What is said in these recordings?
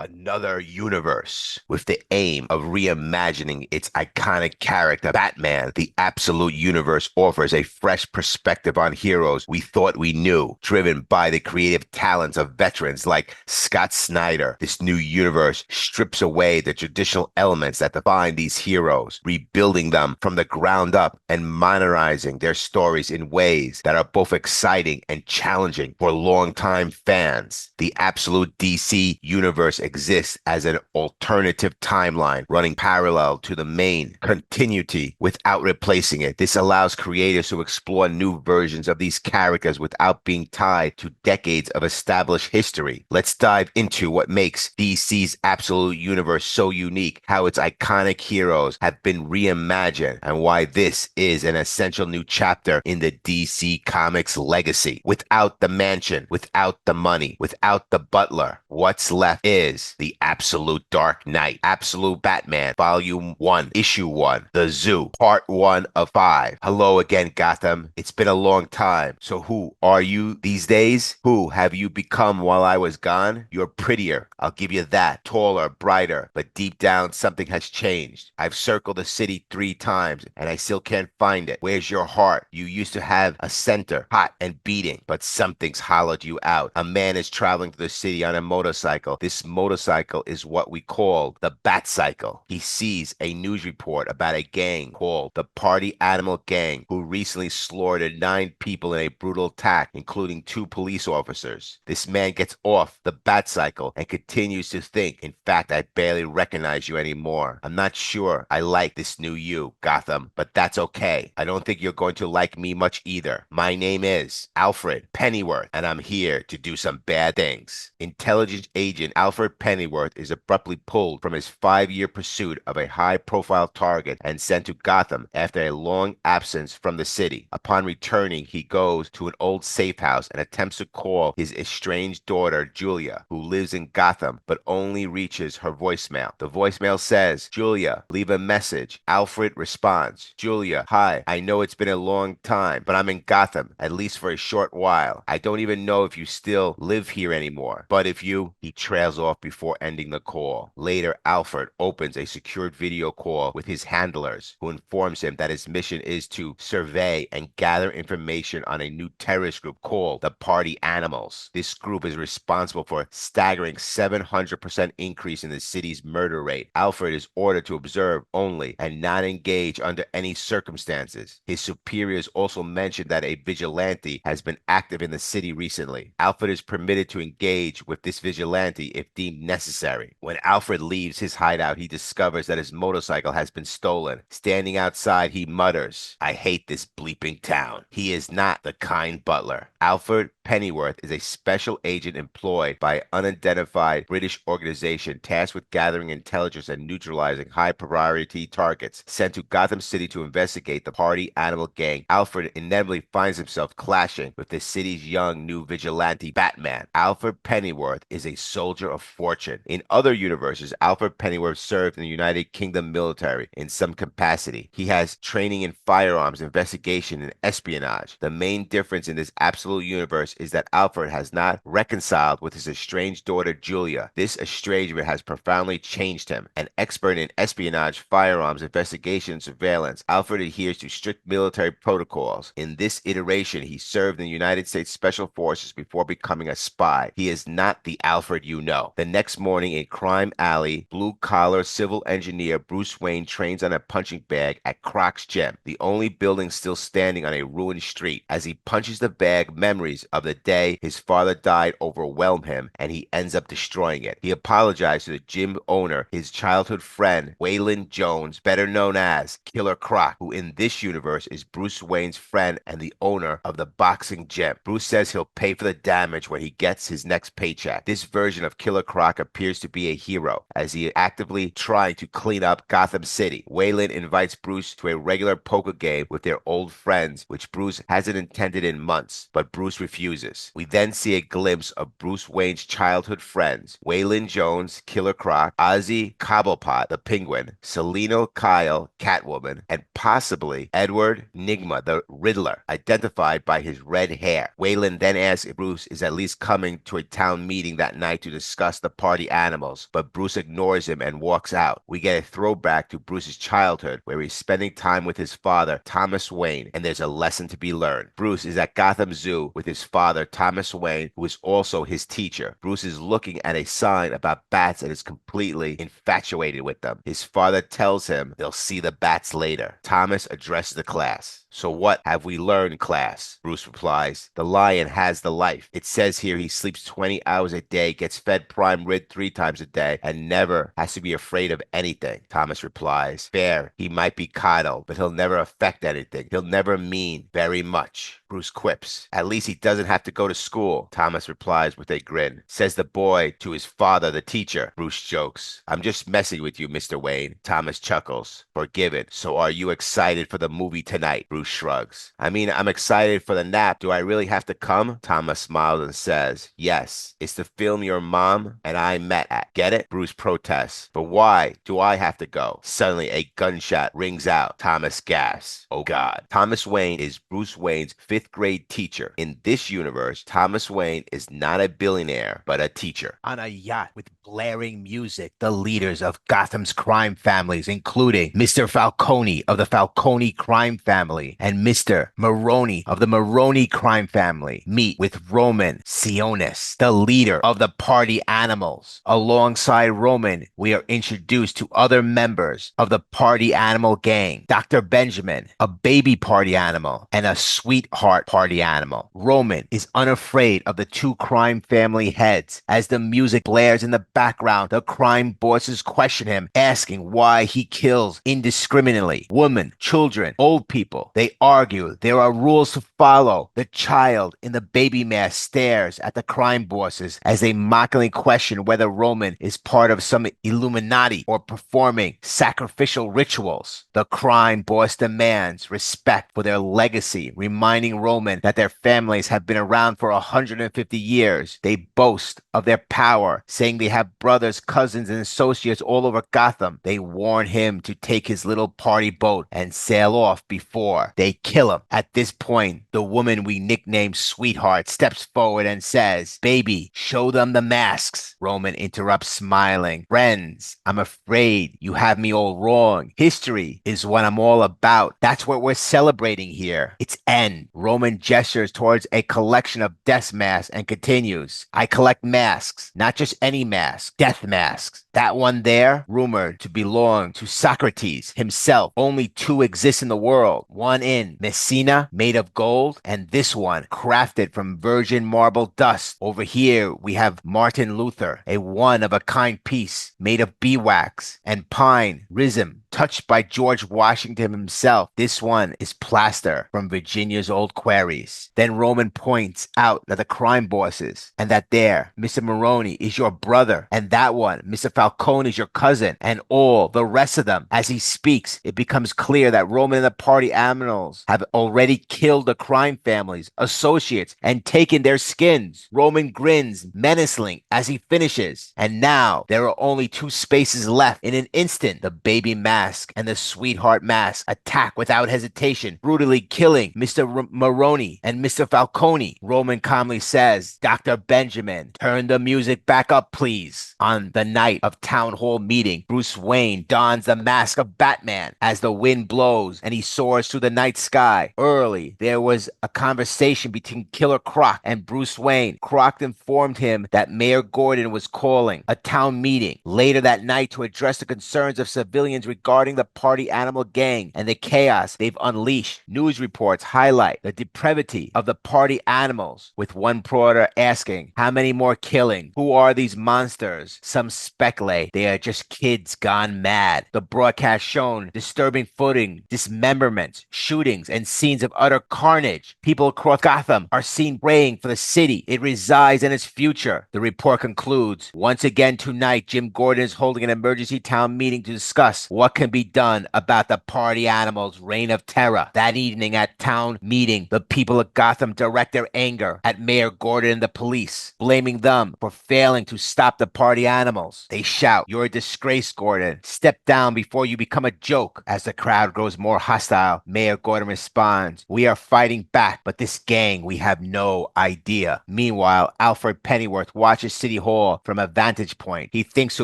another universe with the aim of reimagining its iconic character, Batman. The Absolute Universe offers a fresh perspective on heroes we thought we knew, driven by the creative talents of veterans like Scott Snyder. This new universe strips away the traditional elements that define these heroes, rebuilding them from the ground up and modernizing their stories in ways that are both exciting and challenging for longtime fans. The Absolute DC Universe exists as an alternative timeline running parallel to the main continuity without replacing it. This allows creators to explore new versions of these characters without being tied to decades of established history. Let's dive into what makes DC's Absolute Universe so unique, how its iconic heroes have been reimagined, and why this is an essential new chapter in the DC Comics legacy. Without the mansion, without the money, without the butler, what's left is the Absolute Dark Knight. Absolute Batman, Volume 1, Issue 1, The Zoo, Part 1 of 5. Hello again, Gotham. It's been a long time. So who are you these days? Who have you become while I was gone? You're prettier. I'll give you that. Taller, brighter. But deep down, something has changed. I've circled the city 3 times, and I still can't find it. Where's your heart? You used to have a center, hot and beating, but something's hollowed you out. A man is traveling through the city on a motorcycle. This motorcycle is what we call the Bat Cycle. He sees a news report about a gang called the Party Animal Gang, who recently slaughtered 9 people in a brutal attack, including 2 police officers. This man gets off the Bat Cycle and continues to think, in fact, I barely recognize you anymore. I'm not sure I like this new you, Gotham, but that's okay. I don't think you're going to like me much either. My name is Alfred Pennyworth, and I'm here to do some bad things. Intelligence agent Alfred Pennyworth is abruptly pulled from his 5-year pursuit of a high-profile target and sent to Gotham after a long absence from the city. Upon returning, he goes to an old safe house and attempts to call his estranged daughter, Julia, who lives in Gotham, but only reaches her voicemail. The voicemail says, Julia, leave a message. Alfred responds, Julia, hi, I know it's been a long time, but I'm in Gotham, at least for a short while. I don't even know if you still live here anymore, but if you, he trails off before ending the call. Later, Alfred opens a secured video call with his handlers, who informs him that his mission is to survey and gather information on a new terrorist group called the Party Animals. This group is responsible for a staggering 700% increase in the city's murder rate. Alfred is ordered to observe only and not engage under any circumstances. His superiors also mentioned that a vigilante has been active in the city recently. Alfred is permitted to engage with this vigilante if deemed necessary. When Alfred leaves his hideout, he discovers that his motorcycle has been stolen. Standing outside, he mutters, I hate this bleeping town. He is not the kind butler. Alfred Pennyworth is a special agent employed by an unidentified British organization tasked with gathering intelligence and neutralizing high-priority targets. Sent to Gotham City to investigate the Party Animal Gang, Alfred inevitably finds himself clashing with the city's young new vigilante, Batman. Alfred Pennyworth is a soldier of fortune. In other universes, Alfred Pennyworth served in the United Kingdom military in some capacity. He has training in firearms, investigation, and espionage. The main difference in this absolute universe is that Alfred has not reconciled with his estranged daughter, Julia. This estrangement has profoundly changed him. An expert in espionage, firearms, investigation, and surveillance, Alfred adheres to strict military protocols. In this iteration, he served in the United States Special Forces before becoming a spy. He is not the Alfred you know. The next morning in Crime Alley, blue-collar civil engineer Bruce Wayne trains on a punching bag at Croc's Gym, the only building still standing on a ruined street. As he punches the bag, memories of the day his father died overwhelm him, and he ends up destroying it. He apologized to the gym owner, his childhood friend, Waylon Jones, better known as Killer Croc, who in this universe is Bruce Wayne's friend and the owner of the boxing gym. Bruce says he'll pay for the damage when he gets his next paycheck. This version of Killer Croc appears to be a hero, as he actively trying to clean up Gotham City. Waylon invites Bruce to a regular poker game with their old friends, which Bruce hasn't attended in months, but Bruce refuses. refuses. We then see a glimpse of Bruce Wayne's childhood friends, Waylon Jones, Killer Croc, Ozzy Cobblepot, the Penguin, Selino Kyle, Catwoman, and possibly Edward Nygma, the Riddler, identified by his red hair. Waylon then asks if Bruce is at least coming to a town meeting that night to discuss the party animals, but Bruce ignores him and walks out. We get a throwback to Bruce's childhood where he's spending time with his father, Thomas Wayne, and there's a lesson to be learned. Bruce is at Gotham Zoo with his father, Thomas Wayne, who is also his teacher. Bruce is looking at a sign about bats and is completely infatuated with them. His father tells him they'll see the bats later. Thomas addresses the class. So what have we learned, class? Bruce replies, the lion has the life. It says here he sleeps 20 hours a day, gets fed prime rib 3 times a day, and never has to be afraid of anything. Thomas replies, fair, he might be coddled, but he'll never affect anything. He'll never mean very much. Bruce quips, at least he doesn't have to go to school. Thomas replies with a grin. Says the boy to his father, the teacher. Bruce jokes, I'm just messing with you, Mr. Wayne. Thomas chuckles, forgive it. So are you excited for the movie tonight? Bruce shrugs. I mean, I'm excited for the nap. Do I really have to come? Thomas smiles and says, yes, it's the film your mom and I met at. Get it? Bruce protests, but why do I have to go? Suddenly a gunshot rings out. Thomas gasps, oh God. Thomas Wayne is Bruce Wayne's 5th grade teacher. In this universe, Thomas Wayne is not a billionaire, but a teacher. On a yacht with blaring music, the leaders of Gotham's crime families, including Mr. Falcone of the Falcone crime family and Mr. Maroni of the Maroni crime family, meet with Roman Sionis, the leader of the party animals. Alongside Roman, we are introduced to other members of the party animal gang, Dr. Benjamin, a baby party animal, and a sweetheart party animal. Roman is unafraid of the 2 crime family heads. As the music blares in the background, the crime bosses question him, asking why he kills indiscriminately women, children, old people. They argue there are rules to follow. The child in the baby mask stares at the crime bosses as they mockingly question whether Roman is part of some Illuminati or performing sacrificial rituals. The crime boss demands respect for their legacy, reminding Roman that their families have been around for 150 years. They boast of their power, saying they have brothers, cousins, and associates all over Gotham. They warn him to take his little party boat and sail off before they kill him. At this point, the woman we nicknamed Sweetheart steps forward and says, baby, show them the masks. Roman interrupts, smiling, friends, I'm afraid you have me all wrong. History is what I'm all about. That's what we're celebrating here. Its end. Roman gestures towards a collection of death masks and continues, I collect masks, not just any mask, death masks. That one there, rumored to belong to Socrates himself. Only 2 exist in the world. One in Messina, made of gold, and this one, crafted from virgin marble dust. Over here, we have Martin Luther, a one-of-a-kind piece made of beeswax and pine resin, touched by George Washington himself. This one is plaster from Virginia's old quarries. Then Roman points out that the crime bosses, and that there, Mr. Maroni is your brother, and that one, Mr. Falcone is your cousin, and all the rest of them. As he speaks, it becomes clear that Roman and the party animals have already killed the crime families, associates, and taken their skins. Roman grins menacingly as he finishes, and now there are only 2 spaces left. In an instant, the baby mask and the sweetheart mask attack without hesitation, brutally killing Mr. Maroni and Mr. Falcone. Roman calmly says, Dr. Benjamin, turn the music back up, please. On the night of town hall meeting, Bruce Wayne dons the mask of Batman as the wind blows and he soars through the night sky. Early, there was a conversation between Killer Croc and Bruce Wayne. Croc informed him that Mayor Gordon was calling a town meeting later that night to address the concerns of civilians regarding the party animal gang and the chaos they've unleashed. News reports highlight the depravity of the party animals, with one reporter asking, how many more killing? Who are these monsters? Some speculate they are just kids gone mad. The broadcast shown disturbing footage, dismemberments, shootings, and scenes of utter carnage. People across Gotham are seen praying for the city it resides and its future. The report concludes, once again tonight, Jim Gordon is holding an emergency town meeting to discuss what can be done about the party animals' reign of terror? That evening at town meeting, the people of Gotham direct their anger at Mayor Gordon and the police, blaming them for failing to stop the party animals. They shout, "You're a disgrace, Gordon. Step down before you become a joke." As the crowd grows more hostile, Mayor Gordon responds, "We are fighting back, but this gang, we have no idea." Meanwhile, Alfred Pennyworth watches City Hall from a vantage point. He thinks to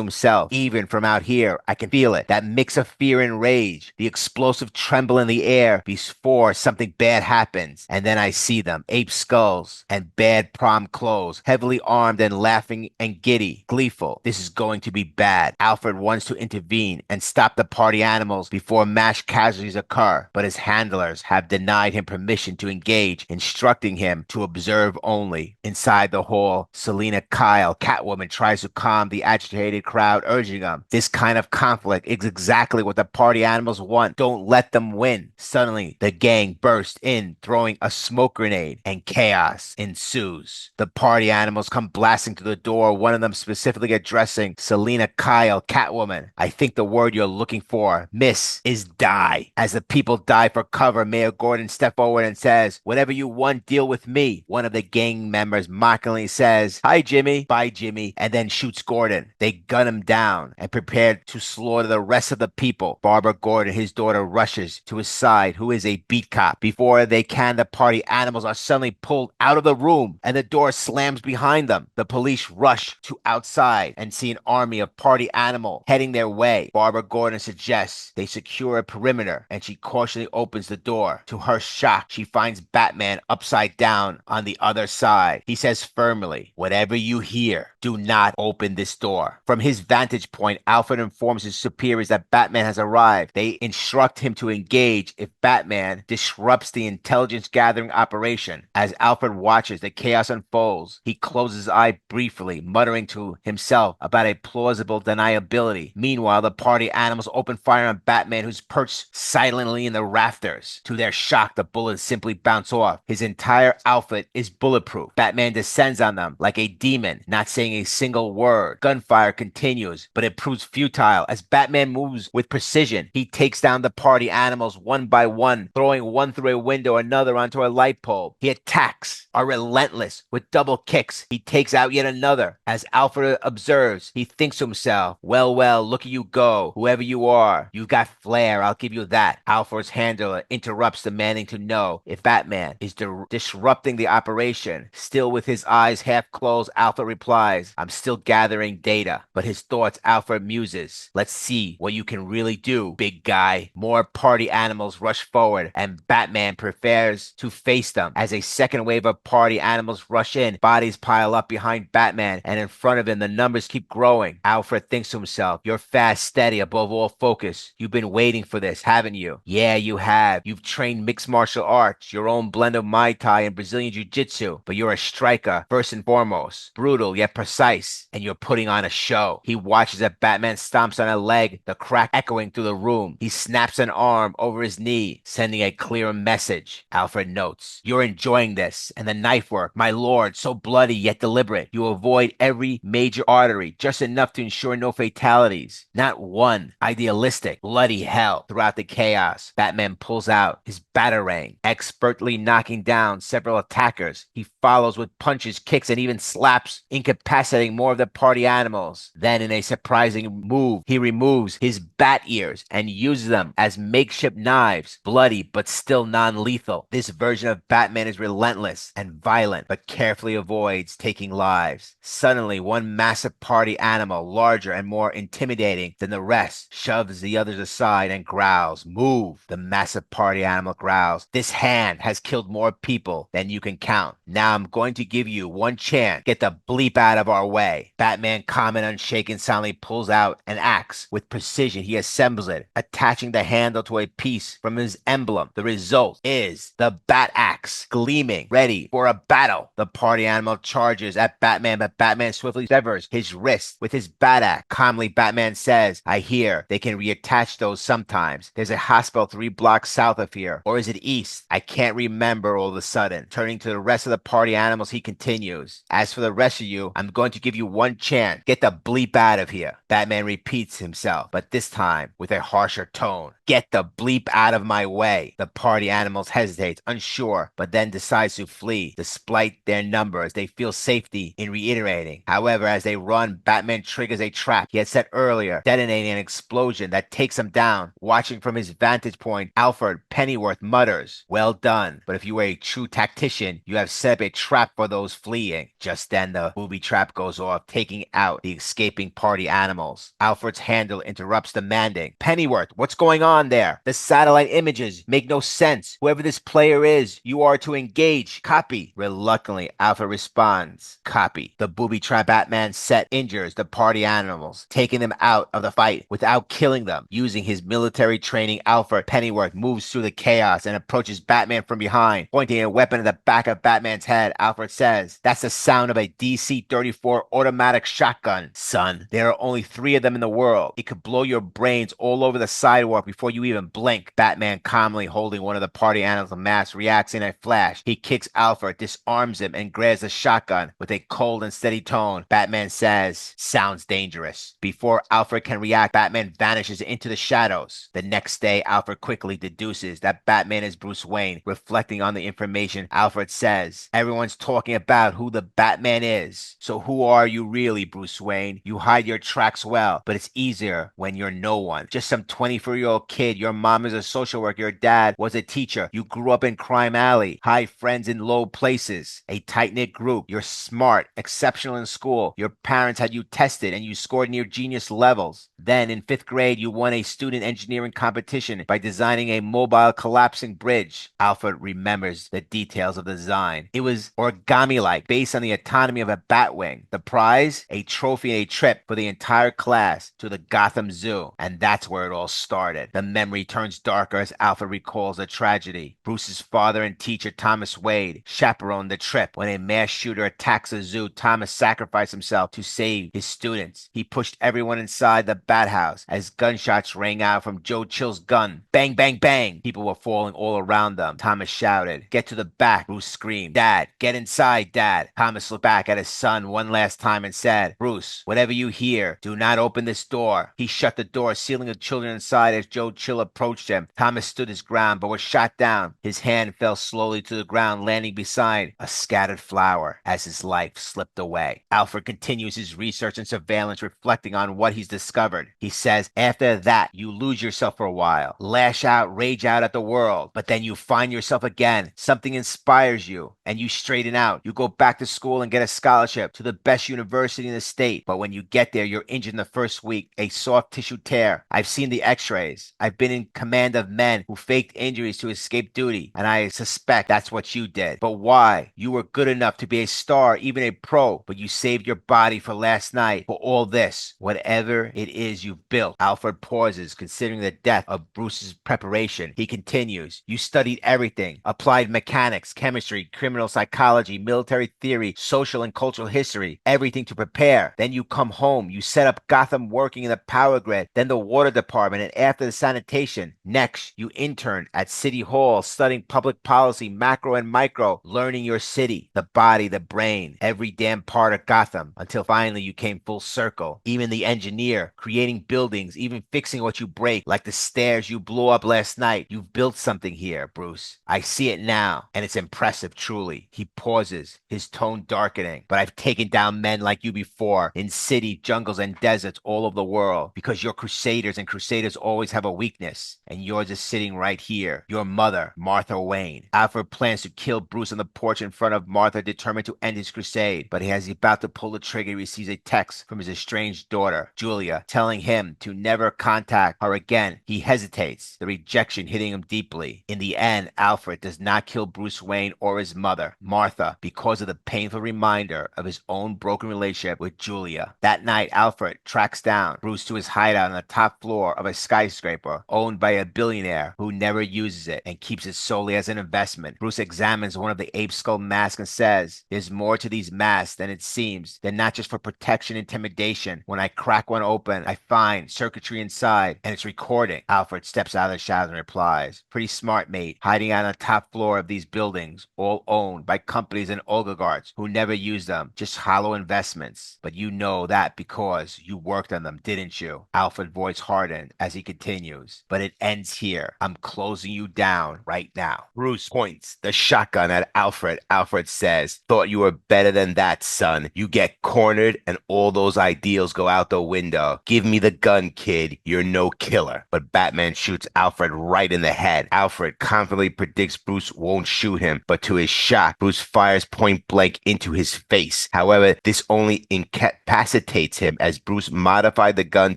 himself, "Even from out here, I can feel it. That mix of fear and rage, the explosive tremble in the air before something bad happens. And then I see them, ape skulls and bad prom clothes, heavily armed and laughing and giddy, gleeful. This is going to be bad." Alfred wants to intervene and stop the party animals before mass casualties occur, but his handlers have denied him permission to engage, instructing him to observe only. Inside the hall, Selina Kyle, Catwoman, tries to calm the agitated crowd, urging them, "This kind of conflict is exactly what the party animals want. Don't let them win." Suddenly, the gang bursts in, throwing a smoke grenade, and chaos ensues. The party animals come blasting to the door, one of them specifically addressing Selina Kyle, Catwoman. "I think the word you're looking for, miss, is die." As the people dive for cover, Mayor Gordon steps forward and says, "Whatever you want, deal with me." One of the gang members mockingly says, "Hi, Jimmy." "Bye, Jimmy," and then shoots Gordon. They gun him down and prepare to slaughter the rest of the people. Barbara Gordon, his daughter, rushes to his side, who is a beat cop. Before they can, the party animals are suddenly pulled out of the room and the door slams behind them. The police rush to outside and see an army of party animals heading their way. Barbara Gordon suggests they secure a perimeter, and she cautiously opens the door. To her shock, she finds Batman upside down on the other side. He says firmly, "Whatever you hear, do not open this door." From his vantage point, Alfred informs his superiors that Batman has arrived. They instruct him to engage if Batman disrupts the intelligence gathering operation. As Alfred watches the chaos unfolds, he closes his eye briefly, muttering to himself about a plausible deniability. Meanwhile, the party animals open fire on Batman, who's perched silently in the rafters. To their shock, the bullets simply bounce off. His entire outfit is bulletproof. Batman descends on them like a demon, not saying a single word. Gunfire continues, but it proves futile. As Batman moves with precision, he takes down the party animals one by one, throwing one through a window, another onto a light pole. He attacks, are relentless. With double kicks, he takes out yet another. As Alfred observes, he thinks to himself, well, look at you go. Whoever you are, you've got flair, I'll give you that." Alfred's handler interrupts, demanding to know if Batman is disrupting the operation. Still with his eyes half closed, Alfred replies, "I'm still gathering data." But his thoughts, Alfred muses, "Let's see what you can really do, big guy." More party animals rush forward, and Batman prepares to face them. As a second wave of party animals rush in, bodies pile up behind Batman, and in front of him, the numbers keep growing. Alfred thinks to himself, "You're fast, steady, above all focus. You've been waiting for this, haven't you?" "Yeah, you have. You've trained mixed martial arts, your own blend of Muay Thai and Brazilian Jiu-Jitsu, but you're a striker, first and foremost. Brutal, yet precise, and you're putting on a show." He watches as Batman stomps on a leg, the crack echoing through the room. He snaps an arm over his knee, sending a clear message. Alfred notes, "You're enjoying this, and the knife work, my lord, so bloody yet deliberate. You avoid every major artery, just enough to ensure no fatalities. Not one. Idealistic. Bloody hell." Throughout the chaos, Batman pulls out his batarang, expertly knocking down several attackers. He follows with punches, kicks, and even slaps, incapacitating more of the party animals. Then, in a surprising move, he removes his bat ears and uses them as makeshift knives, bloody but still non-lethal. This version of Batman is relentless and violent, but carefully avoids taking lives. Suddenly, one massive party animal, larger and more intimidating than the rest, shoves the others aside and growls, "Move!" The massive party animal growls, "This hand has killed more people than you can count. Now I'm going to give you one chance. Get the bleep out of our way." Batman, calm and unshaken, silently pulls out an axe. With precision, he assembles it, attaching the handle to a piece from his emblem. The result is the Bat Axe, gleaming, ready for a battle. The party animal charges at Batman, but Batman swiftly severs his wrist with his Bat Axe. Calmly, Batman says, "I hear they can reattach those sometimes. There's a hospital 3 blocks south of here. Or is it east? I can't remember all of a sudden." Turning to the rest of the party animals, he continues, "As for the rest of you, I'm going to give you one chance. Get the bleep out of here. Batman repeats himself, but this time with a harsher tone. Get the bleep out of my way. The party animals hesitates, unsure, but then decides to flee. Despite their numbers, they feel safety in reiterating. However, as they run, Batman triggers a trap he had set earlier, detonating an explosion that takes him down. Watching from his vantage point, Alfred Pennyworth mutters, "Well done, but if you were a true tactician, you have set up a trap for those fleeing." Just then, the booby trap goes off, taking out the escaping party animals. Alfred's handler interrupts, demanding, "Pennyworth, what's going on there? The satellite images make no sense. Whoever this player is, you are to engage. Copy." Reluctantly, Alfred responds, "Copy." The booby trap Batman set injures the party animals, taking them out of the fight without killing them. Using his military training, Alfred Pennyworth moves through the chaos and approaches Batman from behind. Pointing a weapon at the back of Batman's head, Alfred says, "That's the sound of a DC-34 automatic shotgun. Son, there are only 3 of them in the world. It could blow your brains all over the sidewalk before you even blink." Batman, calmly holding one of the party animals' masks, reacts in a flash. He kicks Alfred, disarms him, and grabs the shotgun. With a cold and steady tone, Batman says, "Sounds dangerous." Before Alfred can react, Batman vanishes into the shadows. The next day, Alfred quickly deduces that Batman is Bruce Wayne. Reflecting on the information, Alfred says, "Everyone's talking about who the Batman is. So who are you really, Bruce Wayne? You hide your tracks well, but it's easier when you're no one. Just some 24-year-old kid. Your mom is a social worker. Your dad was a teacher. You grew up in Crime Alley. High friends in low places. A tight-knit group. You're smart, exceptional in school. Your parents had you tested and you scored near genius levels. Then in 5th grade, you won a student engineering competition by designing a mobile collapsing bridge." Alfred remembers the details of the design. It was origami-like, based on the anatomy of a batwing. The prize? A trophy and a trip for the entire class to the Gotham Zoo. And that's where it all started. The memory turns darker as Alfred recalls the tragedy. Bruce's father and teacher, Thomas Wade, chaperoned the trip. When a mass shooter attacks the zoo, Thomas sacrificed himself to save his students. He pushed everyone inside the bat house as gunshots rang out from Joe Chill's gun. Bang, bang, bang! People were falling all around them. Thomas shouted, "Get to the back!" Bruce screamed, "Dad, get inside, Dad!" Thomas looked back at his son one last time and said, "Bruce, whatever you hear, do not open this door." He shut the door, sealing the children inside as Joe Chill approached him. Thomas stood his ground but was shot down. His hand fell slowly to the ground, landing beside a scattered flower as his life slipped away. Alfred continues his research and surveillance, reflecting on what he's discovered. He says, "After that, you lose yourself for a while. Lash out, rage out at the world. But then you find yourself again. Something inspires you, and you straighten out. You go back to school and get a scholarship to the best university in the state. But when you get there, you're injured in the first week, a soft tissue tear. I've seen the x-rays. I've been in command of men who faked injuries to escape duty, and I suspect that's what you did. But why? You were good enough to be a star, even a pro, but you saved your body for last night. For all this, whatever it is you've built." Alfred pauses, considering the death of Bruce's preparation. He continues, "You studied everything. Applied mechanics, chemistry, criminal psychology, military theory, social and cultural history, everything to prepare. Then you come home. You set up Gotham working in the power grid, then the water department, and after the sanitation. Next, you interned at City Hall, studying public policy, macro and micro, learning your city, the body, the brain, every damn part of Gotham, until finally you came full circle. Even the engineer, creating buildings, even fixing what you break, like the stairs you blew up last night. You've built something here, Bruce. I see it now, and it's impressive, truly." He pauses, his tone darkening. "But I've taken down men like you before, in city, jungles, and deserts all over the world, because you're crusaders, and crusaders always have a weakness, and yours is sitting right here. Your mother, Martha Wayne." Alfred plans to kill Bruce on the porch in front of Martha, determined to end his crusade. But as he's about to pull the trigger, he receives a text from his estranged daughter, Julia, telling him to never contact her again. He hesitates, the rejection hitting him deeply. In the end, Alfred does not kill Bruce Wayne or his mother, Martha, because of the painful reminder of his own broken relationship with Julia. That night, Alfred tracks down Bruce to his hideout on the top floor of a skyscraper owned by a billionaire who never uses it and keeps it solely as an investment. Bruce examines one of the ape skull masks and says, "There's more to these masks than it seems. They're not just for protection, intimidation. When I crack one open, I find circuitry inside, and it's recording." Alfred steps out of the shadows and replies, "Pretty smart, mate. Hiding out on the top floor of these buildings, all owned by companies and oligarchs who never use them. Just hollow investments, but you know that because you worked on them, didn't you? Alfred's voice hardened as he continues. But it ends here. I'm closing you down right now. Bruce points the shotgun at Alfred. Alfred says, thought you were better than that, son. You get cornered and all those ideals go out the window. Give me the gun, kid. You're no killer. But Batman shoots Alfred right in the head. Alfred confidently predicts Bruce won't shoot him, but to his shock, Bruce fires point blank into his face. However, this only incapacitates him as Bruce modified the gun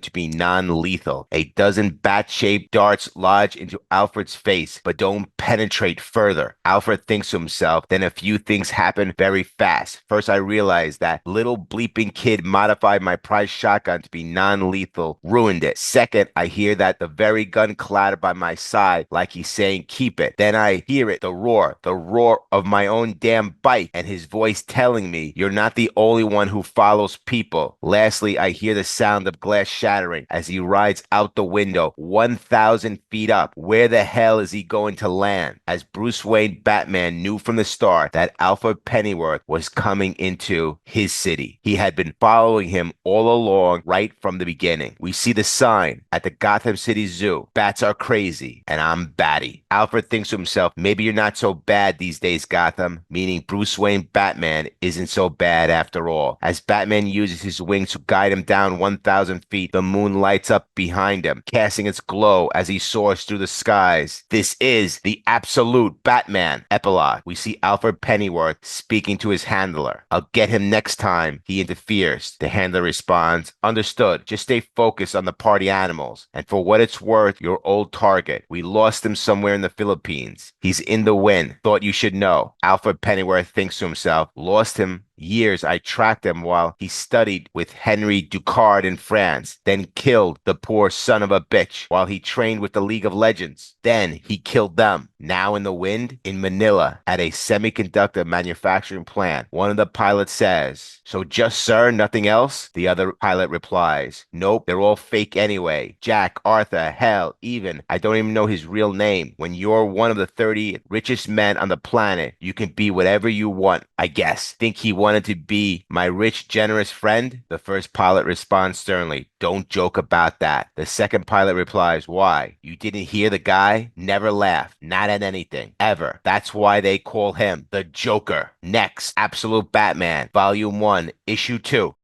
to be non-lethal. A dozen bat-shaped darts lodge into Alfred's face, but don't penetrate further. Alfred thinks to himself, then a few things happen very fast. First, I realized that little bleeping kid modified my prize shotgun to be non-lethal, ruined it. Second, I hear that the very gun clattered by my side, like he's saying, keep it. Then I hear it, the roar of my own damn bike, and his voice telling me, you're not the only one who follows people. Lastly, I hear the sound of glass shattering as he rides out the window 1,000 feet up. Where the hell is he going to land? As Bruce Wayne Batman knew from the start that Alfred Pennyworth was coming into his city. He had been following him all along right from the beginning. We see the sign at the Gotham City Zoo. Bats are crazy, and I'm batty. Alfred thinks to himself, maybe you're not so bad these days, Gotham, meaning Bruce Wayne Batman isn't so bad after all. As Batman uses his wings to guide him down 1,000 feet, the moon lights up behind him, casting its glow as he soars through the skies. This is the absolute Batman. Epilogue. We see Alfred Pennyworth speaking to his handler. I'll get him next time he interferes. The handler responds, understood. Just stay focused on the party animals. And for what it's worth, your old target. We lost him somewhere in the Philippines. He's in the wind. Thought you should know. Alfred Pennyworth thinks to himself, lost him years. I tracked him while he studied with Henry Ducard in France, then killed the poor son of a bitch while he trained with the League of Legends. Then he killed them. Now in the wind, in Manila, at a semiconductor manufacturing plant. One of the pilots says, so just sir, nothing else? The other pilot replies, nope, they're all fake anyway. Jack, Arthur, hell, even, I don't even know his real name. When you're one of the 30 richest men on the planet, you can be whatever you want, I guess. Think he wanted to be my rich, generous friend? The first pilot responds sternly, don't joke about that. The second pilot replies, why? You didn't hear the guy? Never laughed, not at anything, ever. That's why they call him the Joker. Next, Absolute Batman, Volume 1, Issue 2.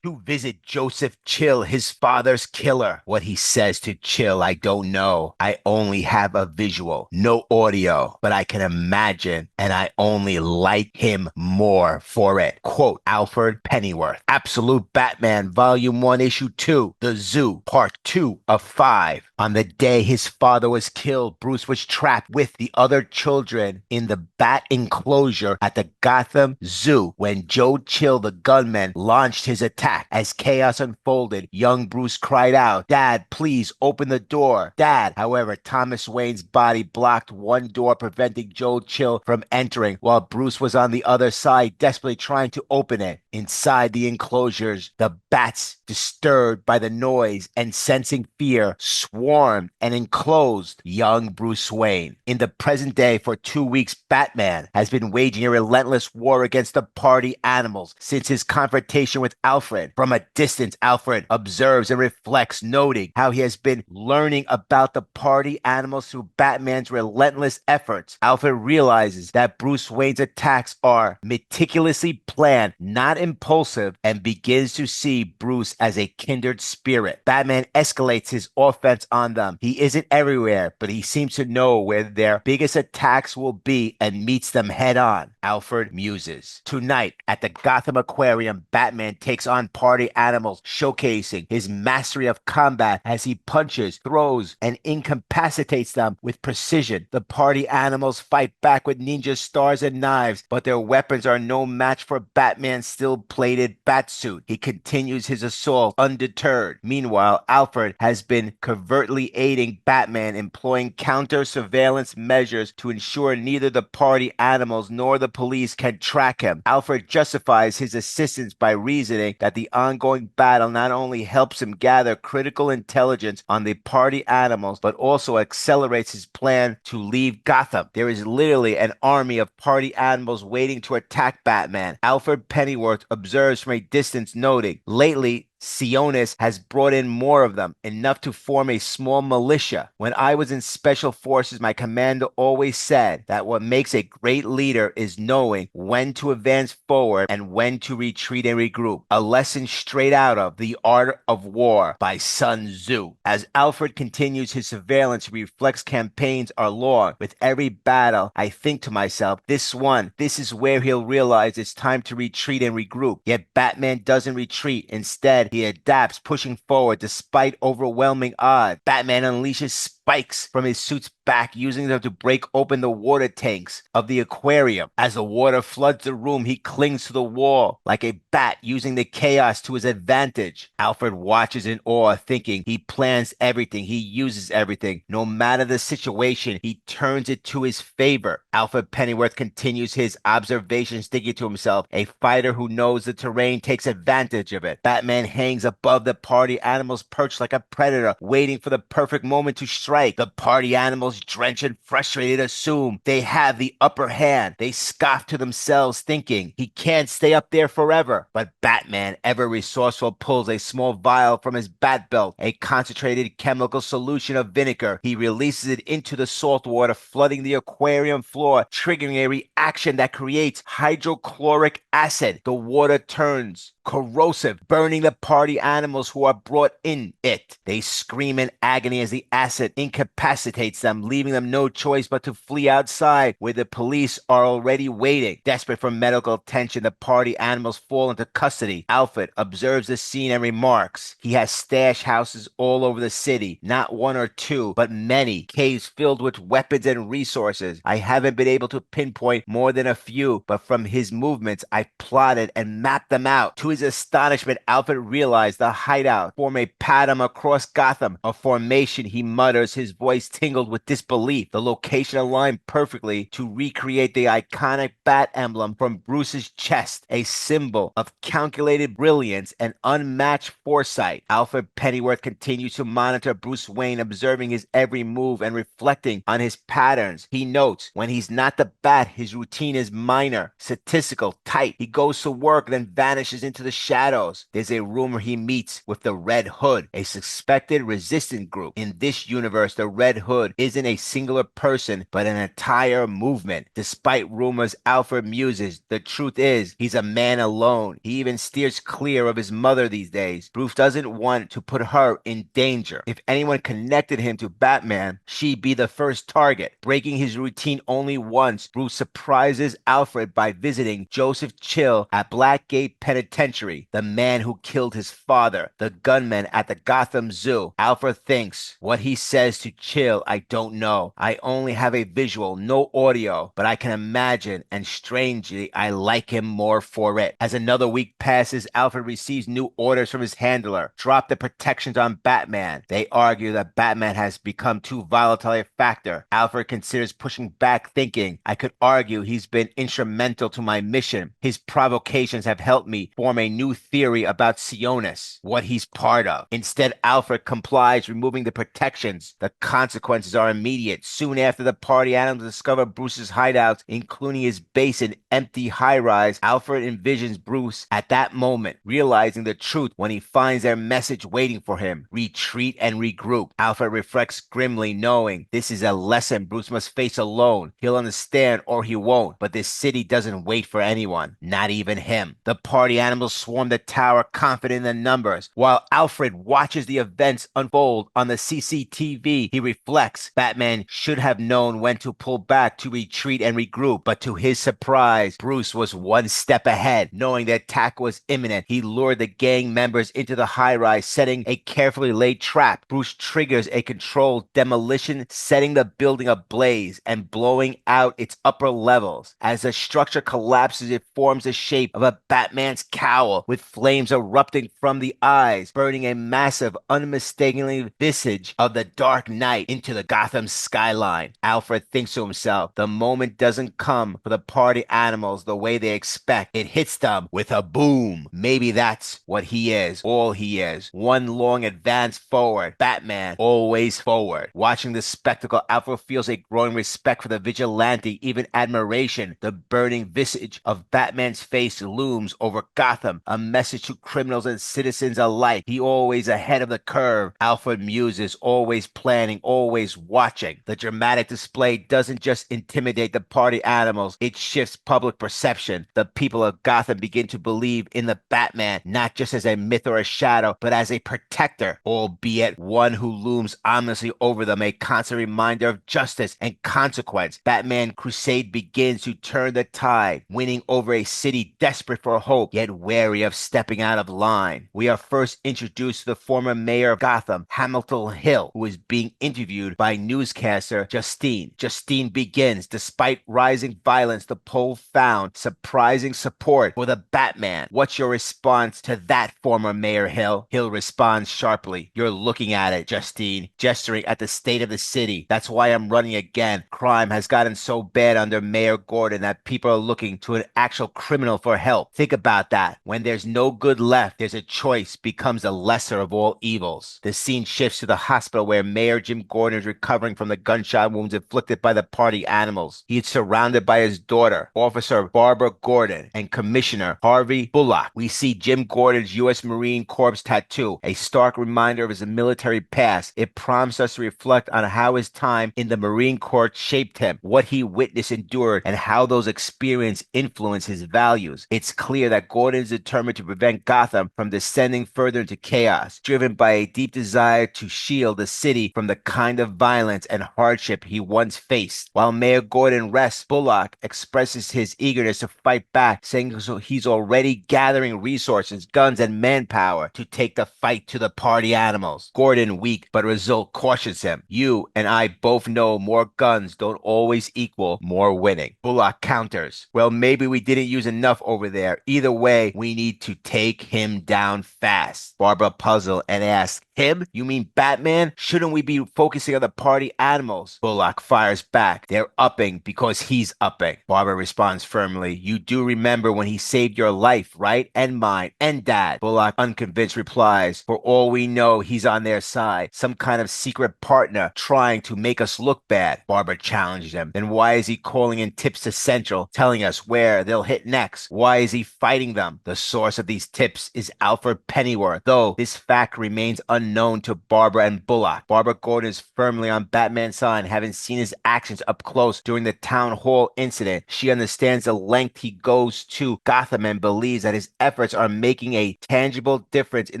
To visit Joseph Chill, his father's killer. What he says to Chill, I don't know. I only have a visual, no audio, but I can imagine, and I only like him more for it. Quote, Alfred Pennyworth. Absolute Batman, Volume 1, Issue 2, The Zoo, Part 2 of 5. On the day his father was killed, Bruce was trapped with the other children in the bat enclosure at the Gotham Zoo when Joe Chill, the gunman, launched his attack. As chaos unfolded, young Bruce cried out, Dad, please open the door. Dad. However, Thomas Wayne's body blocked one door, preventing Joe Chill from entering, while Bruce was on the other side, desperately trying to open it. Inside the enclosures, the bats, disturbed by the noise and sensing fear, swarmed and enclosed young Bruce Wayne. In the present day, for 2 weeks, Batman has been waging a relentless war against the party animals since his confrontation with Alfred. From a distance, Alfred observes and reflects, noting how he has been learning about the party animals through Batman's relentless efforts. Alfred realizes that Bruce Wayne's attacks are meticulously planned, not impulsive, and begins to see Bruce as a kindred spirit. Batman escalates his offense on them. He isn't everywhere, but he seems to know where their biggest attacks will be and meets them head on. Alfred muses. Tonight, at the Gotham Aquarium, Batman takes on party animals, showcasing his mastery of combat as he punches, throws, and incapacitates them with precision. The party animals fight back with ninja stars and knives, but their weapons are no match for Batman's steel-plated batsuit. He continues his assault assault undeterred. Meanwhile, Alfred has been covertly aiding Batman, employing counter-surveillance measures to ensure neither the party animals nor the police can track him. Alfred justifies his assistance by reasoning that the ongoing battle not only helps him gather critical intelligence on the party animals, but also accelerates his plan to leave Gotham. There is literally an army of party animals waiting to attack Batman. Alfred Pennyworth observes from a distance, noting, lately, Sionis has brought in more of them, enough to form a small militia. When I was in special forces, my commander always said that what makes a great leader is knowing when to advance forward and when to retreat and regroup. A lesson straight out of The Art of War by Sun Tzu. As Alfred continues his surveillance, he reflects campaigns are long. With every battle, I think to myself, this is where he'll realize it's time to retreat and regroup. Yet Batman doesn't retreat. Instead, he adapts, pushing forward despite overwhelming odds. Batman unleashes spikes from his suit's back, using them to break open the water tanks of the aquarium. As the water floods the room, he clings to the wall like a bat, using the chaos to his advantage. Alfred watches in awe, thinking he plans everything, he uses everything. No matter the situation, he turns it to his favor. Alfred Pennyworth continues his observations, thinking to himself, a fighter who knows the terrain takes advantage of it. Batman hangs above the party animals, perched like a predator, waiting for the perfect moment to strike. The party animals, drenched and frustrated, assume they have the upper hand. They scoff to themselves, thinking he can't stay up there forever. But Batman, ever resourceful, pulls a small vial from his bat belt, a concentrated chemical solution of vinegar. He releases it into the salt water, flooding the aquarium floor, triggering a reaction that creates hydrochloric acid. The water turns corrosive, burning the party animals who are brought in it. They scream in agony as the acid incapacitates them, leaving them no choice but to flee outside, where the police are already waiting. Desperate for medical attention, the party animals fall into custody. Alfred observes the scene and remarks, he has stash houses all over the city, not one or two, but many, caves filled with weapons and resources. I haven't been able to pinpoint more than a few, but from his movements, I plotted and mapped them out. To his astonishment, Alfred realized the hideout form a pattern across Gotham, a formation. He mutters, his voice tingled with disbelief. The location aligned perfectly to recreate the iconic bat emblem from Bruce's chest, a symbol of calculated brilliance and unmatched foresight. Alfred Pennyworth continues to monitor Bruce Wayne, observing his every move and reflecting on his patterns. He notes when he's not the bat, his routine is minor, statistical, tight. He goes to work, then vanishes into the shadows. There's a rumor he meets with the Red Hood, a suspected resistance group. In this universe, the Red Hood isn't a singular person, but an entire movement. Despite rumors Alfred muses, the truth is he's a man alone. He even steers clear of his mother these days. Bruce doesn't want to put her in danger. If anyone connected him to Batman, she'd be the first target. Breaking his routine only once, Bruce surprises Alfred by visiting Joseph Chill at Blackgate Penitentiary, the man who killed his father, the gunman at the Gotham Zoo. Alfred thinks, what he says to Chill, I don't know. I only have a visual, no audio, but I can imagine, and strangely, I like him more for it. As another week passes, Alfred receives new orders from his handler. Drop the protections on Batman. They argue that Batman has become too volatile a factor. Alfred considers pushing back, thinking, I could argue he's been instrumental to my mission. His provocations have helped me form a new theory about Sionis, what he's part of. Instead, Alfred complies, removing the protections. The consequences are immediate. Soon after the party animals discover Bruce's hideouts, including his base in empty high-rise, Alfred envisions Bruce at that moment, realizing the truth when he finds their message waiting for him. Retreat and regroup. Alfred reflects grimly, knowing this is a lesson Bruce must face alone. He'll understand or he won't, but this city doesn't wait for anyone, not even him. The party animals swarm the tower, confident in the numbers, while Alfred watches the events unfold on the CCTV. TV, he reflects. Batman should have known when to pull back, to retreat and regroup, but to his surprise, Bruce was one step ahead. Knowing the attack was imminent, he lured the gang members into the high-rise, setting a carefully laid trap. Bruce triggers a controlled demolition, setting the building ablaze and blowing out its upper levels. As the structure collapses, it forms the shape of a Batman's cowl, with flames erupting from the eyes, burning a massive, unmistakable visage of the Dark Knight into the Gotham skyline. Alfred thinks to himself, the moment doesn't come for the party animals the way they expect. It hits them with a boom. Maybe that's what he is, all he is. One long advance forward. Batman, always forward. Watching the spectacle, Alfred feels a growing respect for the vigilante, even admiration. The burning visage of Batman's face looms over Gotham, a message to criminals and citizens alike. He always ahead of the curve. Alfred muses, always planning, always watching. The dramatic display doesn't just intimidate the party animals, it shifts public perception. The people of Gotham begin to believe in the Batman, not just as a myth or a shadow, but as a protector, albeit one who looms ominously over them, a constant reminder of justice and consequence. Batman Crusade begins to turn the tide, winning over a city desperate for hope, yet wary of stepping out of line. We are first introduced to the former mayor of Gotham, Hamilton Hill, who is being interviewed by newscaster Justine. Justine begins, despite rising violence, the poll found surprising support for the Batman. What's your response to that, former Mayor Hill? Hill responds sharply. You're looking at it, Justine, gesturing at the state of the city. That's why I'm running again. Crime has gotten so bad under Mayor Gordon that people are looking to an actual criminal for help. Think about that. When there's no good left, there's a choice becomes the lesser of all evils. The scene shifts to the hospital where Mayor Jim Gordon is recovering from the gunshot wounds inflicted by the party animals. He is surrounded by his daughter, Officer Barbara Gordon, and Commissioner Harvey Bullock. We see Jim Gordon's U.S. Marine Corps tattoo, a stark reminder of his military past. It prompts us to reflect on how his time in the Marine Corps shaped him, what he witnessed, endured, and how those experiences influence his values. It's clear that Gordon is determined to prevent Gotham from descending further into chaos, driven by a deep desire to shield the city from the kind of violence and hardship he once faced. While Mayor Gordon rests, Bullock expresses his eagerness to fight back, saying he's already gathering resources, guns, and manpower to take the fight to the party animals. Gordon, weak but resolute, cautions him. You and I both know more guns don't always equal more winning. Bullock counters. Well, maybe we didn't use enough over there. Either way, we need to take him down fast. Barbara puzzled and asked, him? You mean Batman? Shouldn't we be focusing on the party animals? Bullock fires back. They're upping because he's upping. Barbara responds firmly. You do remember when he saved your life, right? And mine, and Dad. Bullock, unconvinced, replies, for all we know, he's on their side. Some kind of secret partner trying to make us look bad. Barbara challenged him. Then why is he calling in tips to Central, telling us where they'll hit next? Why is he fighting them? The source of these tips is Alfred Pennyworth, though this fact remains unknown to Barbara and Bullock. Barbara Gordon is firmly on Batman's side, having seen his actions up close during the town hall incident. She understands the length he goes to Gotham and believes that his efforts are making a tangible difference in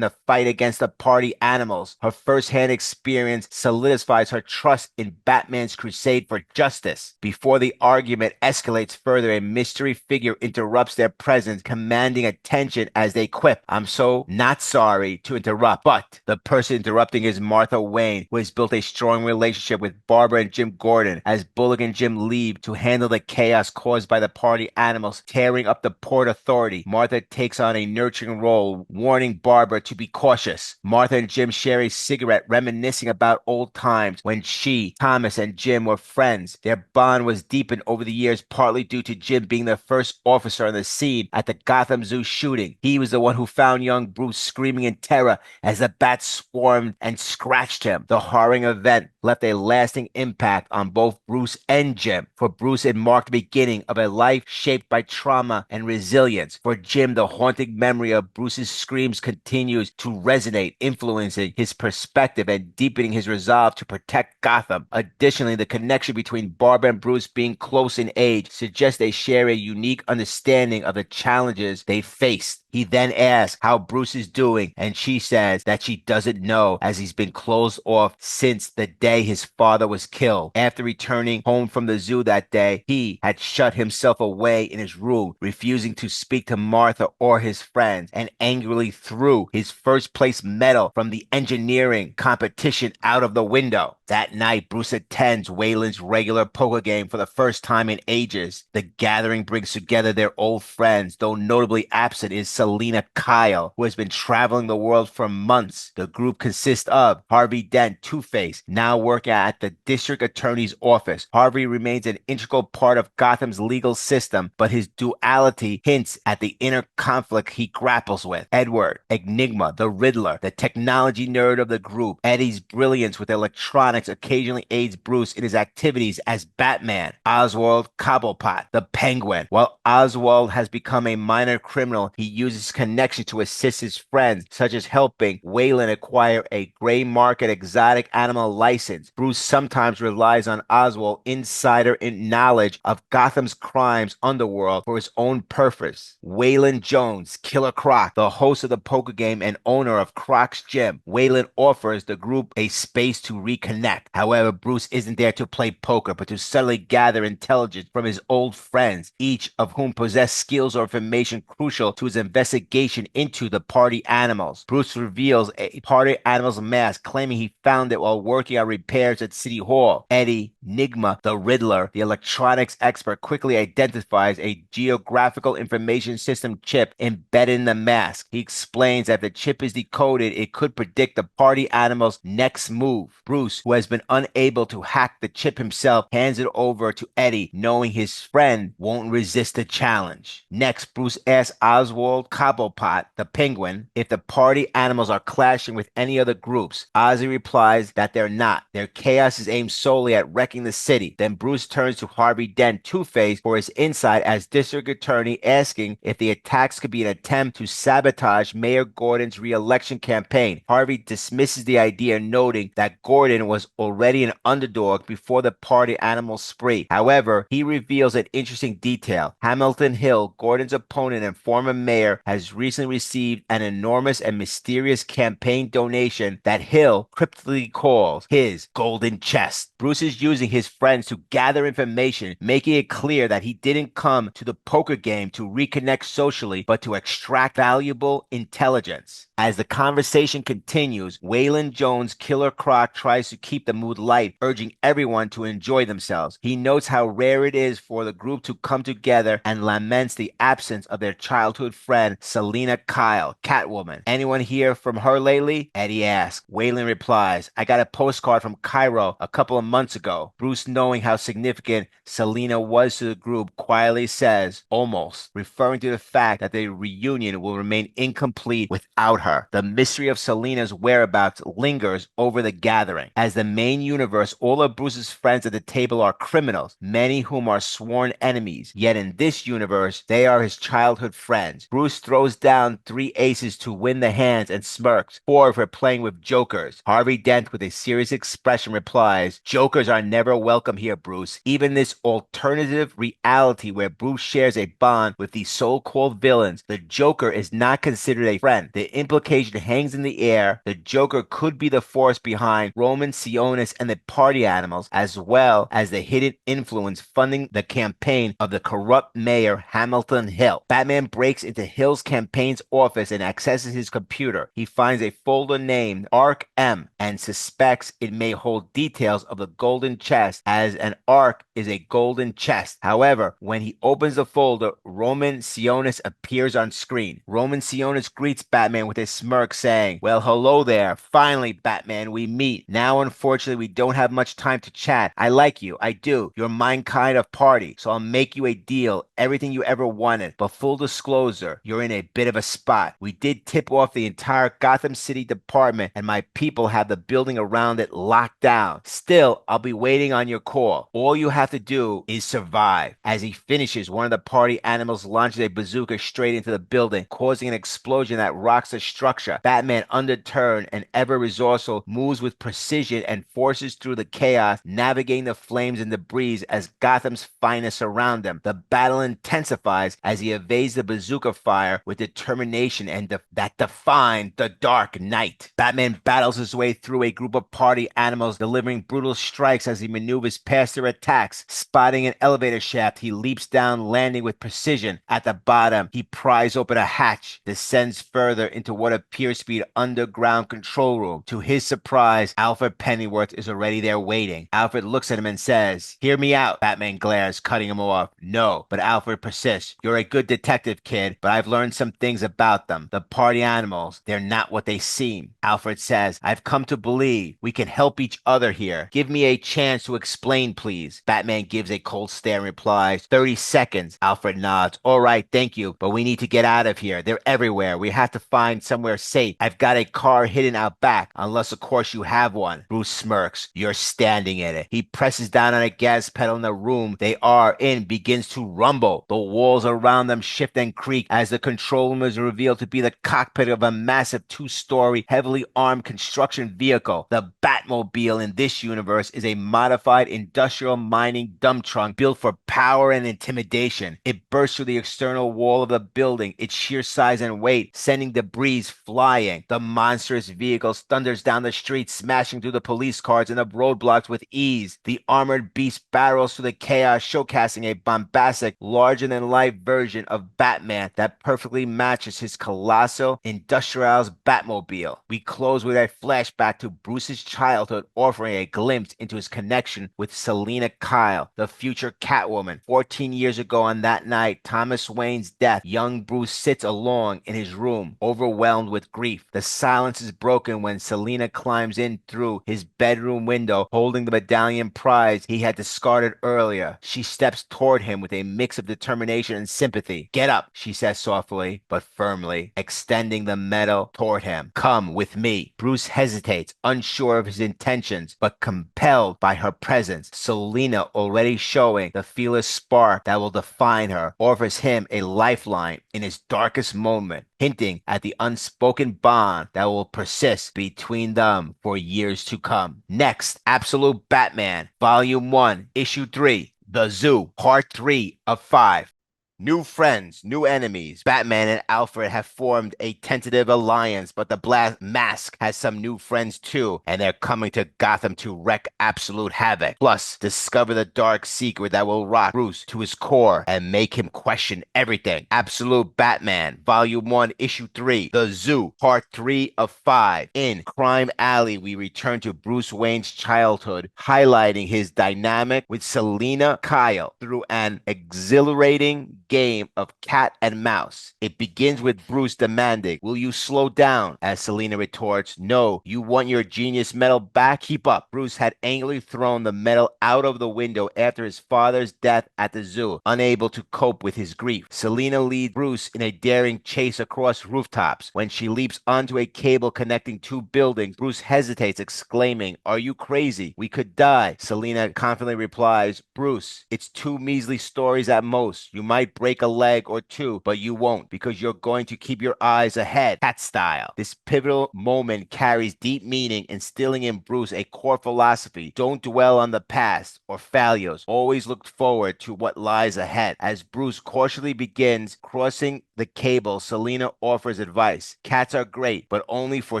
the fight against the party animals. Her first-hand experience solidifies her trust in Batman's crusade for justice. Before the argument escalates further, a mystery figure interrupts their presence, commanding attention as they quip, I'm so not sorry to interrupt, but the person interrupting is Martha Wayne, who has built a strong relationship with Barbara and Jim Gordon. As Bullock and Jim leave to handle the chaos caused by the party animals tearing up the Port Authority, Martha takes on a nurturing role, warning Barbara to be cautious. Martha and Jim share a cigarette, reminiscing about old times when she, Thomas, and Jim were friends. Their bond was deepened over the years, partly due to Jim being the first officer on the scene at the Gotham Zoo shooting. He was the one who found young Bruce screaming in terror as the bats swarmed and scratched him. The harrowing event left a lasting impact on both Bruce and Jim. For Bruce, it marked the beginning of a life shaped by trauma and resilience. For Jim, the haunting memory of Bruce's screams continues to resonate, influencing his perspective and deepening his resolve to protect Gotham. Additionally, the connection between Barbara and Bruce, being close in age, suggests they share a unique understanding of the challenges they faced. He then asks how Bruce is doing, and she says that she doesn't know as he's been closed off since the day his father was killed. After returning home from the zoo that day, he had shut himself away in his room, refusing to speak to Martha or his friends, and angrily threw his first place medal from the engineering competition out of the window. That night, Bruce attends Wayland's regular poker game for the first time in ages. The gathering brings together their old friends, though notably absent is Selina Kyle, who has been traveling the world for months. The group consists of Harvey Dent, Two-Face, now working at the district attorney's office. Harvey remains an integral part of Gotham's legal system, but his duality hints at the inner conflict he grapples with. Edward, Enigma, the Riddler, the technology nerd of the group. Eddie's brilliance with electronics occasionally aids Bruce in his activities as Batman. Oswald Cobblepot, the Penguin. While Oswald has become a minor criminal, he uses connection to assist his friends, such as helping Wayland acquire a gray market exotic animal license. Bruce sometimes relies on Oswald's insider knowledge of Gotham's crimes underworld for his own purpose. Wayland Jones, Killer Croc, the host of the poker game and owner of Croc's Gym. Wayland offers the group a space to reconnect. However, Bruce isn't there to play poker, but to subtly gather intelligence from his old friends, each of whom possess skills or information crucial to his investigation into the party animals. Bruce reveals a party animal's mask, claiming he found it while working on repairs at City Hall. Eddie, Enigma, the Riddler, the electronics expert, quickly identifies a geographical information system chip embedded in the mask. He explains that if the chip is decoded, it could predict the party animal's next move. Bruce, who has been unable to hack the chip himself, hands it over to Eddie, knowing his friend won't resist the challenge. Next, Bruce asks Oswald Cobblepot, the Penguin, if the party animals are clashing with any other groups. Ozzy replies that they're not. Their chaos is aimed solely at wrecking the city. Then Bruce turns to Harvey Dent, Two-Face, for his insight as district attorney, asking if the attacks could be an attempt to sabotage Mayor Gordon's re-election campaign. Harvey dismisses the idea, noting that Gordon was already an underdog before the party animal spree. However, he reveals an interesting detail. Hamilton Hill, Gordon's opponent and former mayor, has recently received an enormous and mysterious campaign donation that Hill cryptically calls his golden chest. Bruce is using his friends to gather information, making it clear that he didn't come to the poker game to reconnect socially, but to extract valuable intelligence. As the conversation continues, Wayland Jones, Killer Croc, tries to keep the mood light, urging everyone to enjoy themselves. He notes how rare it is for the group to come together and laments the absence of their childhood friend, Selina Kyle, Catwoman. Anyone hear from her lately? Eddie asks. Wayland replies, I got a postcard from Cairo a couple of months ago. Bruce, knowing how significant Selina was to the group, quietly says, almost, referring to the fact that the reunion will remain incomplete without her. The mystery of Selina's whereabouts lingers over the gathering. As the main universe, all of Bruce's friends at the table are criminals, many whom are sworn enemies. Yet in this universe, they are his childhood friends. Bruce throws down 3 aces to win the hands and smirks, 4 for playing with jokers. Harvey Dent, with a serious expression, replies, jokers are never welcome here, Bruce. Even this alternative reality where Bruce shares a bond with these so-called villains, the Joker is not considered a friend. The implication hangs in the air. The Joker could be the force behind Roman Sionis and the party animals, as well as the hidden influence funding the campaign of the corrupt mayor Hamilton Hill. Batman breaks into Hill's campaign's office and accesses his computer. He finds a folder named Arc M and suspects it may hold details of the golden chest, as an arc is a golden chest. However, when he opens the folder, Roman Sionis appears on screen. Roman Sionis greets Batman with a smirk, saying, well, hello there. Finally, Batman, we meet. Now, unfortunately, we don't have much time to chat. I like you. I do. You're my kind of party. So I'll make you a deal. Everything you ever wanted. But full disclosure, you're in a bit of a spot. We did tip off the entire Gotham City department, and my people have the building around it locked down. Still, I'll be waiting on your call. All you have have to do is survive. As he finishes, one of the party animals launches a bazooka straight into the building, causing an explosion that rocks the structure. Batman, undeterred and ever resourceful, moves with precision and forces through the chaos, navigating the flames and debris as Gotham's finest surround him. The battle intensifies as he evades the bazooka fire with determination that defined the Dark Knight. Batman battles his way through a group of party animals, delivering brutal strikes as he maneuvers past their attacks. Spotting an elevator shaft, he leaps down, landing with precision. At the bottom, he pries open a hatch, descends further into what appears to be an underground control room. To his surprise, Alfred Pennyworth is already there waiting. Alfred looks at him and says, "Hear me out." Batman glares, cutting him off. "No," but Alfred persists. "You're a good detective, kid, but I've learned some things about them. The party animals, they're not what they seem." Alfred says, "I've come to believe we can help each other here. Give me a chance to explain, please." Batman gives a cold stare and replies, 30 seconds. Alfred nods. "All right, thank you, but we need to get out of here. They're everywhere. We have to find somewhere safe. I've got a car hidden out back, unless of course you have one." Bruce smirks. "You're standing in it." He presses down on a gas pedal and the room they are in begins to rumble. The walls around them shift and creak as the control room is revealed to be the cockpit of a massive two-story, heavily armed construction vehicle. The Batmobile in this universe is a modified industrial mining dump truck built for power and intimidation. It bursts through the external wall of the building, its sheer size and weight sending debris flying. The monstrous vehicle thunders down the street, smashing through the police cars and the roadblocks with ease. The armored beast barrels through the chaos, showcasing a bombastic, larger-than-life version of Batman that perfectly matches his colossal, industrialized Batmobile. We close with a flashback to Bruce's childhood, offering a glimpse into his connection with Selina Kyle, the future Catwoman. 14 years ago on that night, Thomas Wayne's death, young Bruce sits alone in his room, overwhelmed with grief. The silence is broken when Selina climbs in through his bedroom window, holding the medallion prize he had discarded earlier. She steps toward him with a mix of determination and sympathy. "Get up," she says softly but firmly, extending the medal toward him. "Come with me." Bruce hesitates, unsure of his intentions, but compelled by her presence. Selina, already showing the fearless spark that will define her, offers him a lifeline in his darkest moment, hinting at the unspoken bond that will persist between them for years to come. Next, Absolute Batman, Volume 1, Issue 3, The Zoo, Part 3 of 5. New friends, new enemies. Batman and Alfred have formed a tentative alliance, but the Black Mask has some new friends too, and they're coming to Gotham to wreak absolute havoc. Plus, discover the dark secret that will rock Bruce to his core and make him question everything. Absolute Batman, Volume 1, Issue 3, The Zoo, Part 3 of 5. In Crime Alley, we return to Bruce Wayne's childhood, highlighting his dynamic with Selina Kyle through an exhilarating game of cat and mouse. It begins with Bruce demanding, "Will you slow down?" As Selina retorts, "No, you want your genius medal back? Keep up." Bruce had angrily thrown the medal out of the window after his father's death at the zoo, unable to cope with his grief. Selina leads Bruce in a daring chase across rooftops. When she leaps onto a cable connecting two buildings, Bruce hesitates, exclaiming, "Are you crazy? We could die." Selina confidently replies, "Bruce, it's two measly stories at most. You might break a leg or two, but you won't, because you're going to keep your eyes ahead, cat style." This pivotal moment carries deep meaning, instilling in Bruce a core philosophy: don't dwell on the past or failures. Always look forward to what lies ahead. As Bruce cautiously begins crossing the cable, Selina offers advice. "Cats are great, but only for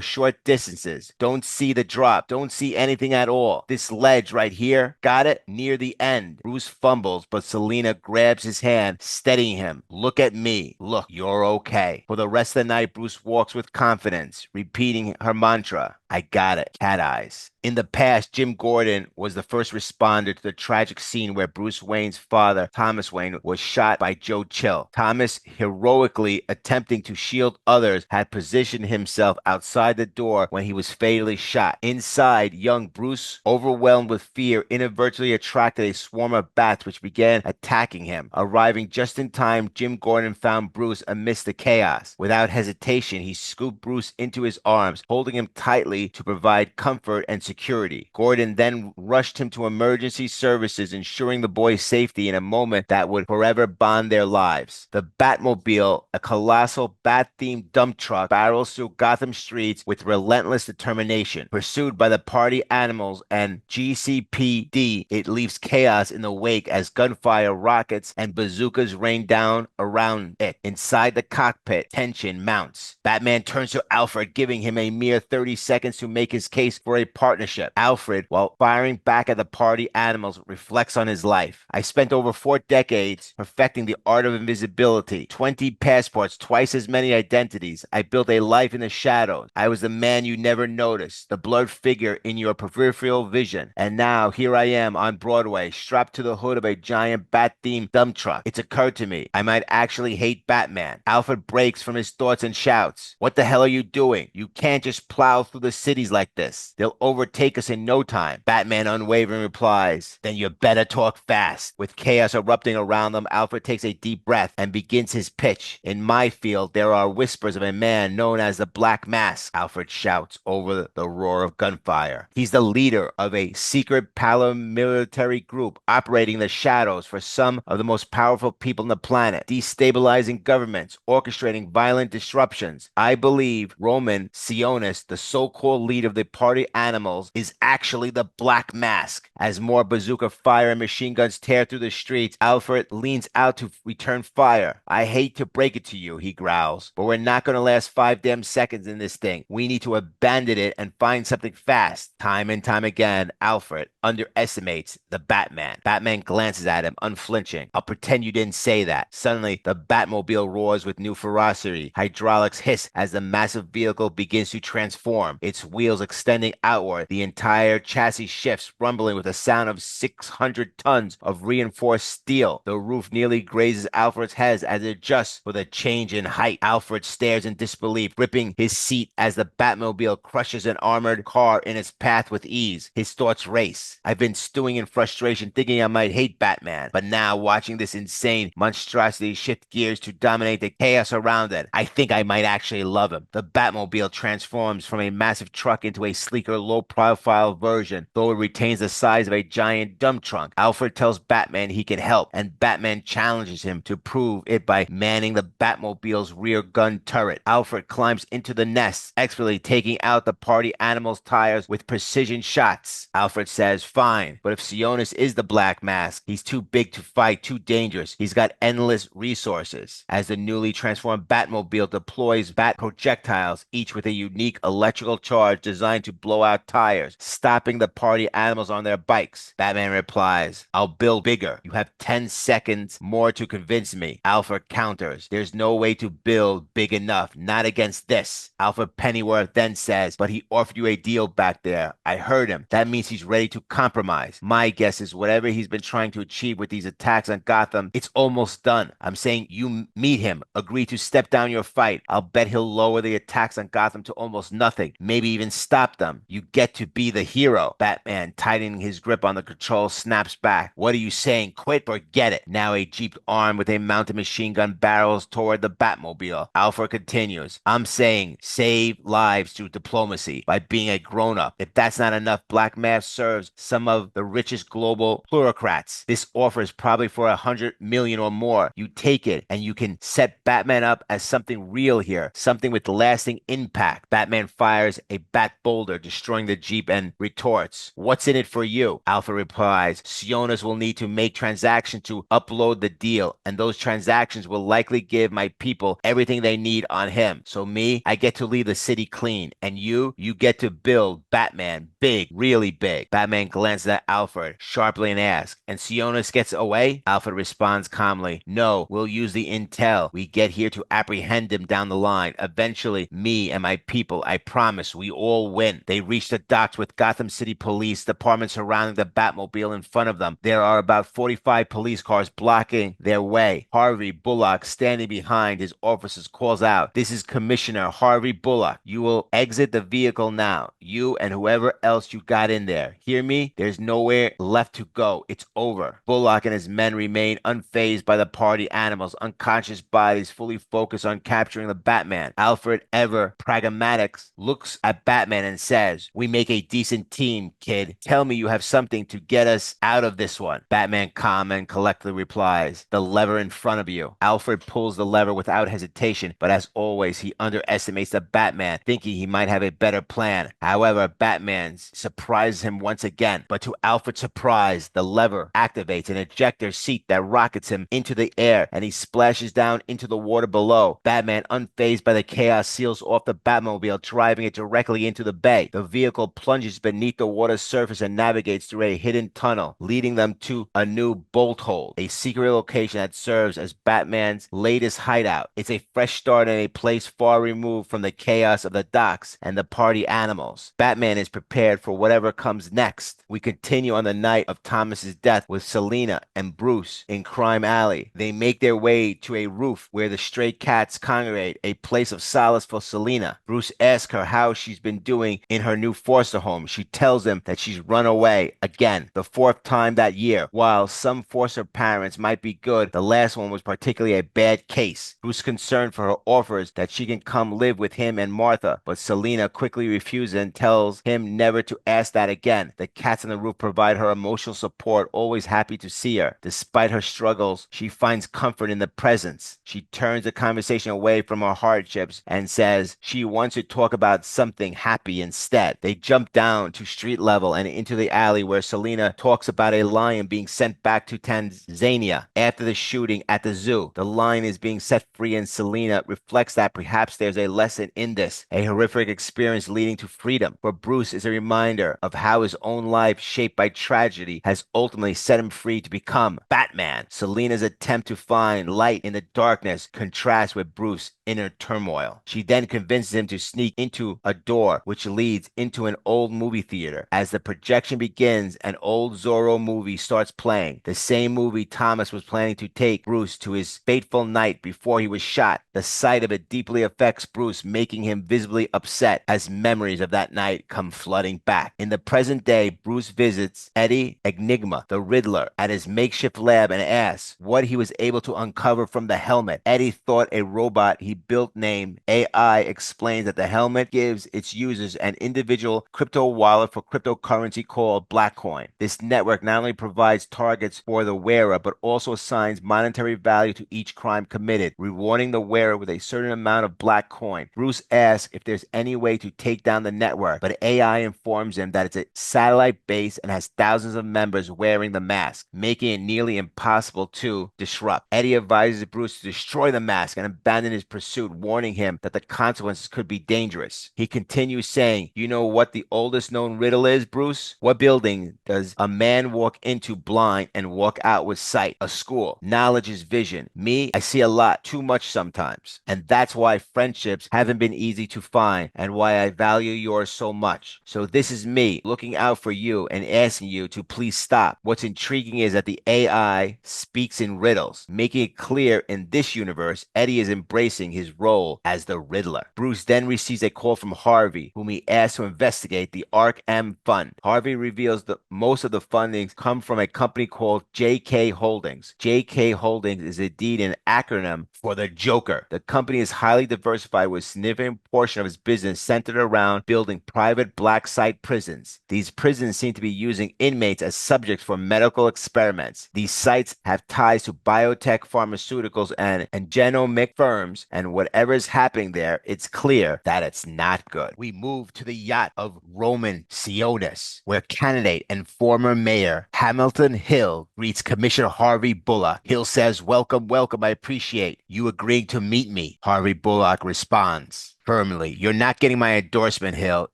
short distances. Don't see the drop. Don't see anything at all. This ledge right here, got it? Near the end." Bruce fumbles, but Selina grabs his hand, steadying him. "Look at me. Look, you're okay." For the rest of the night, Bruce walks with confidence, repeating her mantra, "I got it. Cat eyes." In the past, Jim Gordon was the first responder to the tragic scene where Bruce Wayne's father, Thomas Wayne, was shot by Joe Chill. Thomas, heroically attempting to shield others, had positioned himself outside the door when he was fatally shot. Inside, young Bruce, overwhelmed with fear, inadvertently attracted a swarm of bats which began attacking him. Arriving just in time, Jim Gordon found Bruce amidst the chaos. Without hesitation, he scooped Bruce into his arms, holding him tightly immediately to provide comfort and security. Gordon then rushed him to emergency services, ensuring the boy's safety in a moment that would forever bond their lives. The Batmobile, a colossal bat-themed dump truck, barrels through Gotham streets with relentless determination. Pursued by the party animals and GCPD, it leaves chaos in the wake as gunfire, rockets, and bazookas rain down around it. Inside the cockpit, tension mounts. Batman turns to Alfred, giving him a mere 30 seconds to make his case for a partnership. Alfred, while firing back at the party animals, reflects on his life. I spent over 4 decades perfecting the art of invisibility, 20 passports, twice as many identities. I built a life in the shadows. I was the man you never noticed, the blurred figure in your peripheral vision. And now here I am on Broadway, strapped to the hood of a giant bat-themed dump truck. It's occurred to me, I might actually hate Batman. Alfred breaks from his thoughts and shouts, "What the hell are you doing? You can't just plow through the cities like this. They'll overtake us in no time." Batman unwavering replies, "Then you better talk fast." With chaos erupting around them, Alfred takes a deep breath and begins his pitch. "In my field, there are whispers of a man known as the Black Mask," Alfred shouts over the roar of gunfire. "He's the leader of a secret paramilitary group operating in the shadows for some of the most powerful people on the planet, destabilizing governments, orchestrating violent disruptions. I believe Roman Sionis, the so-called leader of the party animals, is actually the Black Mask." As more bazooka fire and machine guns tear through the streets, Alfred leans out to return fire. "I hate to break it to you," he growls, "but we're not going to last 5 damn seconds in this thing. We need to abandon it and find something fast." Time and time again, Alfred underestimates the Batman. Batman glances at him, unflinching. "I'll pretend you didn't say that." Suddenly, the Batmobile roars with new ferocity. Hydraulics hiss as the massive vehicle begins to transform, its wheels extending outward. The entire chassis shifts, rumbling with a sound of 600 tons of reinforced steel. The roof nearly grazes Alfred's head as it adjusts for the change in height. Alfred stares in disbelief, gripping his seat as the Batmobile crushes an armored car in its path with ease. His thoughts race. "I've been stewing in frustration, thinking I might hate Batman, but now watching this insane monstrosity shift gears to dominate the chaos around it, I think I might actually love him." The Batmobile transforms from a massive truck into a sleeker, low-profile version, though it retains the size of a giant dump truck. Alfred tells Batman he can help, and Batman challenges him to prove it by manning the Batmobile's rear gun turret. Alfred climbs into the nest, expertly taking out the party animal's tires with precision shots. Alfred says, "Fine, but if Sionis is the Black Mask, he's too big to fight, too dangerous. He's got endless resources." As the newly transformed Batmobile deploys bat projectiles, each with a unique electrical charge designed to blow out tires, stopping the party animals on their bikes. Batman replies, "I'll build bigger. You have 10 seconds more to convince me." Alfred counters, "There's no way to build big enough, not against this." Alfred Pennyworth then says, "But he offered you a deal back there. I heard him. That means he's ready to compromise. My guess is whatever he's been trying to achieve with these attacks on Gotham, it's almost done. I'm saying you meet him, agree to step down your fight. I'll bet he'll lower the attacks on Gotham to almost nothing, maybe even stop them. You get to be the hero." Batman, tightening his grip on the controls, snaps back. "What are you saying? Quit or get it?" Now a Jeep armed with a mounted machine gun barrels toward the Batmobile. Alfred continues, "I'm saying save lives through diplomacy by being a grown-up. If that's not enough, Black Mask serves some of the richest global plutocrats. This offer is probably for 100 million or more. You take it, and you can set Batman up as something real here, something with lasting impact." Batman fires a bat boulder, destroying the Jeep, and retorts, "What's in it for you?" Alfred replies, "Sionis will need to make transactions to upload the deal, and those transactions will likely give my people everything they need on him. So me, I get to leave the city clean, and you get to build Batman big, really big." Batman glances at Alfred sharply and asks, "And Sionis gets away?" Alfred responds calmly, "No, we'll use the intel we get here to apprehend him down the line. Eventually, me and my people, I promise, we all win." They reach the docks with Gotham City Police Department surrounding the Batmobile in front of them. There are about 45 police cars blocking their way. Harvey Bullock, standing behind his officers, calls out, "This is Commissioner Harvey Bullock. You will exit the vehicle now. You and whoever else you got in there. Hear me? There's nowhere left to go. It's over." Bullock and his men remain unfazed by the party animals, unconscious bodies fully focused on capturing the Batman. Alfred, ever pragmatic, looks at at Batman and says, "We make a decent team, kid. Tell me you have something to get us out of this one." Batman calm and collectedly replies, "The lever in front of you." Alfred pulls the lever without hesitation, but as always, he underestimates the Batman, thinking he might have a better plan. However, Batman surprises him once again, but to Alfred's surprise, the lever activates an ejector seat that rockets him into the air, and he splashes down into the water below. Batman, unfazed by the chaos, seals off the Batmobile, driving it directly into the bay. The vehicle plunges beneath the water's surface and navigates through a hidden tunnel, leading them to a new bolt hole, a secret location that serves as Batman's latest hideout. It's a fresh start in a place far removed from the chaos of the docks and the party animals. Batman is prepared for whatever comes next. We continue on the night of Thomas's death with Selina and Bruce in Crime Alley. They make their way to a roof where the stray cats congregate, a place of solace for Selina. Bruce asks her how she's been doing in her new foster home. She tells him that she's run away again, the fourth time that year. While some foster parents might be good, the last one was particularly a bad case. Bruce, concerned for her, offers that she can come live with him and Martha, but Selina quickly refuses and tells him never to ask that again. The cats on the roof provide her emotional support, always happy to see her. Despite her struggles, she finds comfort in the presence. She turns the conversation away from her hardships and says she wants to talk about something happy instead. They jump down to street level and into the alley where Selina talks about a lion being sent back to Tanzania after the shooting at the zoo. The lion is being set free, and Selina reflects that perhaps there's a lesson in this, a horrific experience leading to freedom. For Bruce is a reminder of how his own life, shaped by tragedy, has ultimately set him free to become Batman. Selina's attempt to find light in the darkness contrasts with Bruce's inner turmoil. She then convinces him to sneak into a door which leads into an old movie theater. As the projection begins, an old Zorro movie starts playing, the same movie Thomas was planning to take Bruce to his fateful night before he was shot. The sight of it deeply affects Bruce, making him visibly upset as memories of that night come flooding back. In the present day, Bruce visits Eddie Enigma, the Riddler, at his makeshift lab and asks what he was able to uncover from the helmet. Eddie thought a robot he built named AI explains that the helmet gives its users an individual crypto wallet for cryptocurrency called Blackcoin. This network not only provides targets for the wearer, but also assigns monetary value to each crime committed, rewarding the wearer with a certain amount of black coin. Bruce asks if there's any way to take down the network, but AI informs him that it's a satellite base and has thousands of members wearing the mask, making it nearly impossible to disrupt. Eddie advises Bruce to destroy the mask and abandon his pursuit, warning him that the consequences could be dangerous. He continues saying, "You know what the oldest known riddle is, Bruce? What building does a man walk into blind and walk out with sight? A school. Knowledge is vision. Me, I see a lot, too much sometimes. And that's why friendships haven't been easy to find and why I value yours so much. So this is me looking out for you and asking you to please stop." What's intriguing is that the AI speaks in riddles, making it clear in this universe Eddie is embracing his role as the Riddler. Bruce then receives a call from Harvey, whom he asks to investigate the Arkham Fund. Harvey reveals that most of the fundings come from a company called JK Holdings. JK Holdings is indeed an acronym for the Joker. The company is highly diversified with a significant portion of its business centered around building private black site prisons. These prisons seem to be using inmates as subjects for medical experiments. These sites have ties to biotech, pharmaceuticals, and genomic firms, and whatever is happening there, it's clear that it's not good. We move to the yacht of Roman Sionis, where candidate and former mayor Hamilton Hill greets Commissioner Harvey Bullock. Hill says, "Welcome, welcome. I appreciate you agreeing to meet me." Harvey Bullock responds firmly, "You're not getting my endorsement, Hill.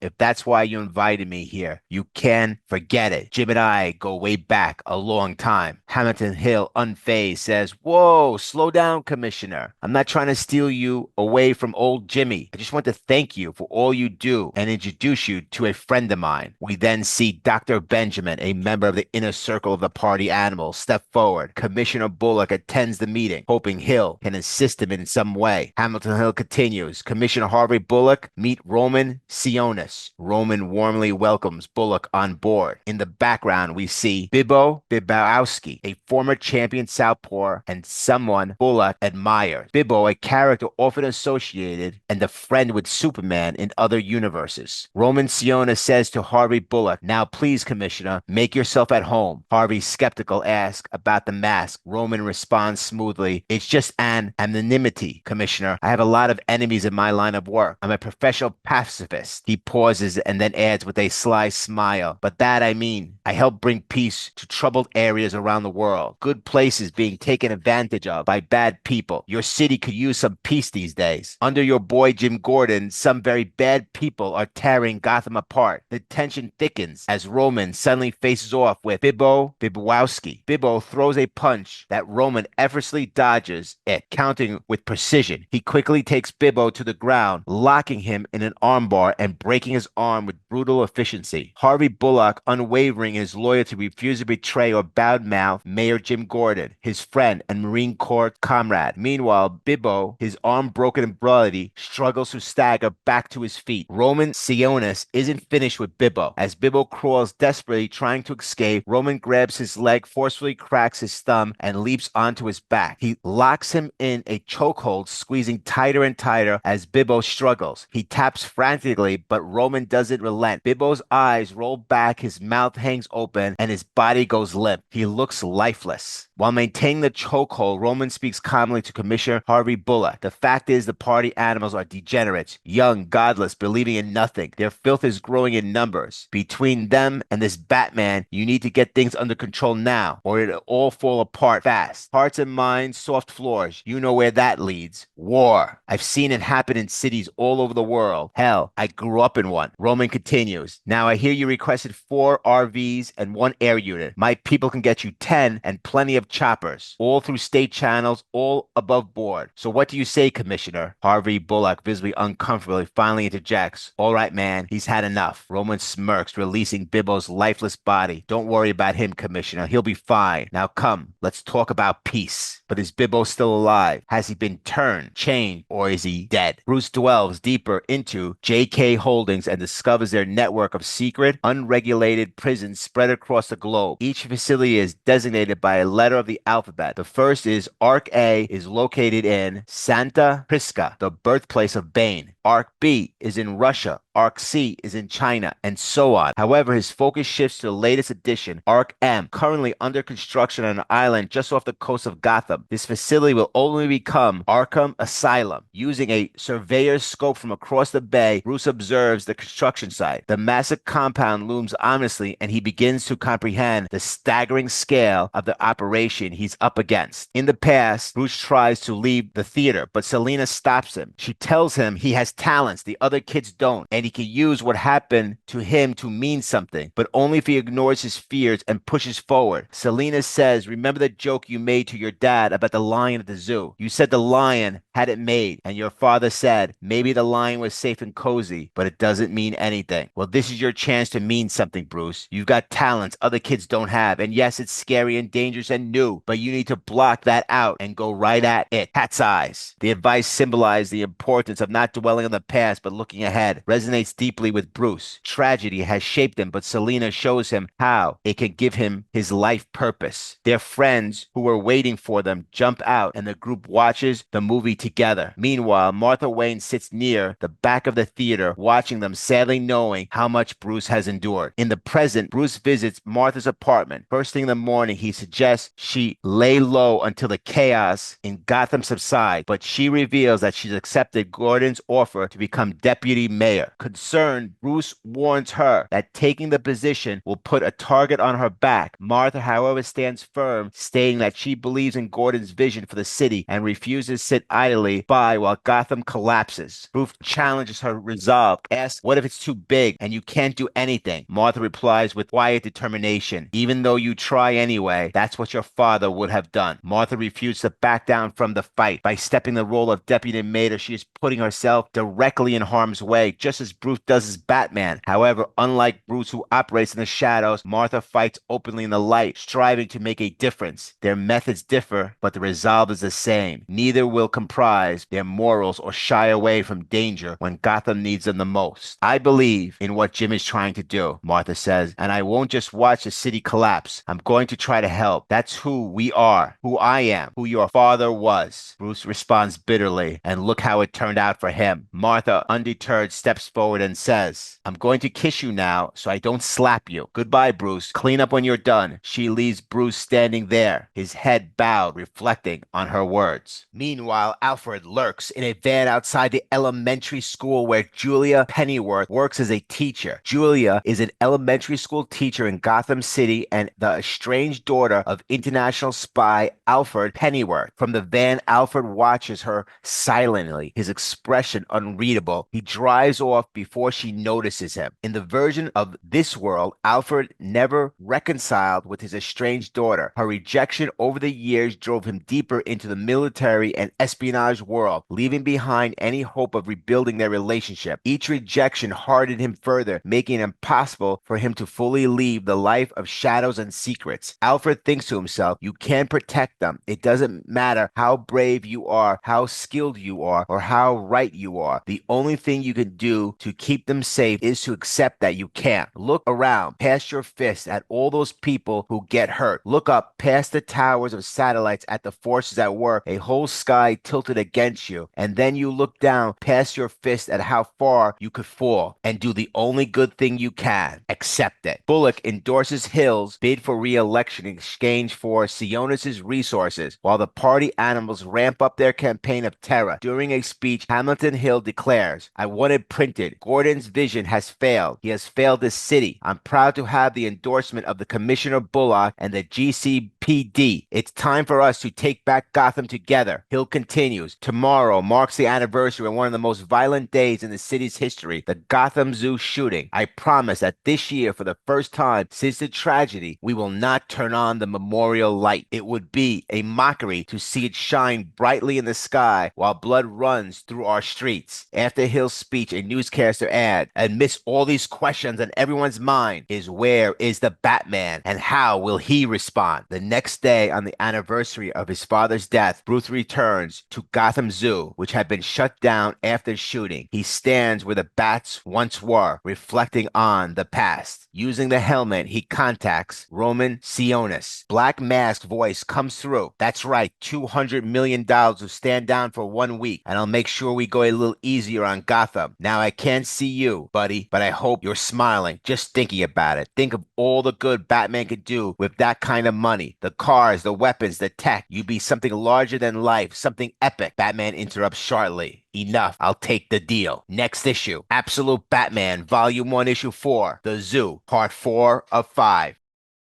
If that's why you invited me here, you can forget it. Jim and I go way back a long time." Hamilton Hill, unfazed, says, "Whoa, slow down, Commissioner. I'm not trying to steal you away from old Jimmy. I just want to thank you for all you do and introduce you to a friend of mine." We then see Dr. Benjamin, a member of the inner circle of the party animals, step forward. Commissioner Bullock attends the meeting, hoping Hill can assist him in some way. Hamilton Hill continues, "Commissioner Harvey Bullock, meet Roman Sionis. Roman warmly welcomes Bullock on board. In the background, we see Bibbo Bibowski, a former champion southpaw and someone Bullock admires. Bibbo, a character often associated and a friend with Superman in other universes. Roman Sionis says to Harvey Bullock, "Now please, Commissioner, make yourself at home." Harvey, skeptical, asks about the mask. Roman responds smoothly, "It's just an anonymity, Commissioner. I have a lot of enemies in my line of work. I'm a professional pacifist." He pauses and then adds with a sly smile, "But that I mean, I help bring peace to troubled areas around the world. Good places being taken advantage of by bad people. Your city could use some peace these days. Under your boy Jim Gordon, some very bad people are tearing Gotham apart." The tension thickens as Roman suddenly faces off with Bibbo Bibowski. Bibbo throws a punch that Roman effortlessly dodges it, counting with precision. He quickly takes Bibbo to the ground, locking him in an armbar and breaking his arm with brutal efficiency. Harvey Bullock, unwavering in his loyalty, refuses to betray or badmouth Mayor Jim Gordon, his friend and Marine Corps comrade. Meanwhile, Bibbo, his arm broken and bloody, struggles to stagger back to his feet. Roman Sionis isn't finished with Bibbo. As Bibbo crawls desperately trying to escape, Roman grabs his leg, forcefully cracks his thumb, and leaps onto his back. He locks him in a chokehold, squeezing tighter and tighter as Bibbo struggles. He taps frantically, but Roman doesn't relent. Bibbo's eyes roll back, his mouth hangs open, and his body goes limp. He looks lifeless. While maintaining the chokehold, Roman speaks calmly to Commissioner Harvey Bullock. "The fact is, the party animals are degenerates, young, godless, believing in nothing. Their filth is growing in numbers. Between them and this Batman, you need to get things under control now, or it'll all fall apart fast. Hearts and minds, soft floors. You know where that leads. War. I've seen it happen in cities all over the world. Hell, I grew up in one." Roman continues, "Now I hear you requested 4 RVs and 1 air unit. My people can get you 10 and plenty of choppers, all through state channels, all above board. So what do you say, Commissioner?" Harvey Bullock, visibly uncomfortably, finally interjects, "All right, man, he's had enough." Roman smirks, releasing Bibbo's lifeless body. "Don't worry about him, Commissioner. He'll be fine. Now come, let's talk about peace." But is Bibbo still alive? Has he been turned, changed, or is he dead? Bruce delves deeper into JK Holdings and discovers their network of secret, unregulated prisons spread across the globe. Each facility is designated by a letter of the alphabet. The first is Arc A, is located in Santa Prisca, the birthplace of Bane. Arc B is in Russia. Arc C is in China, and so on. However, his focus shifts to the latest edition, Arc M, currently under construction on an island just off the coast of Gotham. This facility will only become Arkham Asylum. Using a surveyor's scope from across the bay, Bruce observes the construction site. The massive compound looms ominously, and he begins to comprehend the staggering scale of the operation he's up against. In the past, Bruce tries to leave the theater, but Selina stops him. She tells him he has talents the other kids don't, and he can use what happened to him to mean something, but only if he ignores his fears and pushes forward. Selina says, "Remember the joke you made to your dad about the lion at the zoo? You said the lion had it made, and your father said maybe the lion was safe and cozy, but it doesn't mean anything." Well, this is your chance to mean something, Bruce. You've got talents other kids don't have, and yes, it's scary and dangerous and new, but you need to block that out and go right at it. Cat's eyes. The advice symbolized the importance of not dwelling on the past, but looking ahead. Resonates deeply with Bruce. Tragedy has shaped him, but Selina shows him how it can give him his life purpose. Their friends who were waiting for them jump out, and the group watches the movie together. Meanwhile, Martha Wayne sits near the back of the theater, watching them, sadly knowing how much Bruce has endured. In the present, Bruce visits Martha's apartment. First thing in the morning, he suggests she lay low until the chaos in Gotham subsides, but she reveals that she's accepted Gordon's offer to become deputy mayor. Concerned, Bruce warns her that taking the position will put a target on her back. Martha, however, stands firm, stating that she believes in Gordon's vision for the city and refuses to sit idly by while Gotham collapses. Bruce challenges her resolve, asks, "What if it's too big and you can't do anything?" Martha replies with quiet determination, "Even though you try anyway, that's what your father would have done." Martha refuses to back down from the fight. By stepping the role of deputy mayor, she is putting herself directly in harm's way, just as Bruce does as Batman. However, unlike Bruce, who operates in the shadows, Martha fights openly in the light, striving to make a difference. Their methods differ, but the resolve is the same. Neither will compromise their morals or shy away from danger when Gotham needs them the most. I believe in what Jim is trying to do, Martha says, and I won't just watch the city collapse. I'm going to try to help. That's who we are, who I am, who your father was. Bruce responds bitterly, and look how it turned out for him. Martha, undeterred, steps forward and says, I'm going to kiss you now so I don't slap you. Goodbye, Bruce. Clean up when you're done. She leaves Bruce standing there, his head bowed, reflecting on her words. Meanwhile, Alfred lurks in a van outside the elementary school where Julia Pennyworth works as a teacher. Julia is an elementary school teacher in Gotham City and the estranged daughter of international spy Alfred Pennyworth. From the van, Alfred watches her silently, his expression unreadable. He drives off before she notices him. In the version of this world, Alfred never reconciled with his estranged daughter. Her rejection over the years drove him deeper into the military and espionage world, leaving behind any hope of rebuilding their relationship. Each rejection hardened him further, making it impossible for him to fully leave the life of shadows and secrets. Alfred thinks to himself, you can protect them. It doesn't matter how brave you are, how skilled you are, or how right you are. The only thing you can do to keep them safe is to accept that you can't. Look around, past your fist at all those people who get hurt. Look up past the towers of satellites at the forces at work, a whole sky tilted against you. And then you look down past your fist at how far you could fall and do the only good thing you can. Accept it. Bullock endorses Hill's bid for re-election in exchange for Sionis' resources, while the party animals ramp up their campaign of terror. During a speech, Hamilton Hill declares, I want it printed. Gordon's vision has failed. He has failed this city. I'm proud to have the endorsement of the Commissioner Bullock and the GCPD. It's time for us to take back Gotham together. Hill continues, tomorrow marks the anniversary of one of the most violent days in the city's history, the Gotham Zoo shooting. I promise that this year, for the first time since the tragedy, we will not turn on the memorial light. It would be a mockery to see it shine brightly in the sky while blood runs through our streets. After Hill's speech, a newscaster adds, amidst all these questions on everyone's mind is, where is the Batman and how will he respond? The next day, on the anniversary of his father's death, Bruce returns to Gotham Zoo, which had been shut down after the shooting. He stands where the bats once were, reflecting on the past. Using the helmet, he contacts Roman Sionis. Black Mask voice comes through. That's right, $200 million to stand down for 1 week, and I'll make sure we go a little easier on Gotham. Now, I can't see you, buddy, but I hope you're smiling just thinking about it. Think of all the good Batman could do with that kind of money. The cars, the weapons, the tech. You'd be something larger than life, something epic. Batman interrupts shortly. Enough. I'll take the deal. Next issue. Absolute Batman, Volume 1, Issue 4. The Zoo, Part 4 of 5.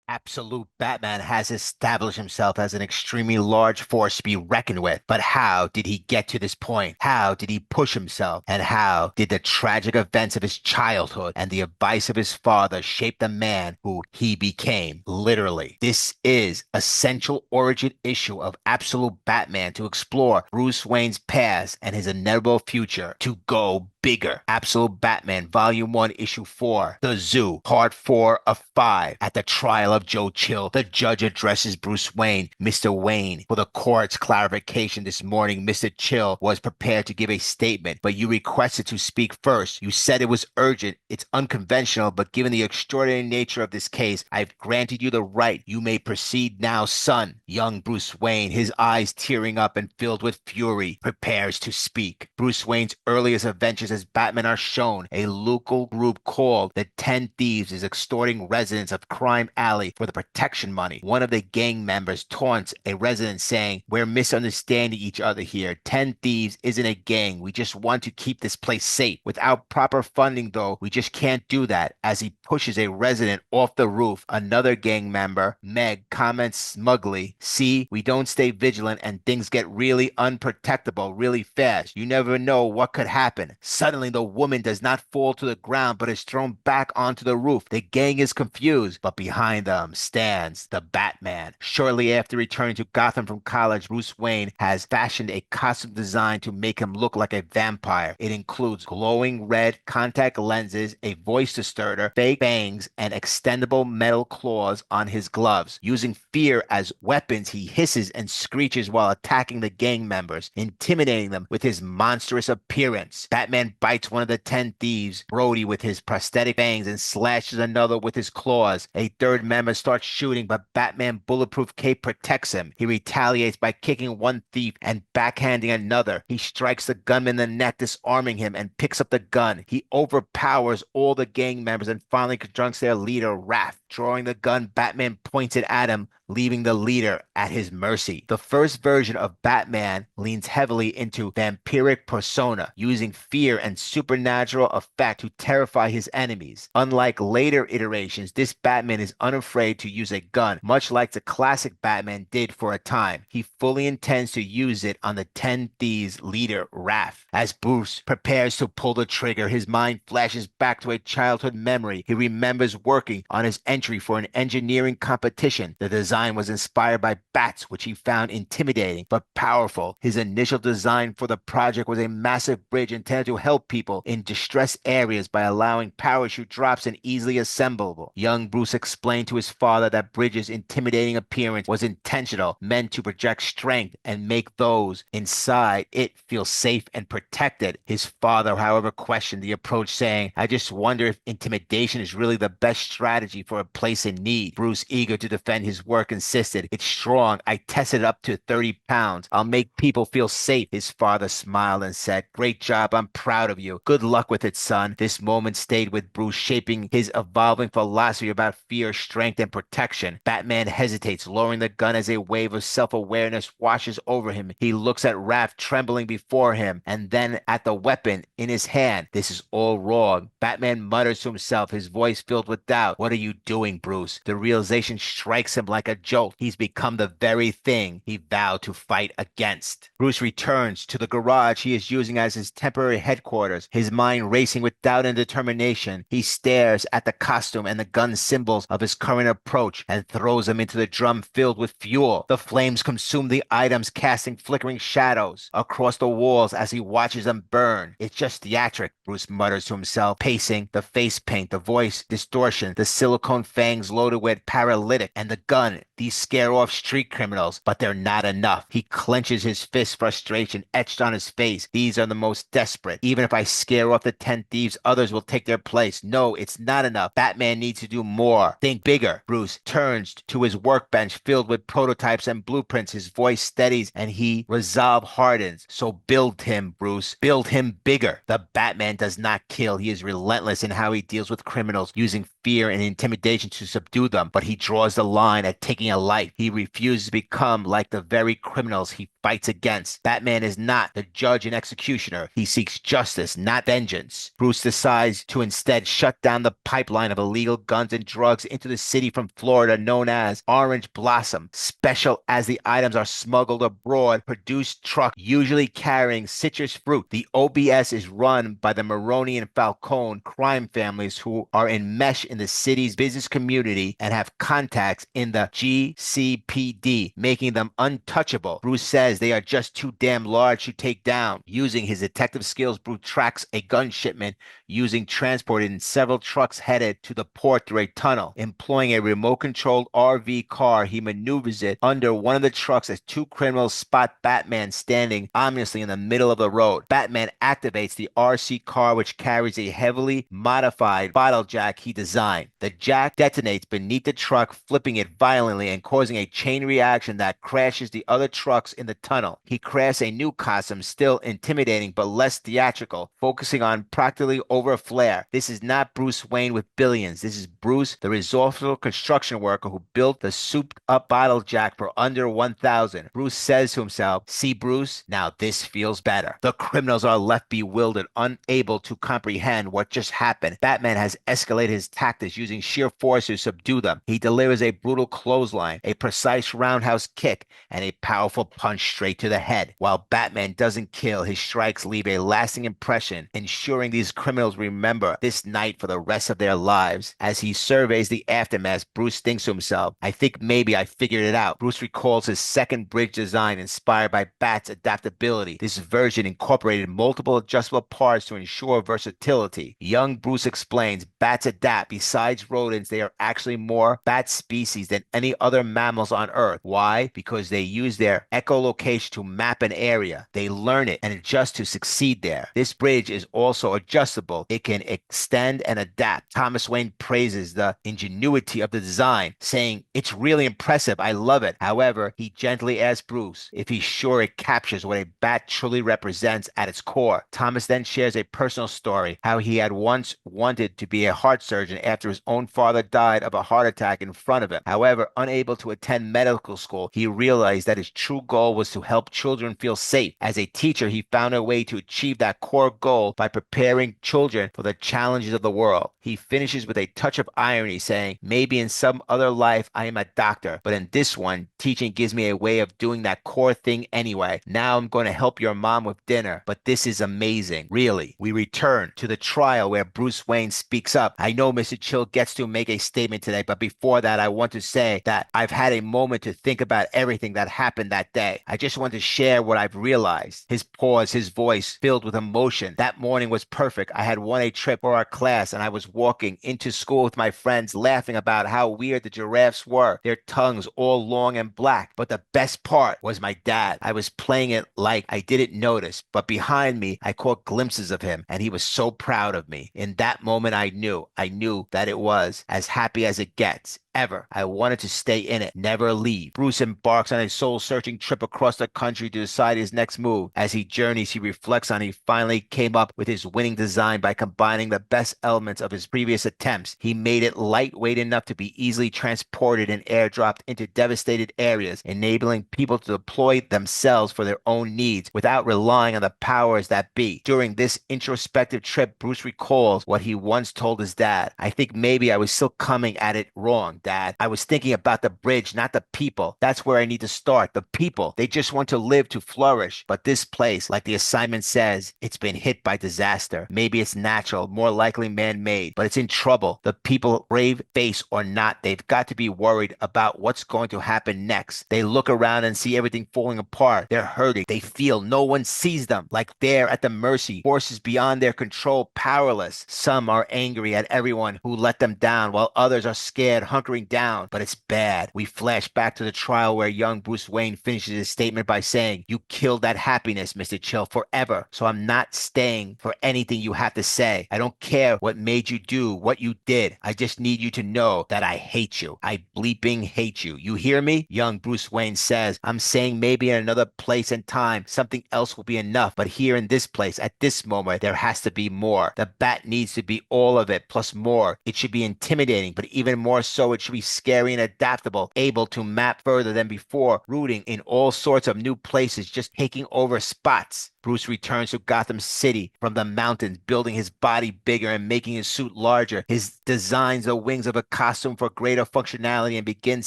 Absolute Batman has established himself as an extremely large force to be reckoned with. But how did he get to this point? How did he push himself? And how did the tragic events of his childhood and the advice of his father shape the man who he became? Literally. This is a central origin issue of Absolute Batman to explore Bruce Wayne's past and his inevitable future to go bigger. Absolute Batman, Volume 1, Issue 4. The Zoo, Part 4 of 5. At the trial of Joe Chill, the judge addresses Bruce Wayne, Mr. Wayne. For the court's clarification this morning, Mr. Chill was prepared to give a statement, but you requested to speak first. You said it was urgent. It's unconventional, but given the extraordinary nature of this case, I've granted you the right. You may proceed now, son. Young Bruce Wayne, his eyes tearing up and filled with fury, prepares to speak. Bruce Wayne's earliest adventures as Batman are shown. A local group called the 10 Thieves is extorting residents of Crime Alley for the protection money. One of the gang members taunts a resident saying, we're misunderstanding each other here. 10 Thieves isn't a gang. We just want to keep this place safe. Without proper funding, though, we just can't do that. As he pushes a resident off the roof, another gang member, Meg, comments smugly, see, we don't stay vigilant and things get really unprotectable really fast. You never know what could happen. Suddenly, the woman does not fall to the ground but is thrown back onto the roof. The gang is confused, but behind them stands the Batman. Shortly after returning to Gotham from college, Bruce Wayne has fashioned a costume design to make him look like a vampire. It includes glowing red contact lenses, a voice distorter, fake fangs, and extendable metal claws on his gloves. Using fear as weapons, he hisses and screeches while attacking the gang members, intimidating them with his monstrous appearance. Batman bites one of the 10 thieves, Brody, with his prosthetic fangs and slashes another with his claws. A third member starts shooting, but Batman's bulletproof cape protects him. He retaliates by kicking one thief and backhanding another. He strikes the gunman in the neck, disarming him, and picks up the gun. He overpowers all the gang members and finally confronts their leader, Raph. Drawing the gun, Batman points it at him, leaving the leader at his mercy. The first version of Batman leans heavily into vampiric persona, using fear and supernatural effect to terrify his enemies. Unlike later iterations, this Batman is unafraid to use a gun, much like the classic Batman did for a time. He fully intends to use it on the 10 Thieves leader, Raph. As Bruce prepares to pull the trigger, his mind flashes back to a childhood memory. He remembers working on his entry for an engineering competition. The design was inspired by bats, which he found intimidating but powerful. His initial design for the project was a massive bridge intended to help people in distressed areas by allowing parachute drops and easily assemblable. Young Bruce explained to his father that Bridges' intimidating appearance was intentional, meant to project strength and make those inside it feel safe and protected. His father, however, questioned the approach, saying, "I just wonder if intimidation is really the best strategy for a place in need." Bruce, eager to defend his work, insisted, "It's strong. I tested it up to 30 pounds. I'll make people feel safe." His father smiled and said, "Great job. I'm proud of you. Good luck with it, son." This moment stayed with Bruce, shaping his evolving philosophy about fear, strength, and protection. Batman hesitates, lowering the gun as a wave of self-awareness washes over him. He looks at Raph trembling before him and then at the weapon in his hand. This is all wrong. Batman mutters to himself, his voice filled with doubt. "What are you doing, Bruce?" The realization strikes him like a jolt. He's become the very thing he vowed to fight against. Bruce returns to the garage he is using as his temporary headquarters, his mind racing with doubt and determination. He stares at the costume and the gun symbols of his current approach and throws them into the drum filled with fuel. The flames consume the items, casting flickering shadows across the walls as he watches them burn. "It's just theatric," Bruce mutters to himself, pacing the face paint, the voice distortion, the silicone fangs loaded with paralytic, and the gun. These scare off street criminals, but they're not enough. He clenches his fist, frustration etched on his face. "These are the most desperate. Even if I scare off the 10 thieves, others will take their place. No, it's not enough. Batman needs to do more. Think bigger." Bruce turns to his workbench filled with prototypes and blueprints. His voice steadies and he resolve hardens. "So build him, Bruce. Build him bigger." The Batman does not kill. He is relentless in how he deals with criminals, using fear and intimidation to subdue them, but he draws the line at taking a life. He refuses to become like the very criminals he fights against. Batman is not the judge and executioner. He seeks justice, not vengeance. Bruce decides to instead shut down the pipeline of illegal guns and drugs into the city from Florida known as Orange Blossom. Special as the items are smuggled abroad, produced truck usually carrying citrus fruit. The OBS is run by the Maroney and Falcone crime families who are enmeshed in the city's business community and have contacts in the GCPD, making them untouchable. Bruce says they are just too damn large to take down. Using his detective skills, Bruce tracks a gun shipment using transported in several trucks headed to the port through a tunnel. Employing a remote-controlled RV car, he maneuvers it under one of the trucks as two criminals spot Batman standing ominously in the middle of the road. Batman activates the RC car, which carries a heavily modified bottle jack he designed. The jack detonates beneath the truck, flipping it violently and causing a chain reaction that crashes the other trucks in the tunnel. He crafts a new costume, still intimidating but less theatrical, focusing on practically over a flare. This is not Bruce Wayne with billions. This is Bruce, the resourceful construction worker who built the souped-up bottle jack for under 1,000. Bruce says to himself, "See, Bruce, now this feels better." The criminals are left bewildered, unable to comprehend what just happened. Batman has escalated his tactics using sheer force to subdue them. He delivers a brutal clothesline, a precise roundhouse kick, and a powerful punch straight to the head. While Batman doesn't kill, his strikes leave a lasting impression, ensuring these criminals remember this night for the rest of their lives. As he surveys the aftermath, Bruce thinks to himself, I think maybe I figured it out. Bruce recalls his second bridge design inspired by Bat's adaptability. This version incorporated multiple adjustable parts to ensure versatility. Young Bruce explains bats adapt. Besides rodents, they are actually more bat species than any other mammals on Earth. Why? Because they use their echolocation to map an area. They learn it and adjust to succeed there. This bridge is also adjustable. It can extend and adapt. Thomas Wayne praises the ingenuity of the design, saying, it's really impressive. I love it. However, he gently asks Bruce if he's sure it captures what a bat truly represents at its core. Thomas then shares a personal story, how he had once wanted to be a heart surgeon after his own father died of a heart attack in front of him. However, unable to attend medical school, he realized that his true goal was to help children feel safe. As a teacher, he found a way to achieve that core goal by preparing children for the challenges of the world. He finishes with a touch of irony, saying, maybe in some other life I am a doctor, but in this one, teaching gives me a way of doing that core thing anyway. Now I'm going to help your mom with dinner, but this is amazing. Really. We return to the trial where Bruce Wayne speaks up. I know Mr. Chill gets to make a statement today, but before that, I want to say that I've had a moment to think about everything that happened that day. I just want to share what I've realized. His pause, his voice filled with emotion. That morning was perfect. I had won a trip for our class and I was walking into school with my friends laughing about how weird the giraffes were, their tongues all long and black. But the best part was my dad. I was playing it like I didn't notice, but behind me, I caught glimpses of him and he was so proud of me. In that moment, I knew that it was as happy as it gets. Ever. I wanted to stay in it, never leave. Bruce embarks on a soul-searching trip across the country to decide his next move. As he journeys, he reflects on he finally came up with his winning design by combining the best elements of his previous attempts. He made it lightweight enough to be easily transported and airdropped into devastated areas, enabling people to deploy themselves for their own needs without relying on the powers that be. During this introspective trip, Bruce recalls what he once told his dad. I think maybe I was still coming at it wrong, Dad. I was thinking about the bridge, not the people. That's where I need to start. The people. They just want to live to flourish. But this place, like the assignment says, it's been hit by disaster. Maybe it's natural, more likely man-made, but it's in trouble. The people, brave face or not, they've got to be worried about what's going to happen next. They look around and see everything falling apart. They're hurting. They feel no one sees them, like they're at the mercy, forces beyond their control, powerless. Some are angry at everyone who let them down, while others are scared, hunkering down, but it's bad. We flash back to the trial where young Bruce Wayne finishes his statement by saying, you killed that happiness, Mr. Chill, forever. So I'm not staying for anything you have to say. I don't care what made you do what you did. I just need you to know that I hate you. I bleeping hate you. You hear me? Young Bruce Wayne says, I'm saying maybe in another place and time, something else will be enough. But here in this place, at this moment, there has to be more. The bat needs to be all of it, plus more. It should be intimidating, but even more so, it should be scary and adaptable, able to map further than before, rooting in all sorts of new places, just taking over spots. Bruce returns to Gotham City from the mountains, building his body bigger and making his suit larger. His designs the wings of a costume for greater functionality and begins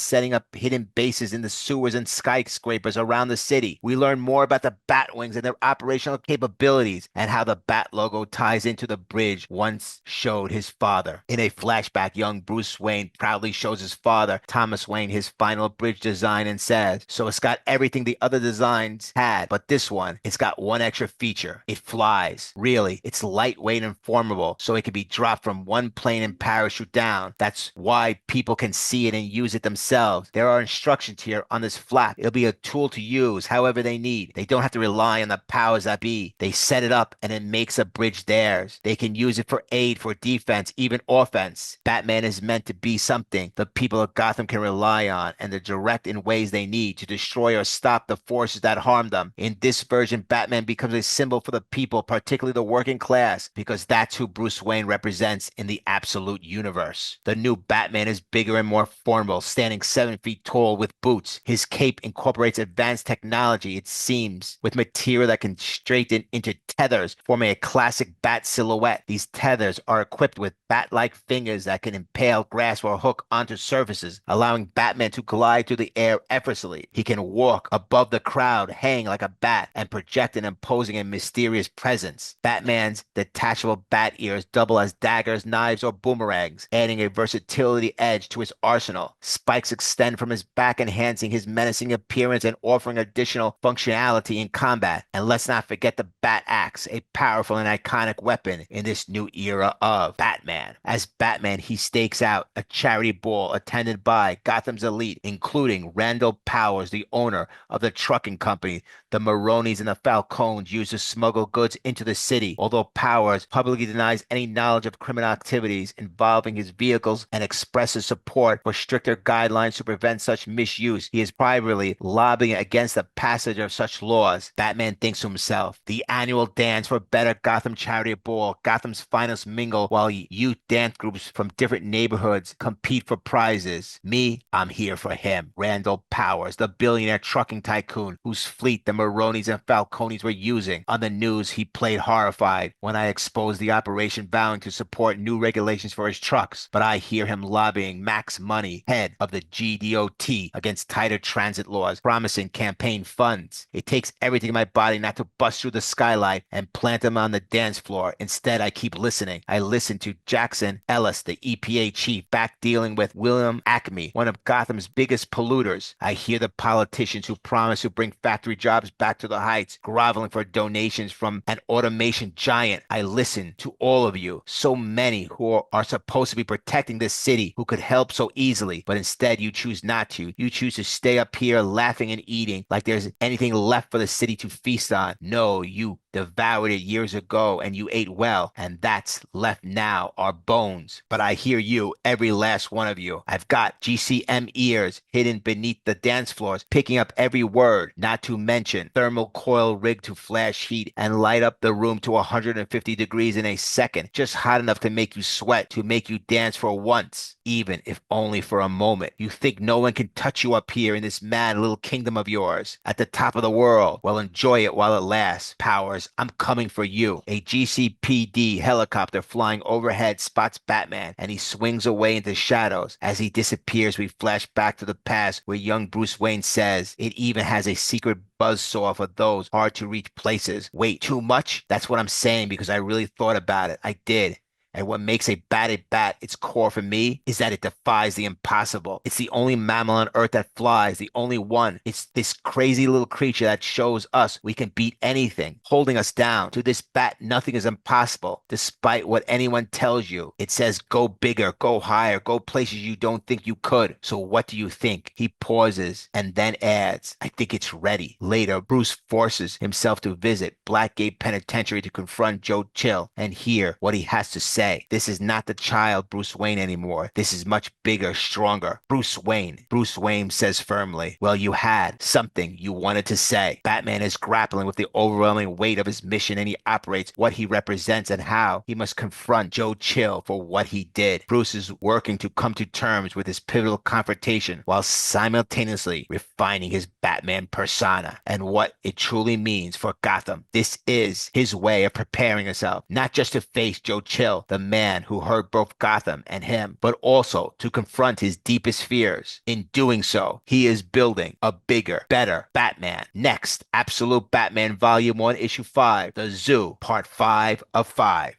setting up hidden bases in the sewers and skyscrapers around the city. We learn more about the Batwings and their operational capabilities and how the Bat logo ties into the bridge once showed his father. In a flashback, young Bruce Wayne proudly shows his father, Thomas Wayne, his final bridge design and says, so it's got everything the other designs had, but this one, it's got one extra feature. It flies. Really, it's lightweight and formable, so it can be dropped from one plane and parachute down. That's why people can see it and use it themselves. There are instructions here on this flap. It'll be a tool to use however they need. They don't have to rely on the powers that be. They set it up and it makes a bridge theirs. They can use it for aid, for defense, even offense. Batman is meant to be something the people of Gotham can rely on and to direct in ways they need to destroy or stop the forces that harm them. In this version, Batman becomes a symbol for the people, particularly the working class, because that's who Bruce Wayne represents in the absolute universe. The new Batman is bigger and more formidable, standing 7 feet tall with boots. His cape incorporates advanced technology, it seems, with material that can straighten into tethers, forming a classic bat silhouette. These tethers are equipped with bat-like fingers that can impale, grasp, or hook onto surfaces, allowing Batman to glide through the air effortlessly. He can walk a Above the crowd, hanging like a bat and projecting and imposing a mysterious presence. Batman's detachable bat ears double as daggers, knives, or boomerangs, adding a versatility edge to his arsenal. Spikes extend from his back, enhancing his menacing appearance and offering additional functionality in combat. And let's not forget the Bat Axe, a powerful and iconic weapon in this new era of Batman. As Batman, he stakes out a charity ball attended by Gotham's elite, including Randall Powers, the owner of the trucking company the Maronis and the Falcones use to smuggle goods into the city. Although Powers publicly denies any knowledge of criminal activities involving his vehicles and expresses support for stricter guidelines to prevent such misuse, he is privately lobbying against the passage of such laws. Batman thinks to himself, the annual dance for better Gotham Charity Ball, Gotham's finest mingle, while youth dance groups from different neighborhoods compete for prizes. Me, I'm here for him. Randall Powers, the billionaire trucking tycoon whose fleet the Maronis and Falcones were using. On the news, he played horrified when I exposed the operation, vowing to support new regulations for his trucks. But I hear him lobbying Max Money, head of the GDOT, against tighter transit laws, promising campaign funds. It takes everything in my body not to bust through the skylight and plant him on the dance floor. Instead, I keep listening. I listen to Jackson Ellis, the EPA chief, back dealing with William Acme, one of Gotham's biggest polluters. I hear the politicians who promise to bring factory jobs back to the heights, groveling for donations from an automation giant. I listen to all of you, so many who are supposed to be protecting this city, who could help so easily, but instead you choose not to. You choose to stay up here laughing and eating like there's anything left for the city to feast on. No, you devoured it years ago and you ate well, and that's left now are bones. But I hear you, every last one of you. I've got GCM ears hidden beneath the dance floors, picking up every word, not to mention thermal coil rigged to flash heat and light up the room to 150 degrees in a second, just hot enough to make you sweat, to make you dance for once, even if only for a moment. You think no one can touch you up here in this mad little kingdom of yours, at the top of the world? Well, enjoy it while it lasts. Powers, I'm coming for you. A GCPD helicopter flying overhead spots Batman, and he swings away into shadows. As he disappears, we flash back to the past where young Bruce Wayne says it even has a secret buzzsaw for those hard to reach places. Wait, too much? That's what I'm saying because I really thought about it. I did. And what makes a bat its core for me is that it defies the impossible. It's the only mammal on Earth that flies, the only one. It's this crazy little creature that shows us we can beat anything, holding us down. To this bat, nothing is impossible, despite what anyone tells you. It says go bigger, go higher, go places you don't think you could. So what do you think? He pauses and then adds, I think it's ready. Later, Bruce forces himself to visit Blackgate Penitentiary to confront Joe Chill and hear what he has to say. This is not the child Bruce Wayne anymore. This is much bigger, stronger. Bruce Wayne. Bruce Wayne says firmly, well, you had something you wanted to say. Batman is grappling with the overwhelming weight of his mission, and he operates what he represents and how he must confront Joe Chill for what he did. Bruce is working to come to terms with his pivotal confrontation while simultaneously refining his Batman persona and what it truly means for Gotham. This is his way of preparing himself, not just to face Joe Chill, the man who hurt both Gotham and him, but also to confront his deepest fears. In doing so, he is building a bigger, better Batman. Next, Absolute Batman Volume 1, Issue 5, The Zoo, Part 5 of 5.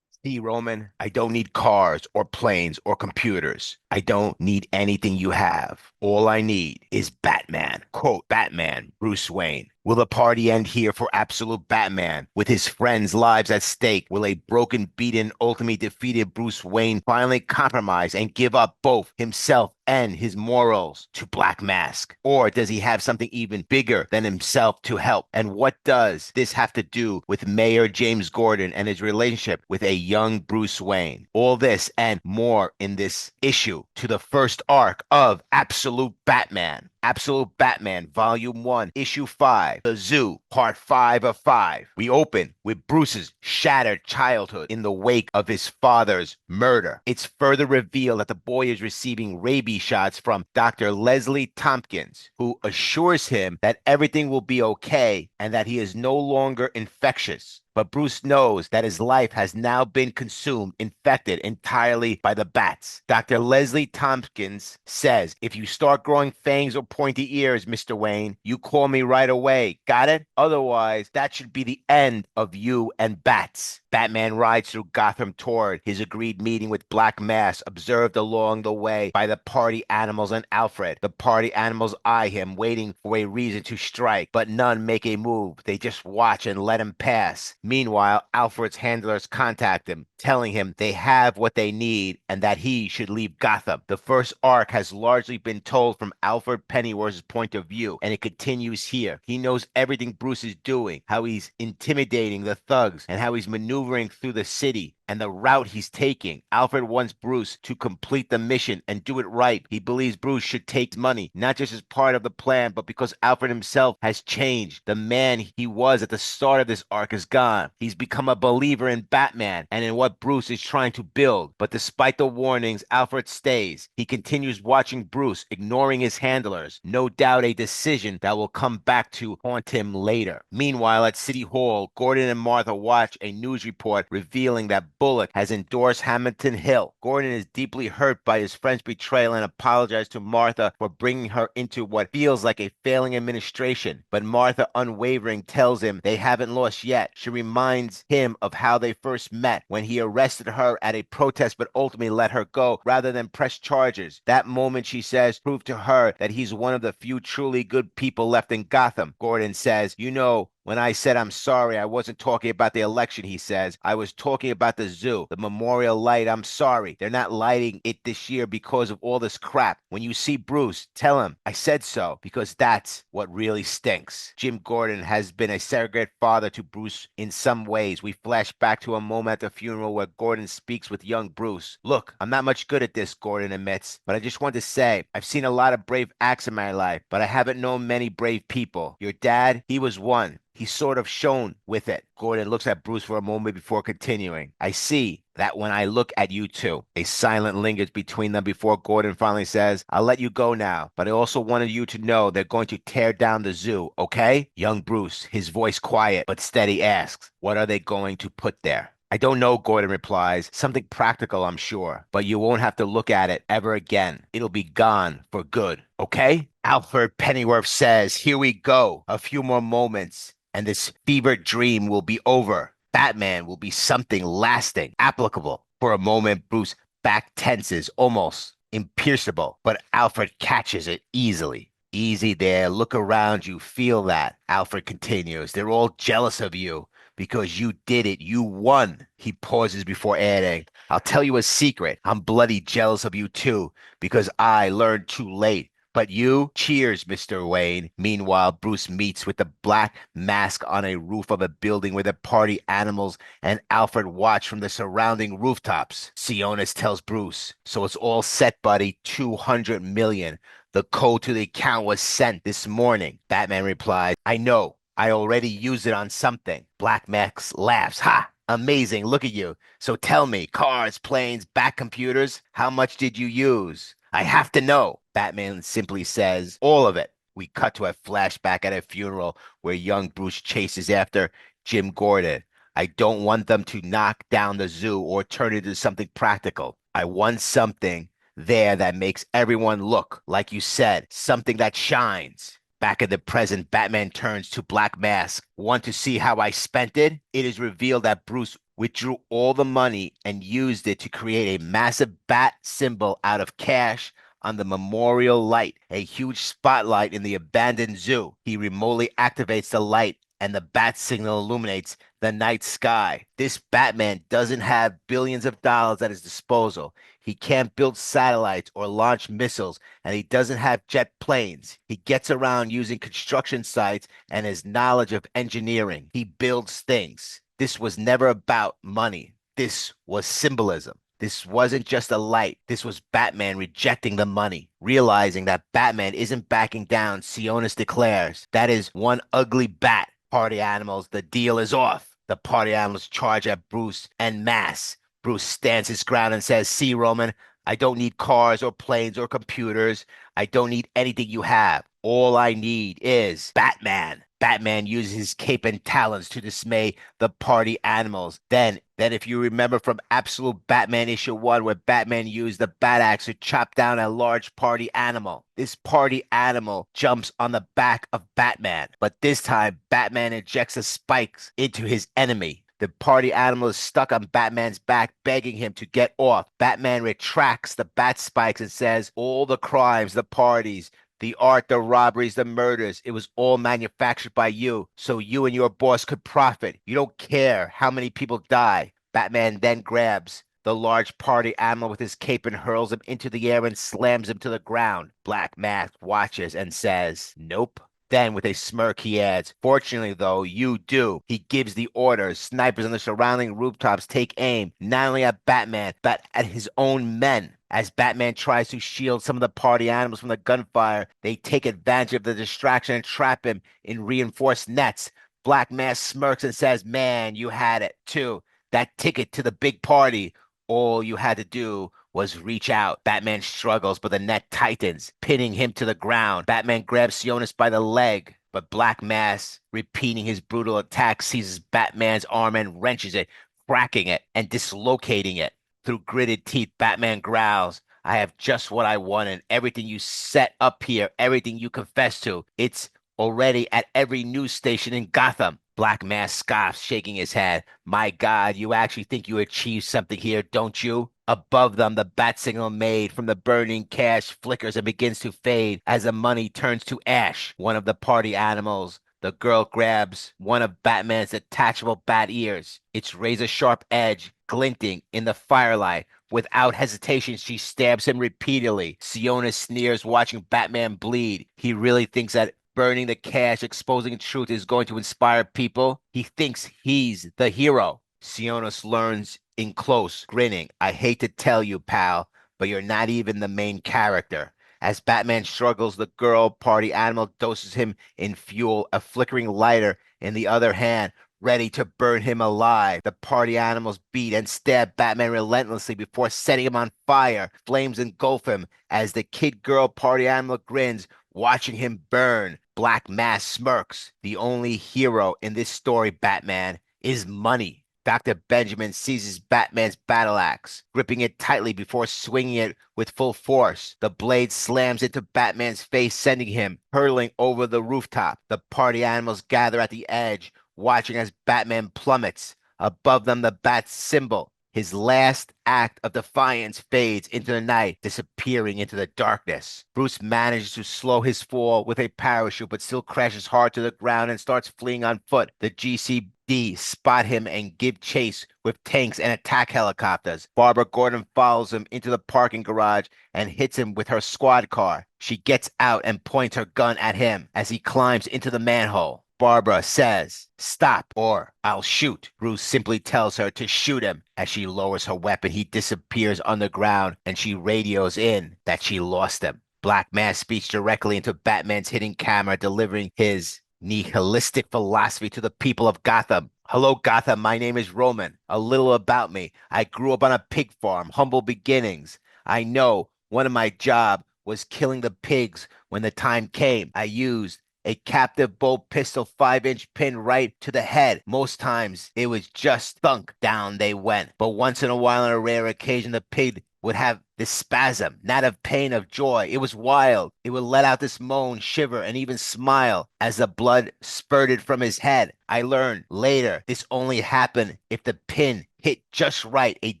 See, Roman, I don't need cars or planes or computers. I don't need anything you have. All I need is Batman. Quote, Batman, Bruce Wayne. Will the party end here for Absolute Batman? With his friends' lives at stake, will a broken, beaten, ultimately defeated Bruce Wayne finally compromise and give up both himself and his morals to Black Mask? Or does he have something even bigger than himself to help? And what does this have to do with Mayor James Gordon and his relationship with a young Bruce Wayne? All this and more in this issue to the first arc of Absolute Batman. Absolute Batman, Volume 1, Issue 5, The Zoo, Part 5 of 5. We open with Bruce's shattered childhood in the wake of his father's murder. It's further revealed that the boy is receiving rabies shots from Dr. Leslie Tompkins, who assures him that everything will be okay and that he is no longer infectious. but Bruce knows that his life has now been consumed, infected entirely by the bats. Dr. Leslie Tompkins says, if you start growing fangs or pointy ears, Mr. Wayne, you call me right away. Got it? Otherwise, that should be the end of you and bats. Batman rides through Gotham toward his agreed meeting with Black Mass, observed along the way by the party animals and Alfred. The party animals eye him, waiting for a reason to strike, but none make a move. They just watch and let him pass. Meanwhile, Alfred's handlers contact him, telling him they have what they need and that he should leave Gotham. The first arc has largely been told from Alfred Pennyworth's point of view, and it continues here. He knows everything Bruce is doing, how he's intimidating the thugs, and how he's maneuvering through the city and the route he's taking. Alfred wants Bruce to complete the mission and do it right. He believes Bruce should take money, not just as part of the plan, but because Alfred himself has changed. The man he was at the start of this arc is gone. He's become a believer in Batman and in what Bruce is trying to build. But despite the warnings, Alfred stays. He continues watching Bruce, ignoring his handlers. No doubt a decision that will come back to haunt him later. Meanwhile, at City Hall, Gordon and Martha watch a news report revealing that Bullock has endorsed Hamilton Hill. Gordon is deeply hurt by his friend's betrayal and apologizes to Martha for bringing her into what feels like a failing administration. But Martha, unwavering, tells him they haven't lost yet. She reminds him of how they first met when he arrested her at a protest but ultimately let her go rather than press charges. That moment, she says, proved to her that he's one of the few truly good people left in Gotham. Gordon says, you know, when I said I'm sorry, I wasn't talking about the election, he says. I was talking about the zoo, the memorial light. I'm sorry. They're not lighting it this year because of all this crap. When you see Bruce, tell him I said so, because that's what really stinks. Jim Gordon has been a surrogate father to Bruce in some ways. We flash back to a moment at the funeral where Gordon speaks with young Bruce. Look, I'm not much good at this, Gordon admits, but I just want to say I've seen a lot of brave acts in my life, but I haven't known many brave people. Your dad, he was one. He's sort of shown with it. Gordon looks at Bruce for a moment before continuing. I see that when I look at you two. A silence lingers between them before Gordon finally says, I'll let you go now, but I also wanted you to know they're going to tear down the zoo, okay? Young Bruce, his voice quiet but steady, asks, what are they going to put there? I don't know, Gordon replies. Something practical, I'm sure, but you won't have to look at it ever again. It'll be gone for good, okay? Alfred Pennyworth says, here we go. A few more moments, and this fevered dream will be over. Batman will be something lasting, applicable. For a moment, Bruce back tenses, almost impierceable, but Alfred catches it easily. Easy there, look around you, feel that. Alfred continues, they're all jealous of you because you did it, you won. He pauses before adding, I'll tell you a secret, I'm bloody jealous of you too, because I learned too late. But you, cheers, Mr. Wayne. Meanwhile, Bruce meets with the Black Mask on a roof of a building where the party animals and Alfred watch from the surrounding rooftops. Sionis tells Bruce, so it's all set, buddy, 200 million. The code to the account was sent this morning. Batman replies, I know. I already used it on something. Black Mask laughs. Ha! Amazing. Look at you. So tell me, cars, planes, back computers, how much did you use? I have to know. Batman simply says, all of it. We cut to a flashback at a funeral where young Bruce chases after Jim Gordon. I don't want them to knock down the zoo or turn it into something practical. I want something there that makes everyone look, like you said, something that shines. Back in the present, Batman turns to Black Mask. Want to see how I spent it? It is revealed that Bruce withdrew all the money and used it to create a massive bat symbol out of cash on the memorial light, a huge spotlight in the abandoned zoo. He remotely activates the light and the bat signal illuminates the night sky. This Batman doesn't have billions of dollars at his disposal. He can't build satellites or launch missiles, and he doesn't have jet planes. He gets around using construction sites and his knowledge of engineering. He builds things. This was never about money. This was symbolism. This wasn't just a light. This was Batman rejecting the money. Realizing that Batman isn't backing down, Sionis declares, that is one ugly bat. Party animals, the deal is off. The party animals charge at Bruce en masse. Bruce stands his ground and says, see, Roman, I don't need cars or planes or computers. I don't need anything you have. All I need is Batman. Batman uses his cape and talons to dismay the party animals. Then if you remember from Absolute Batman issue 1, where Batman used the bat axe to chop down a large party animal. This party animal jumps on the back of Batman, but this time Batman injects the spikes into his enemy. The party animal is stuck on Batman's back, begging him to get off. Batman retracts the bat spikes and says, all the crimes, the parties, the art, the robberies, the murders, it was all manufactured by you, so you and your boss could profit. You don't care how many people die. Batman then grabs the large party animal with his cape and hurls him into the air and slams him to the ground. Black Mask watches and says, nope. Then, with a smirk, he adds, fortunately, though, you do. He gives the orders. Snipers on the surrounding rooftops take aim, not only at Batman, but at his own men. As Batman tries to shield some of the party animals from the gunfire, they take advantage of the distraction and trap him in reinforced nets. Black Mask smirks and says, man, you had it, too. That ticket to the big party. All you had to do was reach out. Batman struggles, but the net tightens, pinning him to the ground. Batman grabs Sionis by the leg, but Black Mass, repeating his brutal attack, seizes Batman's arm and wrenches it, cracking it and dislocating it. Through gritted teeth, Batman growls, I have just what I wanted. Everything you set up here, everything you confess to, it's already at every news station in Gotham. Black Mass scoffs, shaking his head. My God, you actually think you achieved something here, don't you? Above them, the bat signal made from the burning cash flickers and begins to fade as the money turns to ash. One of the party animals, the girl, grabs one of Batman's detachable bat ears, its razor-sharp edge glinting in the firelight. Without hesitation, she stabs him repeatedly. Sionis sneers, watching Batman bleed. He really thinks that burning the cash, exposing truth is going to inspire people. He thinks he's the hero. Sionis learns in close, grinning. I hate to tell you, pal, but you're not even the main character. As Batman struggles, the girl party animal doses him in fuel, a flickering lighter in the other hand, ready to burn him alive. The party animals beat and stab Batman relentlessly before setting him on fire. Flames engulf him as the kid girl party animal grins, watching him burn. Black Mass smirks. The only hero in this story, Batman, is money. Dr. Benjamin seizes Batman's battle axe, gripping it tightly before swinging it with full force. The blade slams into Batman's face, sending him hurtling over the rooftop. The party animals gather at the edge, watching as Batman plummets. Above them, the bat's symbol. His last act of defiance fades into the night, disappearing into the darkness. Bruce manages to slow his fall with a parachute, but still crashes hard to the ground and starts fleeing on foot. The GCD spot him and give chase with tanks and attack helicopters. Barbara Gordon follows him into the parking garage and hits him with her squad car. She gets out and points her gun at him as he climbs into the manhole. Barbara says, stop or I'll shoot. Bruce simply tells her to shoot him. As she lowers her weapon, he disappears underground and she radios in that she lost him. Black Mass speaks directly into Batman's hidden camera, delivering his nihilistic philosophy to the people of Gotham. Hello, Gotham. My name is Roman. A little about me. I grew up on a pig farm, humble beginnings. I know one of my job was killing the pigs when the time came. I used a captive bolt pistol 5-inch pin right to the head. Most times it was just thunk, down they went. But once in a while, on a rare occasion, the pig would have this spasm, not of pain, of joy. It was wild. It would let out this moan, shiver, and even smile as the blood spurted from his head. I learned later this only happened if the pin hit just right, a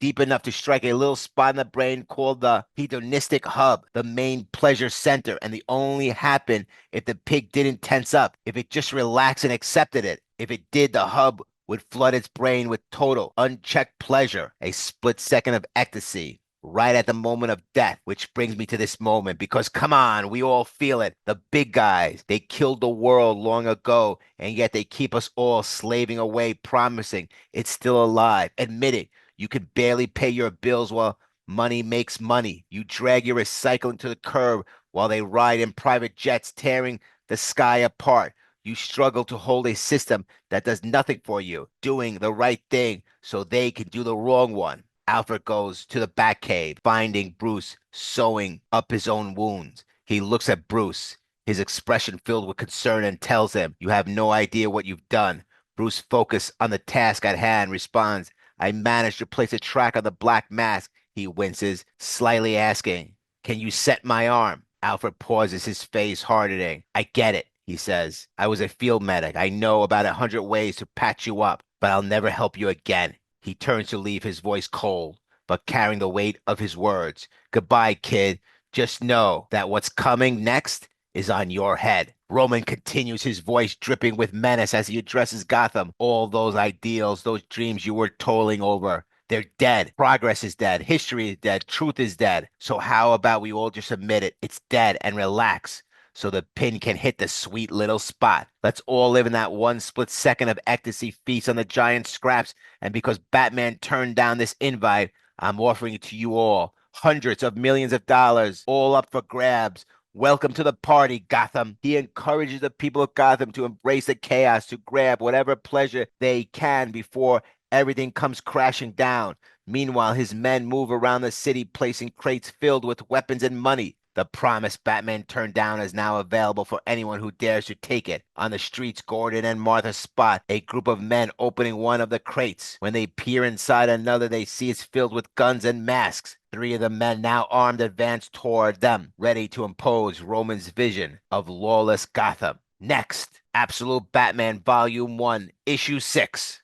deep enough to strike a little spot in the brain called the hedonistic hub, the main pleasure center, and the only happened if the pig didn't tense up, if it just relaxed and accepted it. If it did, the hub would flood its brain with total, unchecked pleasure, a split second of ecstasy, right at the moment of death, which brings me to this moment because come on, we all feel it. The big guys, they killed the world long ago, and yet they keep us all slaving away, promising it's still alive. Admit it, you can barely pay your bills while money makes money. You drag your recycling to the curb while they ride in private jets, tearing the sky apart. You struggle to hold a system that does nothing for you, doing the right thing so they can do the wrong one. Alfred goes to the Batcave, finding Bruce sewing up his own wounds. He looks at Bruce. his expression filled with concern, and tells him, "You have no idea what you've done." Bruce, focused on the task at hand, responds, "I managed to place a track on the Black Mask." He winces, slightly asking, "Can you set my arm?" Alfred pauses, his face hardening. "I get it," he says. "I was a field medic. I know about 100 ways to patch you up, but I'll never help you again." He turns to leave, his voice cold, but carrying the weight of his words. "Goodbye, kid. Just know that what's coming next is on your head." Roman continues, his voice dripping with menace as he addresses Gotham. "All those ideals, those dreams you were toiling over, they're dead. Progress is dead. History is dead. Truth is dead. So how about we all just admit it? It's dead and relax so the pin can hit the sweet little spot. Let's all live in that one split second of ecstasy, feast on the giant scraps. And because Batman turned down this invite, I'm offering it to you all. Hundreds of millions of dollars, all up for grabs. Welcome to the party, Gotham." He encourages the people of Gotham to embrace the chaos, to grab whatever pleasure they can before everything comes crashing down. Meanwhile, his men move around the city, placing crates filled with weapons and money. The promised Batman turned down is now available for anyone who dares to take it. On the streets, Gordon and Martha spot a group of men opening one of the crates. When they peer inside another, they see it's filled with guns and masks. Three of the men, now armed, advance toward them, ready to impose Roman's vision of lawless Gotham. Next, Absolute Batman Volume 1, Issue 6.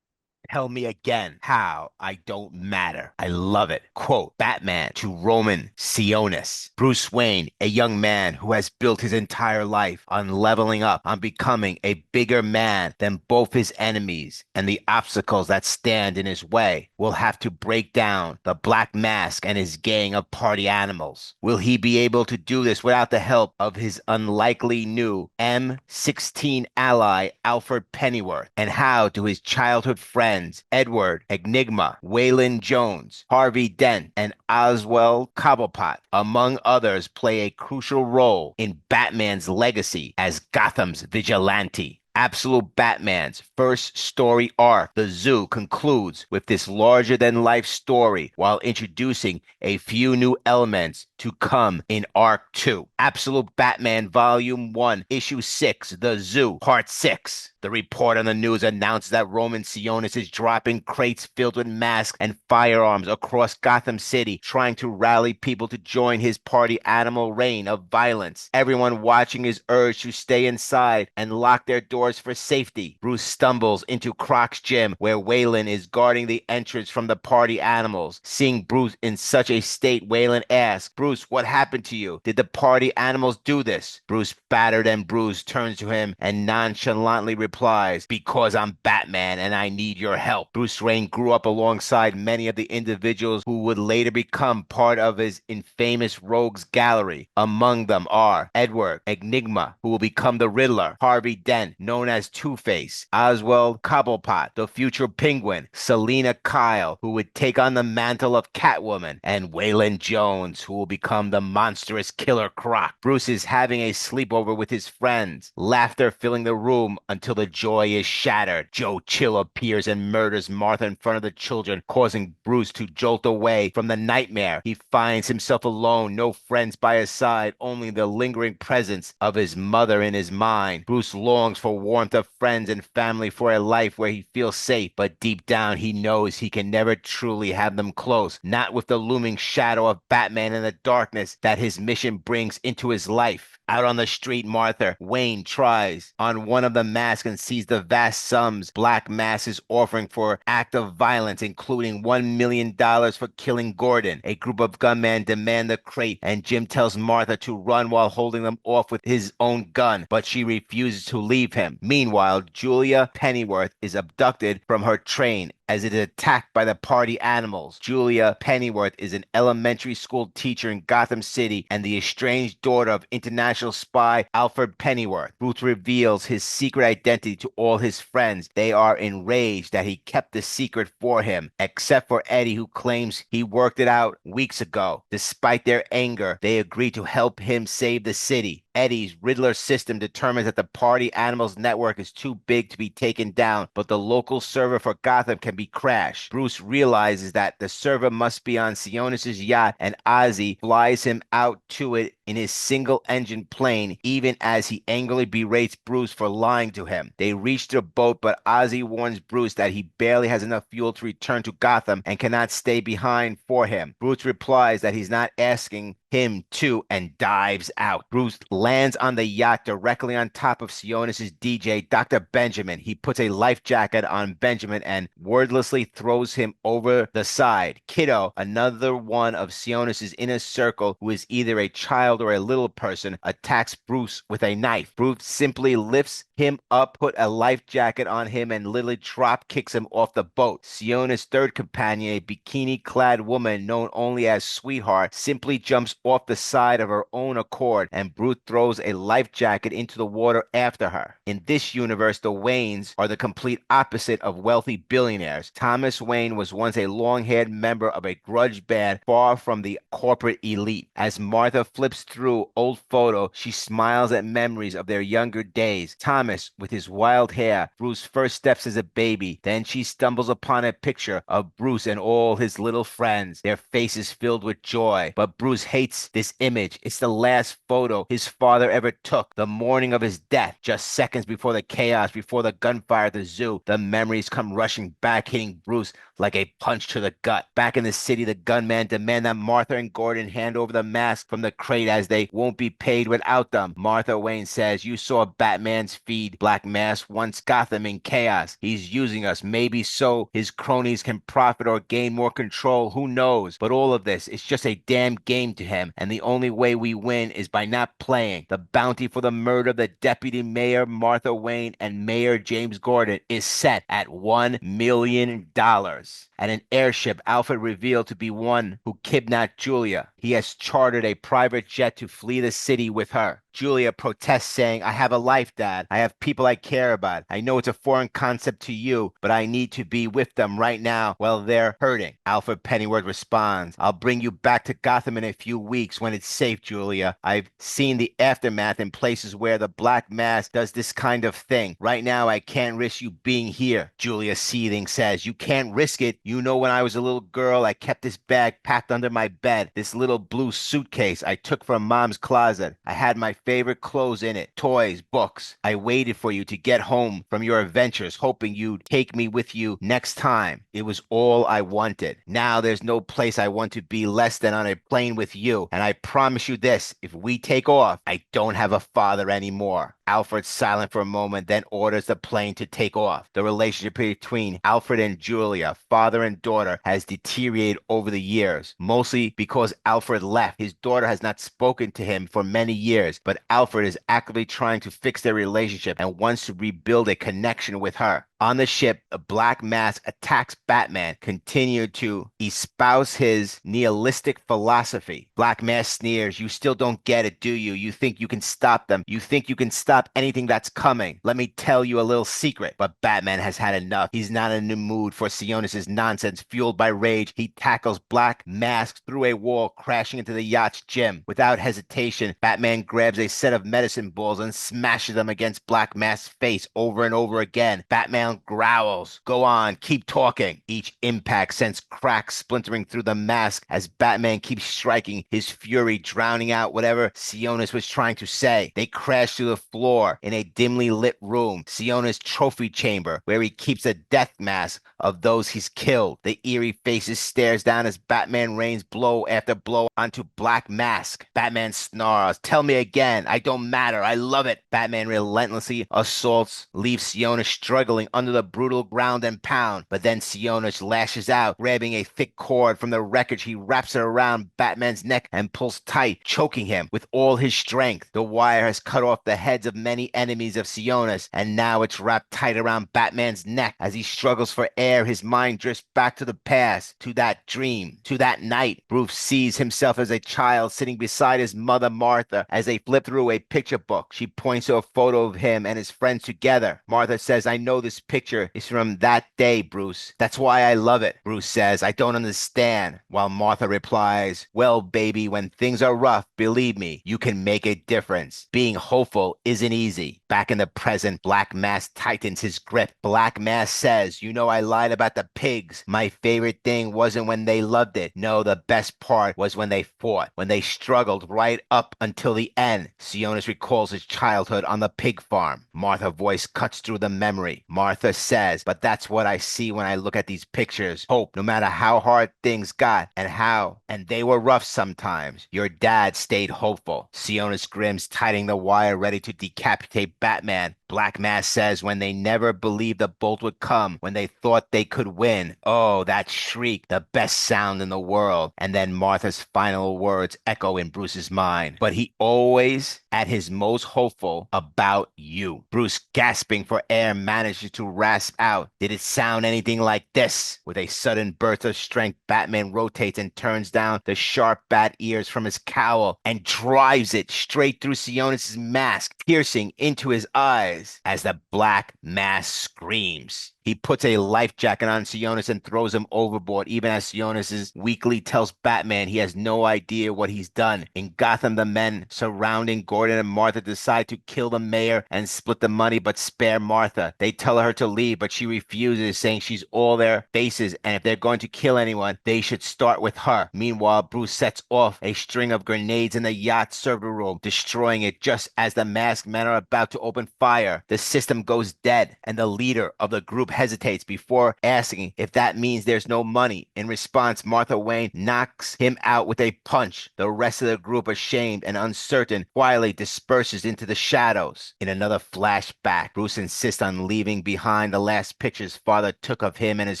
"Tell me again how I don't matter." I love it. Quote, Batman to Roman Sionis. Bruce Wayne, a young man who has built his entire life on leveling up, on becoming a bigger man than both his enemies and the obstacles that stand in his way, will have to break down the Black Mask and his gang of party animals. Will he be able to do this without the help of his unlikely new M16 ally, Alfred Pennyworth? And how do his childhood friends Edward, Enigma, Waylon Jones, Harvey Dent, and Oswald Cobblepot, among others, play a crucial role in Batman's legacy as Gotham's vigilante? Absolute Batman's first story arc, The Zoo, concludes with this larger-than-life story while introducing a few new elements to come in Arc 2. Absolute Batman Volume 1, Issue 6, The Zoo, Part 6. The report on the news announced that Roman Sionis is dropping crates filled with masks and firearms across Gotham City, trying to rally people to join his party animal reign of violence. Everyone watching is urged to stay inside and lock their doors for safety. Bruce stumbles into Croc's gym, where Waylon is guarding the entrance from the party animals. Seeing Bruce in such a state, Waylon asks, "Bruce, what happened to you? Did the party animals do this?" Bruce, battered and bruised, turns to him and nonchalantly replies, "Because I'm Batman and I need your help." Bruce Wayne grew up alongside many of the individuals who would later become part of his infamous rogues gallery. Among them are Edward, Enigma, who will become the Riddler; Harvey Dent, known as Two-Face; Oswald Cobblepot, the future Penguin; Selina Kyle, who would take on the mantle of Catwoman; and Waylon Jones, who will become the monstrous Killer Croc. Bruce is having a sleepover with his friends, laughter filling the room until the joy is shattered. Joe Chill appears and murders Martha in front of the children, causing Bruce to jolt away from the nightmare. He finds himself alone, no friends by his side, only the lingering presence of his mother in his mind. Bruce longs for warmth of friends and family, for a life where he feels safe, but deep down he knows he can never truly have them close, not with the looming shadow of Batman and the darkness that his mission brings into his life. Out on the street, Martha Wayne tries on one of the masks and sees the vast sums Black Mass is offering for act of violence, including $1 million for killing Gordon. A group of gunmen demand the crate, and Jim tells Martha to run while holding them off with his own gun, but she refuses to leave him. Meanwhile, Julia Pennyworth is abducted from her train as it is attacked by the party animals. Julia Pennyworth is an elementary school teacher in Gotham City and the estranged daughter of international spy Alfred Pennyworth. Bruce reveals his secret identity to all his friends. They are enraged that he kept the secret for him, except for Eddie, who claims he worked it out weeks ago. Despite their anger, they agree to help him save the city. Eddie's Riddler system determines that the party animals network is too big to be taken down, but the local server for Gotham can be be crashed. Bruce realizes that the server must be on Sionis' yacht, and Ozzy flies him out to it in his single-engine plane, even as he angrily berates Bruce for lying to him. They reach their boat, but Ozzy warns Bruce that he barely has enough fuel to return to Gotham and cannot stay behind for him. Bruce replies that he's not asking him to and dives out. Bruce lands on the yacht directly on top of Sionis' DJ, Dr. Benjamin. He puts a life jacket on Benjamin and wordlessly throws him over the side. Kiddo, another one of Sionis' inner circle who is either a child or a little person, attacks Bruce with a knife. Bruce simply lifts him up, put a life jacket on him, and literally drop kicks him off the boat. Sionis' third companion, a bikini-clad woman known only as Sweetheart, simply jumps off the side of her own accord, and Bruce throws a life jacket into the water after her. In this universe, the Waynes are the complete opposite of wealthy billionaires. Thomas Wayne was once a long-haired member of a grudge band far from the corporate elite. As Martha flips through old photos, she smiles at memories of their younger days. Thomas, with his wild hair, Bruce's first steps as a baby. Then she stumbles upon a picture of Bruce and all his little friends, their faces filled with joy. But Bruce hates this image. It's the last photo his father ever took, the morning of his death, just seconds before the chaos, before the gunfire at the zoo. The memories come rushing back, hitting Bruce like a punch to the gut. Back in the city, the gunmen demand that Martha and Gordon hand over the mask from the crate as they won't be paid without them. Martha Wayne says, "You saw Batman's feed. Black Mask wants Gotham in chaos. He's using us, maybe so his cronies can profit or gain more control. Who knows? But all of this is just a damn game to him, and the only way we win is by not playing. The bounty for the murder of the Deputy Mayor Martha Wayne and Mayor James Gordon is set at $1 million. At an airship, Alfred revealed to be one who kidnapped Julia. He has chartered a private jet to flee the city with her. Julia protests, saying, "I have a life, Dad. I have people I care about. I know it's a foreign concept to you, but I need to be with them right now while they're hurting." Alfred Pennyworth responds, "I'll bring you back to Gotham in a few weeks when it's safe, Julia. I've seen the aftermath in places where the Black Mass does this kind of thing. Right now, I can't risk you being here." Julia, seething, says, "You can't risk it. You know, when I was a little girl, I kept this bag packed under my bed, this little blue suitcase I took from Mom's closet. I had my favorite clothes in it, toys, books. I waited for you to get home from your adventures, hoping you'd take me with you next time. It was all I wanted. Now there's no place I want to be less than on a plane with you. And I promise you this, if we take off, I don't have a father anymore." Alfred's silent for a moment, then orders the plane to take off. The relationship between Alfred and Julia, father and daughter, has deteriorated over the years, mostly because Alfred left. His daughter has not spoken to him for many years, but Alfred is actively trying to fix their relationship and wants to rebuild a connection with her. On the ship, the Black Mask attacks Batman, continued to espouse his nihilistic philosophy. Black Mask sneers, "You still don't get it, do you? You think you can stop them? You think you can stop anything that's coming? Let me tell you a little secret." But Batman has had enough. He's not in the mood for Sionis' nonsense. Fueled by rage, he tackles Black Mask through a wall, crashing into the yacht's gym. Without hesitation, Batman grabs a set of medicine balls and smashes them against Black Mask's face over and over again. Batman growls, "Go on, keep talking." Each impact sends cracks splintering through the mask as Batman keeps striking, his fury drowning out whatever Sionis was trying to say. They crash through the floor in a dimly lit room, Sionis' trophy chamber, where he keeps a death mask of those he's killed. The eerie faces stares down as Batman rains blow after blow onto Black Mask. Batman snarls, "Tell me again. I don't matter. I love it." Batman relentlessly assaults, leaves Sionis struggling under the brutal ground and pound. But then Sionis lashes out, grabbing a thick cord from the wreckage. He wraps it around Batman's neck and pulls tight, choking him with all his strength. The wire has cut off the heads of many enemies of Sionis, and now it's wrapped tight around Batman's neck. As he struggles for air, his mind drifts back to the past, to that dream, to that night. Bruce sees himself as a child sitting beside his mother Martha as they flip through a picture book. She points to a photo of him and his friends together. Martha says, "I know this picture is from that day, Bruce. That's why I love it. Bruce says, I don't understand. While Martha replies, well, baby, when things are rough, believe me, you can make a difference. Being hopeful isn't easy. Back in the present, Black Mass tightens his grip. Black Mass says, you know, I lied about the pigs. My favorite thing wasn't when they loved it. No, the best part was when they fought, when they struggled right up until the end. Sionis recalls his childhood on the pig farm. Martha's voice cuts through the memory. Martha says, but that's what I see when I look at these pictures. Hope, no matter how hard things got and they were rough sometimes. Your dad stayed hopeful. Sionis grins, tightening the wire, ready to decapitate Batman. Black Mass says when they never believed the bolt would come, when they thought they could win. Oh, that shriek, the best sound in the world. And then Martha's final words echo in Bruce's mind. But he always at his most hopeful about you. Bruce, gasping for air, manages to rasp out. Did it sound anything like this? With a sudden burst of strength, Batman rotates and turns down the sharp bat ears from his cowl and drives it straight through Sionis' mask, piercing into his eyes as the Black Mass screams. He puts a life jacket on Sionis and throws him overboard, even as Sionis weakly tells Batman he has no idea what he's done. In Gotham, the men surrounding Gordon and Martha decide to kill the mayor and split the money, but spare Martha. They tell her to leave, but she refuses, saying she's all their faces, and if they're going to kill anyone, they should start with her. Meanwhile, Bruce sets off a string of grenades in the yacht server room, destroying it just as the masked men are about to open fire. The system goes dead, and the leader of the group hesitates before asking if that means there's no money. In response, Martha Wayne knocks him out with a punch. The rest of the group, ashamed and uncertain, quietly disperses into the shadows. In another flashback, Bruce insists on leaving behind the last picture his father took of him and his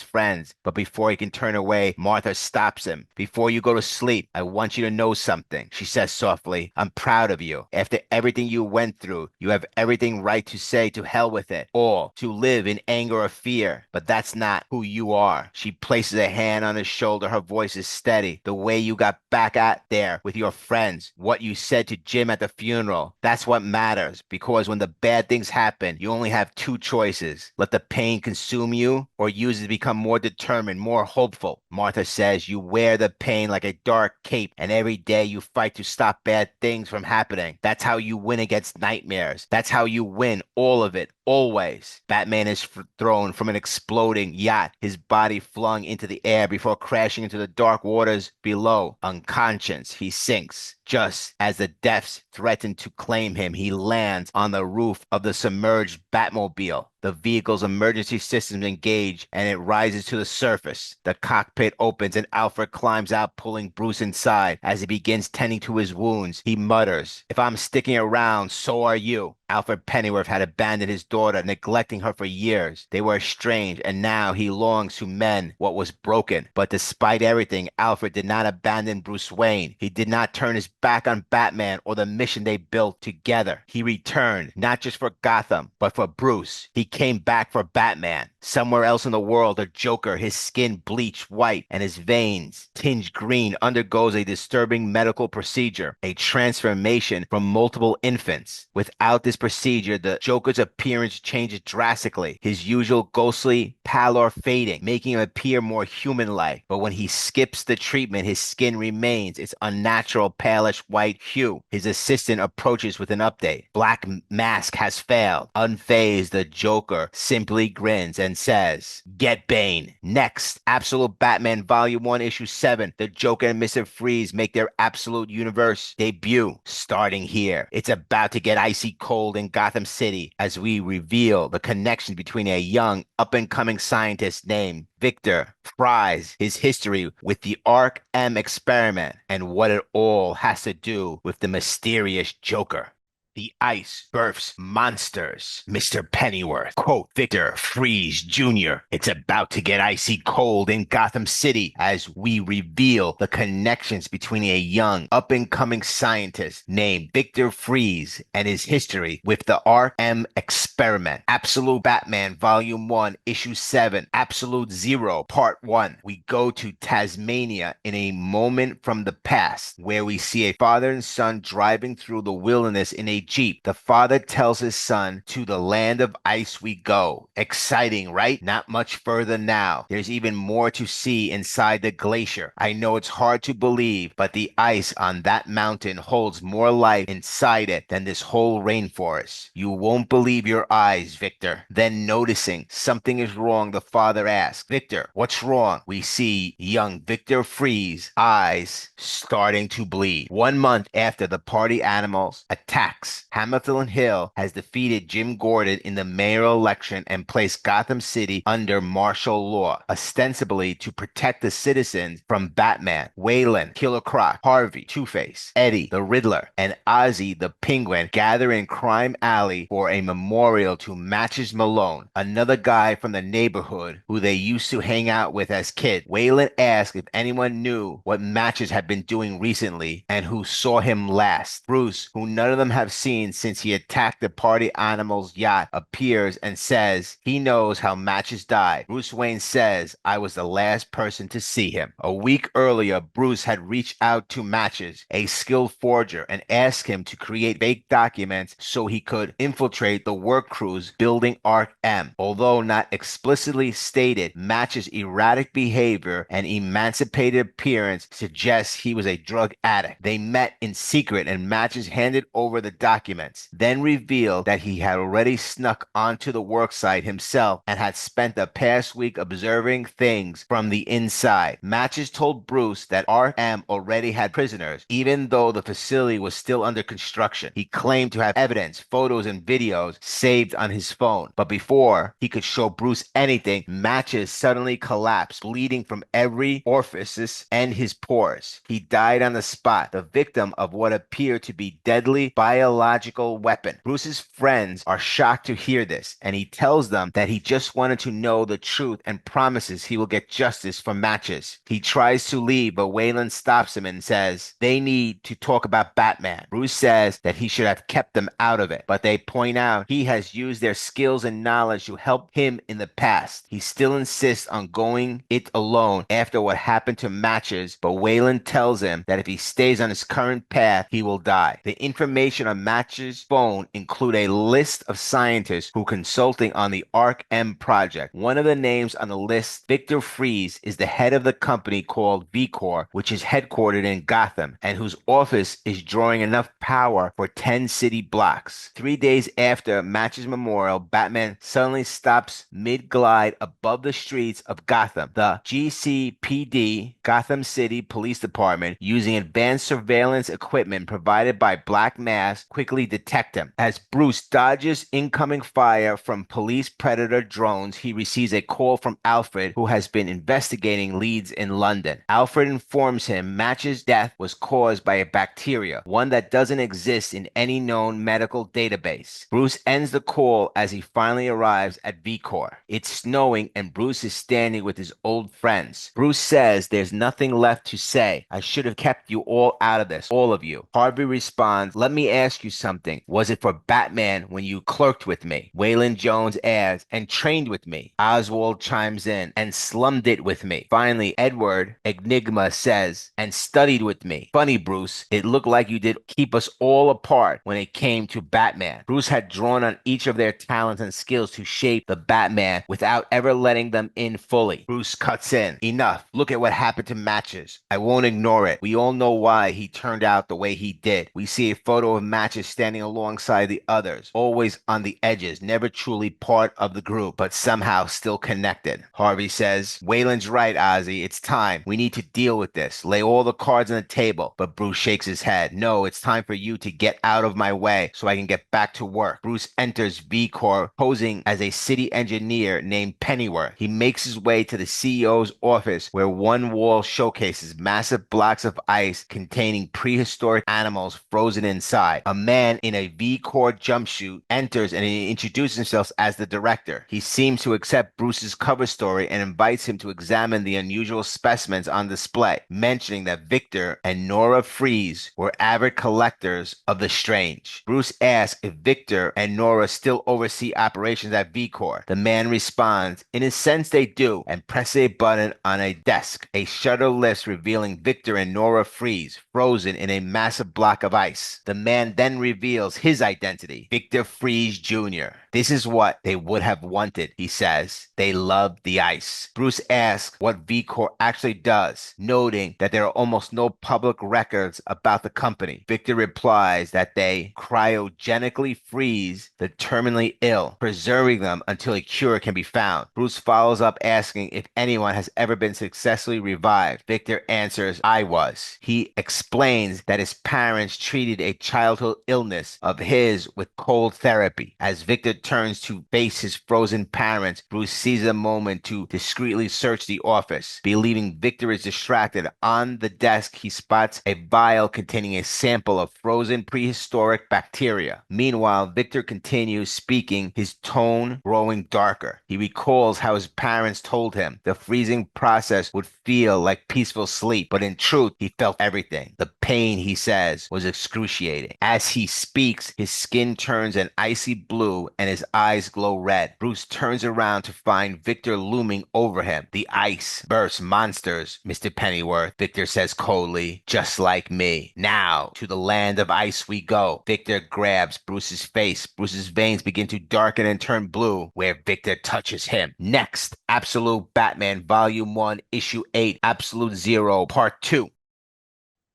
friends. But before he can turn away, Martha stops him. Before you go to sleep, I want you to know something, she says softly. I'm proud of you. After everything you went through, you have everything right to say to hell with it, or to live in anger or fear, but that's not who you are. She places a hand on his shoulder. Her voice is steady. The way you got back at there with your friends, what you said to Jim at the funeral, that's what matters, because when the bad things happen, you only have two choices. Let the pain consume you or use it to become more determined, more hopeful. Martha says you wear the pain like a dark cape, and every day you fight to stop bad things from happening. That's how you win against nightmares. That's how you win all of it. Always. Batman is thrown from an exploding yacht, his body flung into the air before crashing into the dark waters below. Unconscious, he sinks. Just as the depths threaten to claim him, he lands on the roof of the submerged Batmobile. The vehicle's emergency systems engage and it rises to the surface. The cockpit opens and Alfred climbs out, pulling Bruce inside. As he begins tending to his wounds, he mutters, if I'm sticking around, so are you. Alfred Pennyworth had abandoned his daughter, neglecting her for years. They were estranged, and now he longs to mend what was broken. But despite everything, Alfred did not abandon Bruce Wayne. He did not turn his back on Batman or the mission they built together. He returned, not just for Gotham, but for Bruce. He came back for Batman. Somewhere else in the world, a Joker, his skin bleached white and his veins tinged green, undergoes a disturbing medical procedure, a transformation from multiple infants. Without this procedure, the Joker's appearance changes drastically, his usual ghostly pallor fading, making him appear more human-like. But when he skips the treatment, his skin remains its unnatural palish white hue. His assistant approaches with an update. Black Mask has failed. Unfazed, the Joker simply grins and says, get Bane. Next, Absolute Batman Volume 1, Issue 7. The Joker and Mr. Freeze make their Absolute Universe debut. Starting here, it's about to get icy cold in Gotham City as we reveal the connection between a young up-and-coming scientist named Victor Fries, his history with the Arc M experiment, and what it all has to do with the mysterious Joker. The ice births monsters. Mr. Pennyworth, quote, Victor Freeze Jr. It's about to get icy cold in Gotham City as we reveal the connections between a young up-and-coming scientist named Victor Freeze and his history with the Arc M experiment. Absolute Batman Volume 1, Issue 7, Absolute Zero, Part 1. We go to Tasmania in a moment from the past where we see a father and son driving through the wilderness in a jeep. The father tells his son, "To the land of ice we go." Exciting, right? Not much further now. There's even more to see inside the glacier. I know it's hard to believe, but the ice on that mountain holds more life inside it than this whole rainforest. You won't believe your eyes, Victor. Then, noticing something is wrong, the father asks, "Victor, what's wrong?" We see young Victor Freeze, eyes starting to bleed. 1 month after the party animals attacks, Hamilton Hill has defeated Jim Gordon in the mayoral election and placed Gotham City under martial law, ostensibly to protect the citizens from Batman, Wayland, Killer Croc, Harvey, Two-Face, Eddie, the Riddler, and Ozzy, the Penguin, gather in Crime Alley for a memorial to Matches Malone, another guy from the neighborhood who they used to hang out with as kids. Wayland asked if anyone knew what Matches had been doing recently and who saw him last. Bruce, who none of them have seen since he attacked the party animal's yacht, appears and says he knows how Matches died. Bruce Wayne says, "I was the last person to see him." A week earlier, Bruce had reached out to Matches, a skilled forger, and asked him to create fake documents so he could infiltrate the work crews building Arc M. Although not explicitly stated, Matches' erratic behavior and emancipated appearance suggests he was a drug addict. They met in secret and Matches handed over the documents, then revealed that he had already snuck onto the worksite himself and had spent the past week observing things from the inside. Matches told Bruce that RM already had prisoners, even though the facility was still under construction. He claimed to have evidence, photos, and videos saved on his phone. But before he could show Bruce anything, Matches suddenly collapsed, bleeding from every orifice and his pores. He died on the spot, the victim of what appeared to be deadly biological weapon. Bruce's friends are shocked to hear this, and he tells them that he just wanted to know the truth and promises he will get justice for Matches. He tries to leave, but Wayland stops him and says they need to talk about Batman. Bruce says that he should have kept them out of it, but they point out he has used their skills and knowledge to help him in the past. He still insists on going it alone after what happened to Matches, but Wayland tells him that if he stays on his current path, he will die. The information on Matches' phone include a list of scientists who consulting on the Arc M project. One of the names on the list, Victor Freeze, is the head of the company called V-Corp, which is headquartered in Gotham and whose office is drawing enough power for 10 city blocks. 3 days after Matches' memorial, Batman suddenly stops mid-glide above the streets of Gotham. The GCPD, Gotham City Police Department, using advanced surveillance equipment provided by Black Mask, quickly detect him. As Bruce dodges incoming fire from police predator drones, he receives a call from Alfred, who has been investigating leads in London. Alfred informs him Matches' death was caused by a bacteria, one that doesn't exist in any known medical database. Bruce ends the call as he finally arrives at V-Corp. It's snowing and Bruce is standing with his old friends. Bruce says there's nothing left to say. "I should have kept you all out of this, all of you." Harvey responds, "Let me ask you something. Was it for Batman when you clerked with me?" Waylon Jones adds, "And trained with me." Oswald chimes in, "And slummed it with me." Finally, Edward Enigma says, "And studied with me." Funny, Bruce, it looked like you did keep us all apart when it came to Batman. Bruce had drawn on each of their talents and skills to shape the Batman without ever letting them in fully. Bruce cuts in, "Enough. Look at what happened to Matches. I won't ignore it. We all know why he turned out the way he did." We see a photo of Matches standing alongside the others, always on the edges, never truly part of the group, but somehow still connected. Harvey says, "Wayland's right, Ozzy. It's time. We need to deal with this. Lay all the cards on the table." But Bruce shakes his head. "No, it's time for you to get out of my way so I can get back to work." Bruce enters V-Corp posing as a city engineer named Pennyworth. He makes his way to the CEO's office, where one wall showcases massive blocks of ice containing prehistoric animals frozen inside. A man in a V-Corp jumpsuit enters and he introduces himself as the director. He seems to accept Bruce's cover story and invites him to examine the unusual specimens on display, mentioning that Victor and Nora Freeze were avid collectors of the strange. Bruce asks if Victor and Nora still oversee operations at V-Corp. The man responds, "In a sense they do," and presses a button on a desk. A shutter lifts, revealing Victor and Nora Freeze, frozen in a massive block of ice. The man then then reveals his identity, Victor Freeze Jr. This is what they would have wanted, he says. They love the ice. Bruce asks what V-Corp actually does, noting that there are almost no public records about the company. Victor replies that they cryogenically freeze the terminally ill, preserving them until a cure can be found. Bruce follows up asking if anyone has ever been successfully revived. Victor answers, I was. He explains that his parents treated a childhood illness of his with cold therapy. As Victor turns to face his frozen parents, Bruce seizes a moment to discreetly search the office. Believing Victor is distracted, on the desk he spots a vial containing a sample of frozen prehistoric bacteria. Meanwhile, Victor continues speaking, his tone growing darker. He recalls how his parents told him the freezing process would feel like peaceful sleep, but in truth, he felt everything. The pain, he says, was excruciating. As he speaks, his skin turns an icy blue and his eyes glow red. Bruce turns around to find Victor looming over him. The ice bursts monsters, Mr. Pennyworth, Victor says coldly, just like me. Now, to the land of ice we go. Victor grabs Bruce's face. Bruce's veins begin to darken and turn blue where Victor touches him. Next, Absolute Batman Volume 1, Issue 8, Absolute Zero, Part 2.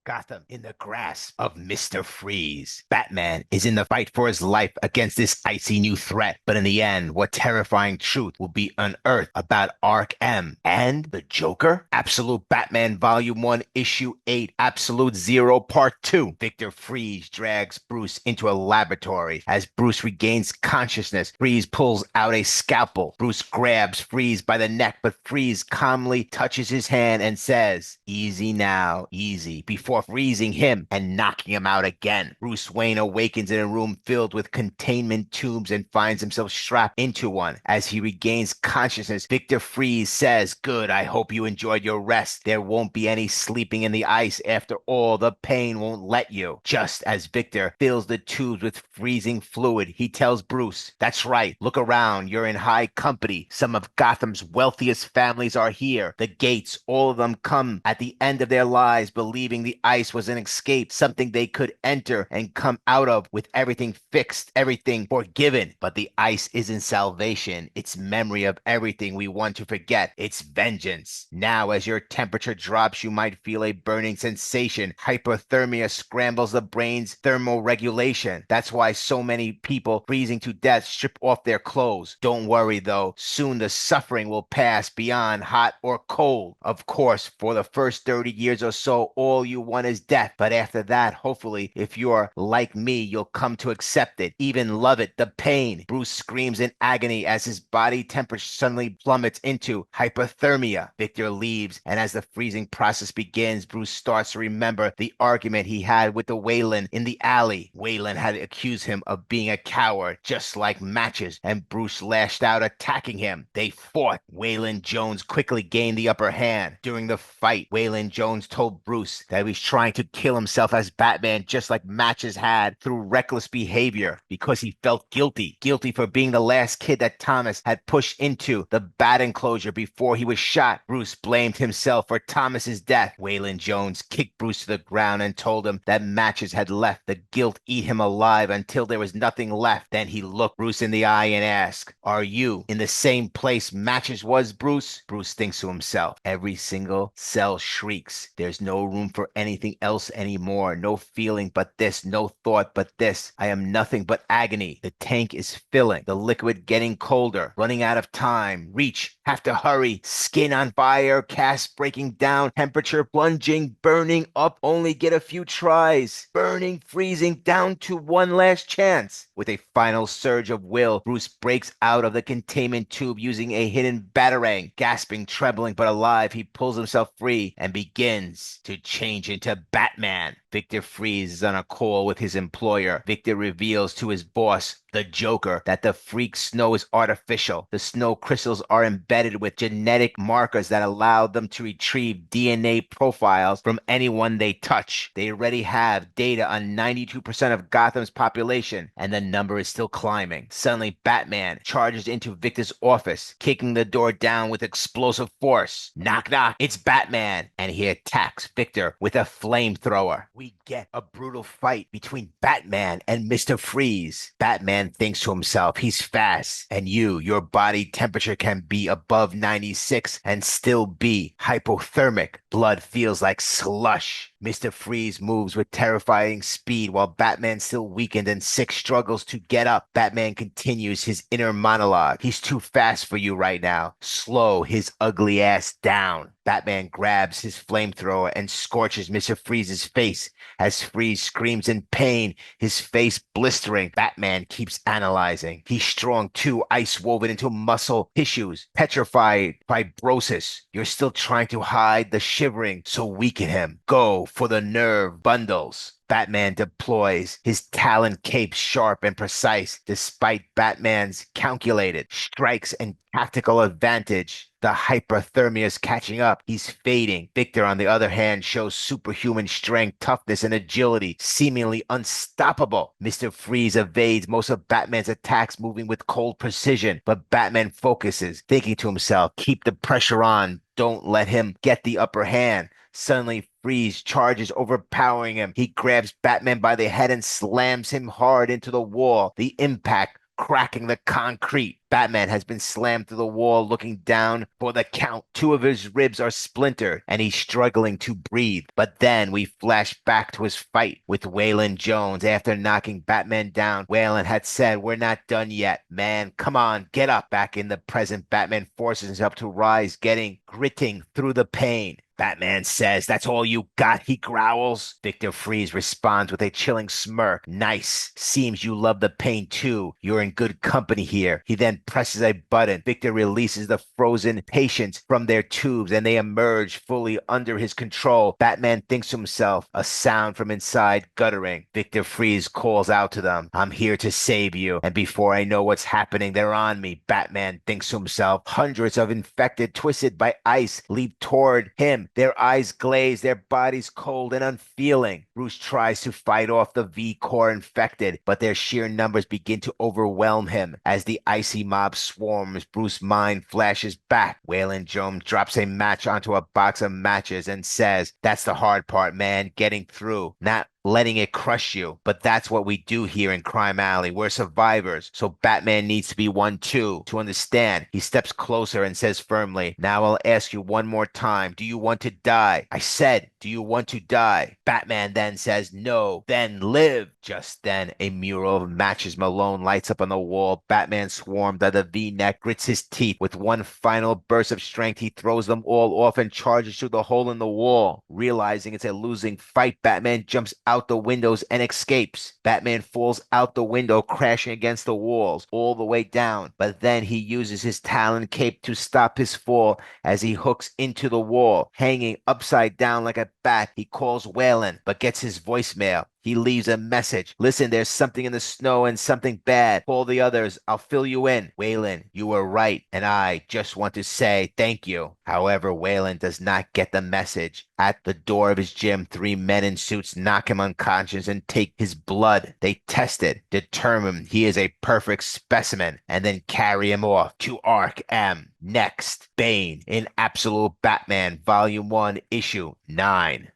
Gotham in the grasp of Mr. Freeze. Batman is in the fight for his life against this icy new threat, but in the end, what terrifying truth will be unearthed about Arkham and the Joker? Absolute Batman Volume 1, Issue 8, Absolute Zero, Part 2. Victor Freeze drags Bruce into a laboratory. As Bruce regains consciousness, Freeze pulls out a scalpel. Bruce grabs Freeze by the neck, but Freeze calmly touches his hand and says, easy now, easy, before freezing him and knocking him out again. Bruce Wayne awakens in a room filled with containment tubes and finds himself strapped into one. As he regains consciousness, Victor Freeze says, good, I hope you enjoyed your rest. There won't be any sleeping in the ice. After all, the pain won't let you. Just as Victor fills the tubes with freezing fluid, he tells Bruce, that's right, look around, you're in high company. Some of Gotham's wealthiest families are here. The Gates, all of them come at the end of their lives believing the ice was an escape, something they could enter and come out of with everything fixed, everything forgiven. But the ice isn't salvation. It's memory of everything we want to forget. It's vengeance. Now, as your temperature drops, you might feel a burning sensation. Hypothermia scrambles the brain's thermoregulation. That's why so many people freezing to death strip off their clothes. Don't worry, though. Soon the suffering will pass beyond hot or cold. Of course, for the first 30 years or so, all you want is death. But after that, hopefully, if you're like me, you'll come to accept it, even love it, the pain. Bruce screams in agony as his body temperature suddenly plummets into hypothermia. Victor leaves, and as the freezing process begins, Bruce starts to remember the argument he had with the Wayland in the alley. Wayland had accused him of being a coward, just like Matches, and Bruce lashed out, attacking him. They fought. Wayland Jones quickly gained the upper hand. During the fight, Wayland Jones told Bruce that he was trying to kill himself as Batman, just like Matches had, through reckless behavior, because he felt guilty for being the last kid that Thomas had pushed into the bat enclosure before he was shot. Bruce blamed himself for Thomas's death. Wayland Jones kicked Bruce to the ground and told him that Matches had left the guilt eat him alive until there was nothing left. Then he looked Bruce in the eye and asked, are you in the same place Matches was, Bruce? Bruce thinks to himself, every single cell shrieks. There's no room for anything else anymore. No feeling but this, no thought but this. I am nothing but agony. The tank is filling, the liquid getting colder, running out of time. Reach, have to hurry. Skin on fire, cast breaking down, temperature plunging, burning up, only get a few tries. Burning, freezing, down to one last chance. With a final surge of will, Bruce breaks out of the containment tube using a hidden batarang. Gasping, trembling, but alive, he pulls himself free and begins to change into Batman. Victor Freeze is on a call with his employer. Victor reveals to his boss, the Joker, that the freak snow is artificial. The snow crystals are embedded with genetic markers that allow them to retrieve DNA profiles from anyone they touch. They already have data on 92% of Gotham's population, and the number is still climbing. Suddenly, Batman charges into Victor's office, kicking the door down with explosive force. Knock, knock, it's Batman, and he attacks Victor with a flamethrower. We we get a brutal fight between Batman and Mr. Freeze. Batman thinks to himself he's fast, and your body temperature can be above 96 and still be hypothermic. Blood feels like slush. Mr. Freeze moves with terrifying speed while Batman, still weakened and sick, struggles to get up. Batman continues his inner monologue. He's too fast for you right now. Slow his ugly ass down. Batman grabs his flamethrower and scorches Mr. Freeze's face as Freeze screams in pain, his face blistering. Batman keeps analyzing. He's strong too, ice woven into muscle tissues, petrified fibrosis. You're still trying to hide the shivering, so weaken him. Go for the nerve bundles. Batman deploys his talon cape sharp and precise, despite Batman's calculated strikes and tactical advantage. The hyperthermia is catching up. He's fading. Victor, on the other hand, shows superhuman strength, toughness, and agility, seemingly unstoppable. Mr. Freeze evades most of Batman's attacks, moving with cold precision, but Batman focuses, thinking to himself, keep the pressure on. Don't let him get the upper hand. Suddenly, Freeze charges, overpowering him. He grabs Batman by the head and slams him hard into the wall. The impact cracking the concrete. Batman has been slammed through the wall, looking down for the count. Two of his ribs are splintered, and he's struggling to breathe. But then we flash back to his fight with Waylon Jones. After knocking Batman down, Waylon had said, "We're not done yet, man. Come on, get up." Back in the present, Batman forces himself to rise, gritting through the pain. Batman says, "That's all you got," he growls. Victor Freeze responds with a chilling smirk. "Nice. Seems you love the pain too. You're in good company here." He then presses a button. Victor releases the frozen patients from their tubes, and they emerge fully under his control. Batman thinks to himself, a sound from inside guttering. Victor Freeze calls out to them, "I'm here to save you, and before I know what's happening, they're on me." Batman thinks to himself. Hundreds of infected, twisted by ice, leap toward him. Their eyes glaze, their bodies cold and unfeeling. Bruce tries to fight off the V-Core infected, but their sheer numbers begin to overwhelm him. As the icy mob swarms, Bruce's mind flashes back. Waylon Jones drops a match onto a box of matches and says, "That's the hard part, man, getting through. Not letting it crush you. But that's what we do here in Crime Alley. We're survivors. So Batman needs to be one too, to understand." He steps closer and says firmly, "Now I'll ask you one more time. Do you want to die?" I said, "Do you want to die?" Batman then says, "No, then live." Just then, a mural of matches Malone lights up on the wall. Batman, swarmed by the V-neck, grits his teeth. With one final burst of strength, he throws them all off and charges through the hole in the wall. Realizing it's a losing fight, Batman jumps out the windows and escapes. Batman falls out the window, crashing against the walls all the way down. But then he uses his talon cape to stop his fall as he hooks into the wall. Hanging upside down like a bat, he calls Waylon, but gets his voicemail. He leaves a message. "Listen, there's something in the snow and something bad. Call the others. I'll fill you in." Waylon, "You were right, and I just want to say thank you." However, Waylon does not get the message. At the door of his gym, three men in suits knock him unconscious and take his blood. They test it, determine he is a perfect specimen, and then carry him off to Arc M. Next, Bane in Absolute Batman, Volume 1, Issue 9.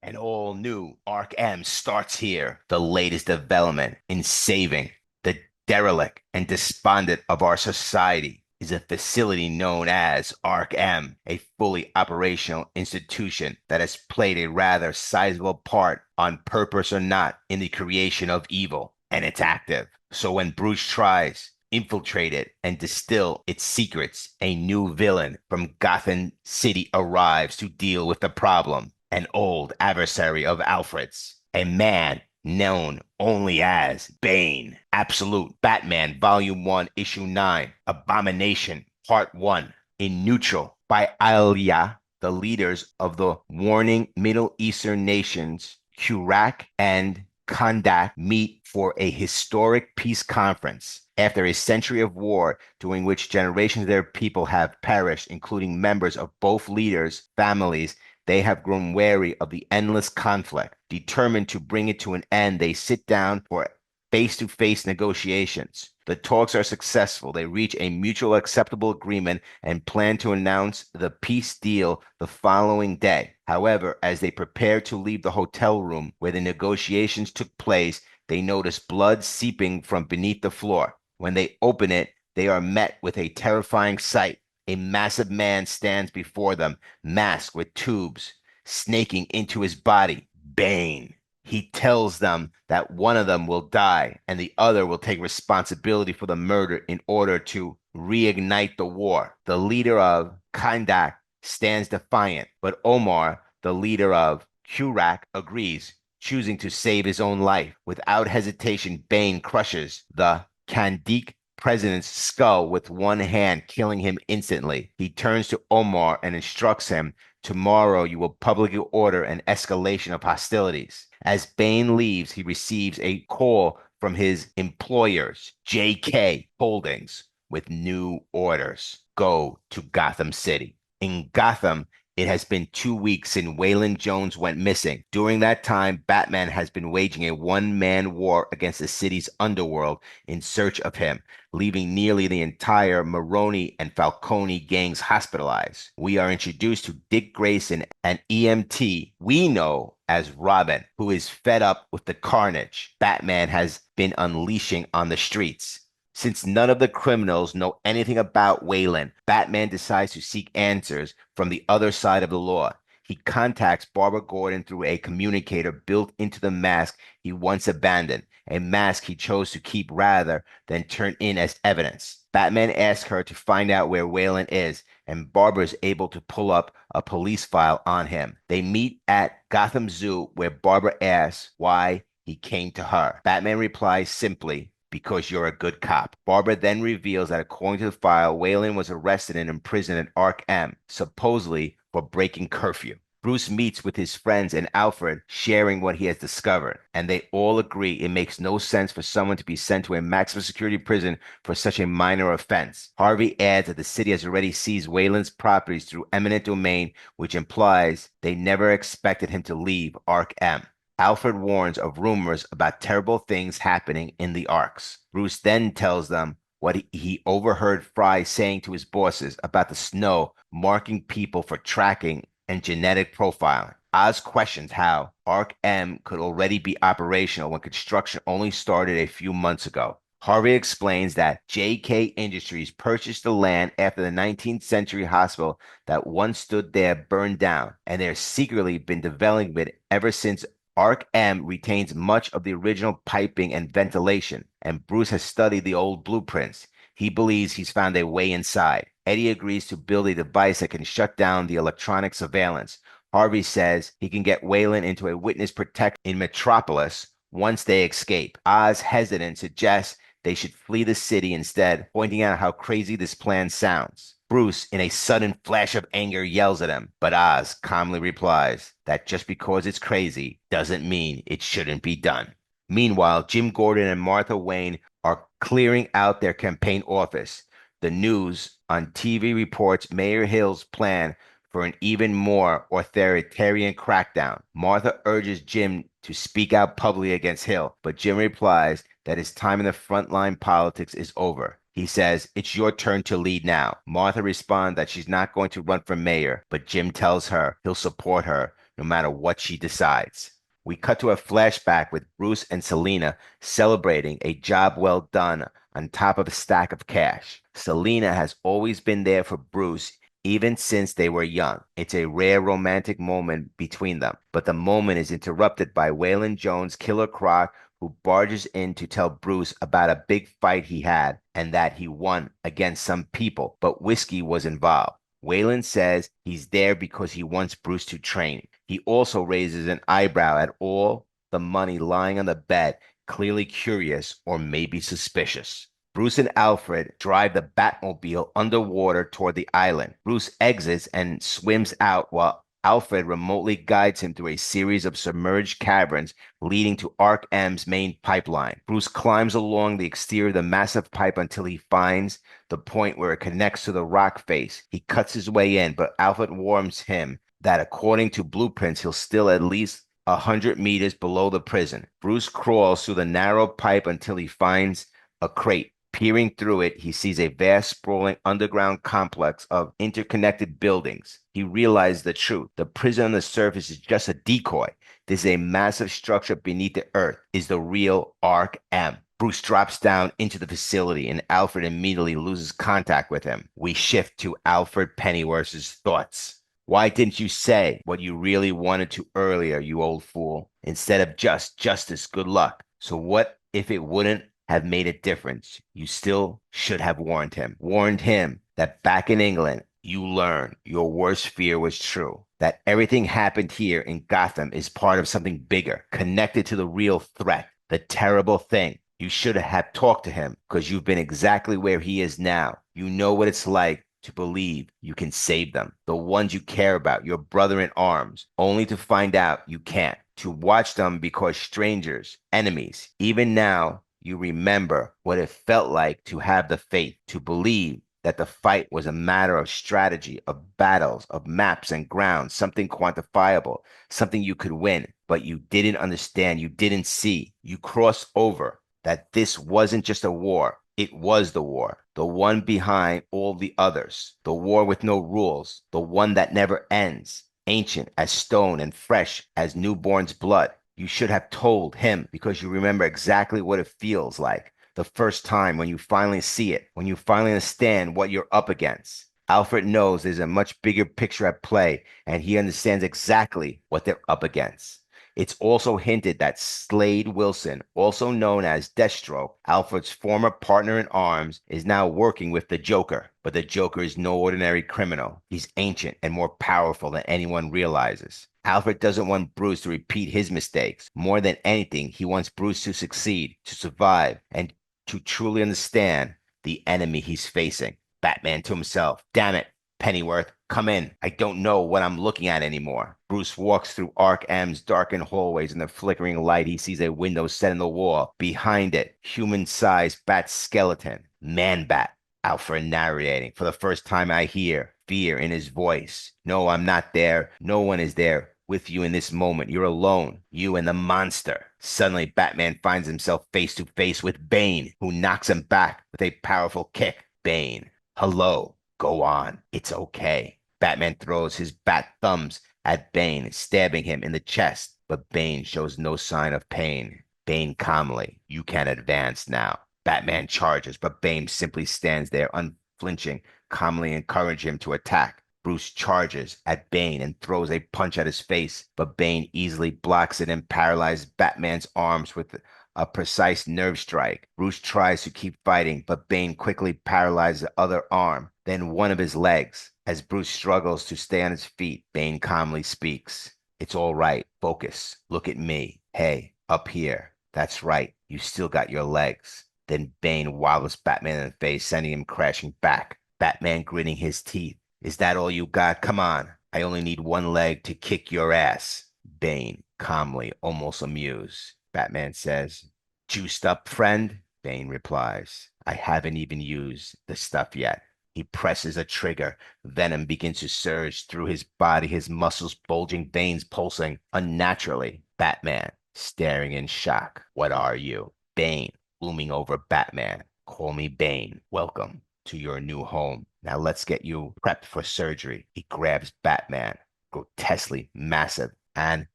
An all-new Arc M starts here. The latest development in saving the derelict and despondent of our society is a facility known as Arc M, a fully operational institution that has played a rather sizable part, on purpose or not, in the creation of evil, and it's active. So when Bruce tries infiltrate it and distill its secrets, a new villain from Gotham City arrives to deal with the problem. An old adversary of Alfred's, a man known only as Bane. Absolute Batman, Volume 1, Issue 9, Abomination, Part 1. In neutral, by Alia, the leaders of the warring Middle Eastern nations, Iraq and Kandak, meet for a historic peace conference. After a century of war, during which generations of their people have perished, including members of both leaders' families, they have grown weary of the endless conflict. Determined to bring it to an end, they sit down for face-to-face negotiations. The talks are successful. They reach a mutual acceptable agreement and plan to announce the peace deal the following day. However, as they prepare to leave the hotel room where the negotiations took place, they notice blood seeping from beneath the floor. When they open it, they are met with a terrifying sight. A massive man stands before them, masked with tubes snaking into his body. Bane. He tells them that one of them will die and the other will take responsibility for the murder in order to reignite the war. The leader of Kandak stands defiant, but Omar, the leader of Kurak, agrees, choosing to save his own life. Without hesitation, Bane crushes the Kandik president's skull with one hand, killing him instantly. He turns to Omar and instructs him, tomorrow you will publicly order an escalation of hostilities. As Bane leaves, he receives a call from his employers, JK Holdings, with new orders. Go to Gotham City. In Gotham, it has been 2 weeks since Waylon Jones went missing. During that time, Batman has been waging a one-man war against the city's underworld in search of him, leaving nearly the entire Maroni and Falcone gangs hospitalized. We are introduced to Dick Grayson, an EMT we know as Robin, who is fed up with the carnage Batman has been unleashing on the streets. Since none of the criminals know anything about Wayland, Batman decides to seek answers from the other side of the law. He contacts Barbara Gordon through a communicator built into the mask he once abandoned, a mask he chose to keep rather than turn in as evidence. Batman asks her to find out where Wayland is, and Barbara is able to pull up a police file on him. They meet at Gotham Zoo, where Barbara asks why he came to her. Batman replies simply, because you're a good cop. Barbara then reveals that according to the file, Wayland was arrested and imprisoned at Ark M, supposedly for breaking curfew. Bruce meets with his friends and Alfred, sharing what he has discovered, and they all agree it makes no sense for someone to be sent to a maximum security prison for such a minor offense. Harvey adds that the city has already seized Wayland's properties through eminent domain, which implies they never expected him to leave Ark M. Alfred warns of rumors about terrible things happening in the arcs. Bruce then tells them what he overheard Fry saying to his bosses about the snow marking people for tracking and genetic profiling. Oz questions how Arc M could already be operational when construction only started a few months ago. Harvey explains that JK Industries purchased the land after the 19th century hospital that once stood there burned down, and they've secretly been developing it ever since. Arc M retains much of the original piping and ventilation, and Bruce has studied the old blueprints. He believes he's found a way inside. Eddie agrees to build a device that can shut down the electronic surveillance. Harvey says he can get Wayland into a witness protection in Metropolis once they escape. Oz, hesitant, suggests they should flee the city instead, pointing out how crazy this plan sounds. Bruce, in a sudden flash of anger, yells at him, but Oz calmly replies that just because it's crazy doesn't mean it shouldn't be done. Meanwhile, Jim Gordon and Martha Wayne are clearing out their campaign office. The news on TV reports Mayor Hill's plan for an even more authoritarian crackdown. Martha urges Jim to speak out publicly against Hill, but Jim replies that his time in the frontline politics is over. He says, it's your turn to lead now. Martha responds that she's not going to run for mayor, but Jim tells her he'll support her no matter what she decides. We cut to a flashback with Bruce and Selina celebrating a job well done on top of a stack of cash. Selina has always been there for Bruce even since they were young. It's a rare romantic moment between them, but the moment is interrupted by Waylon Jones' Killer Croc, who barges in to tell Bruce about a big fight he had and that he won against some people, but whiskey was involved. Waylon says he's there because he wants Bruce to train. He also raises an eyebrow at all the money lying on the bed, clearly curious or maybe suspicious. Bruce and Alfred drive the Batmobile underwater toward the island. Bruce exits and swims out while Alfred remotely guides him through a series of submerged caverns leading to Arc M's main pipeline. Bruce climbs along the exterior of the massive pipe until he finds the point where it connects to the rock face. He cuts his way in, but Alfred warns him that according to blueprints, he'll still at least 100 meters below the prison. Bruce crawls through the narrow pipe until he finds a crate. Peering through it, he sees a vast, sprawling underground complex of interconnected buildings. He realizes the truth. The prison on the surface is just a decoy. This is a massive structure beneath the earth, is the real Ark M. Bruce drops down into the facility, and Alfred immediately loses contact with him. We shift to Alfred Pennyworth's thoughts. Why didn't you say what you really wanted to earlier, you old fool? Instead of just justice, good luck. So what if it wouldn't have made a difference? You still should have warned him. Warned him that back in England, you learned your worst fear was true. That everything happened here in Gotham is part of something bigger, connected to the real threat, the terrible thing. You should have talked to him because you've been exactly where he is now. You know what it's like to believe you can save them, the ones you care about, your brother in arms, only to find out you can't, to watch them because strangers, enemies. Even now, you remember what it felt like to have the faith, to believe that the fight was a matter of strategy, of battles, of maps and grounds, something quantifiable, something you could win, but you didn't understand, you didn't see. You crossed over that this wasn't just a war, it was the war, the one behind all the others, the war with no rules, the one that never ends, ancient as stone and fresh as newborn's blood. You should have told him because you remember exactly what it feels like the first time when you finally see it, when you finally understand what you're up against. Alfred knows there's a much bigger picture at play, and he understands exactly what they're up against. It's also hinted that Slade Wilson, also known as Deathstroke, Alfred's former partner in arms, is now working with the Joker. But the Joker is no ordinary criminal. He's ancient and more powerful than anyone realizes. Alfred doesn't want Bruce to repeat his mistakes. More than anything, he wants Bruce to succeed, to survive, and to truly understand the enemy he's facing. Batman to himself, damn it, Pennyworth, come in. I don't know what I'm looking at anymore. Bruce walks through Ark M's darkened hallways. In the flickering light, he sees a window set in the wall. Behind it, human-sized bat skeleton. Man-Bat. Alfred narrating. For the first time, I hear fear in his voice. No, I'm not there. No one is there with you in this moment. You're alone. You and the monster. Suddenly, Batman finds himself face to face with Bane, who knocks him back with a powerful kick. Bane. Hello. Go on. It's okay. Batman throws his bat thumbs at Bane, stabbing him in the chest, but Bane shows no sign of pain. Bane calmly, you can advance now. Batman charges, but Bane simply stands there unflinching, calmly encouraging him to attack. Bruce charges at Bane and throws a punch at his face, but Bane easily blocks it and paralyzes Batman's arms with a precise nerve strike. Bruce tries to keep fighting, but Bane quickly paralyzes the other arm, then one of his legs. As Bruce struggles to stay on his feet, Bane calmly speaks. It's all right. Focus. Look at me. Hey, up here. That's right. You still got your legs. Then Bane wobbles Batman in the face, sending him crashing back. Batman gritting his teeth. Is that all you got? Come on. I only need one leg to kick your ass. Bane, calmly, almost amused. Batman says, juiced up, friend? Bane replies, I haven't even used the stuff yet. He presses a trigger. Venom begins to surge through his body, his muscles bulging, veins pulsing unnaturally. Batman, staring in shock. What are you? Bane, looming over Batman. Call me Bane. Welcome to your new home. Now let's get you prepped for surgery. He grabs Batman, grotesquely massive, an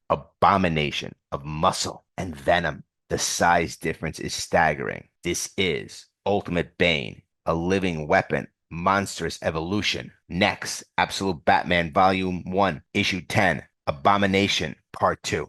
abomination of muscle and venom. The size difference is staggering. This is Ultimate Bane, a living weapon, monstrous evolution. Next, Absolute Batman Volume 1, Issue 10, Abomination, Part 2.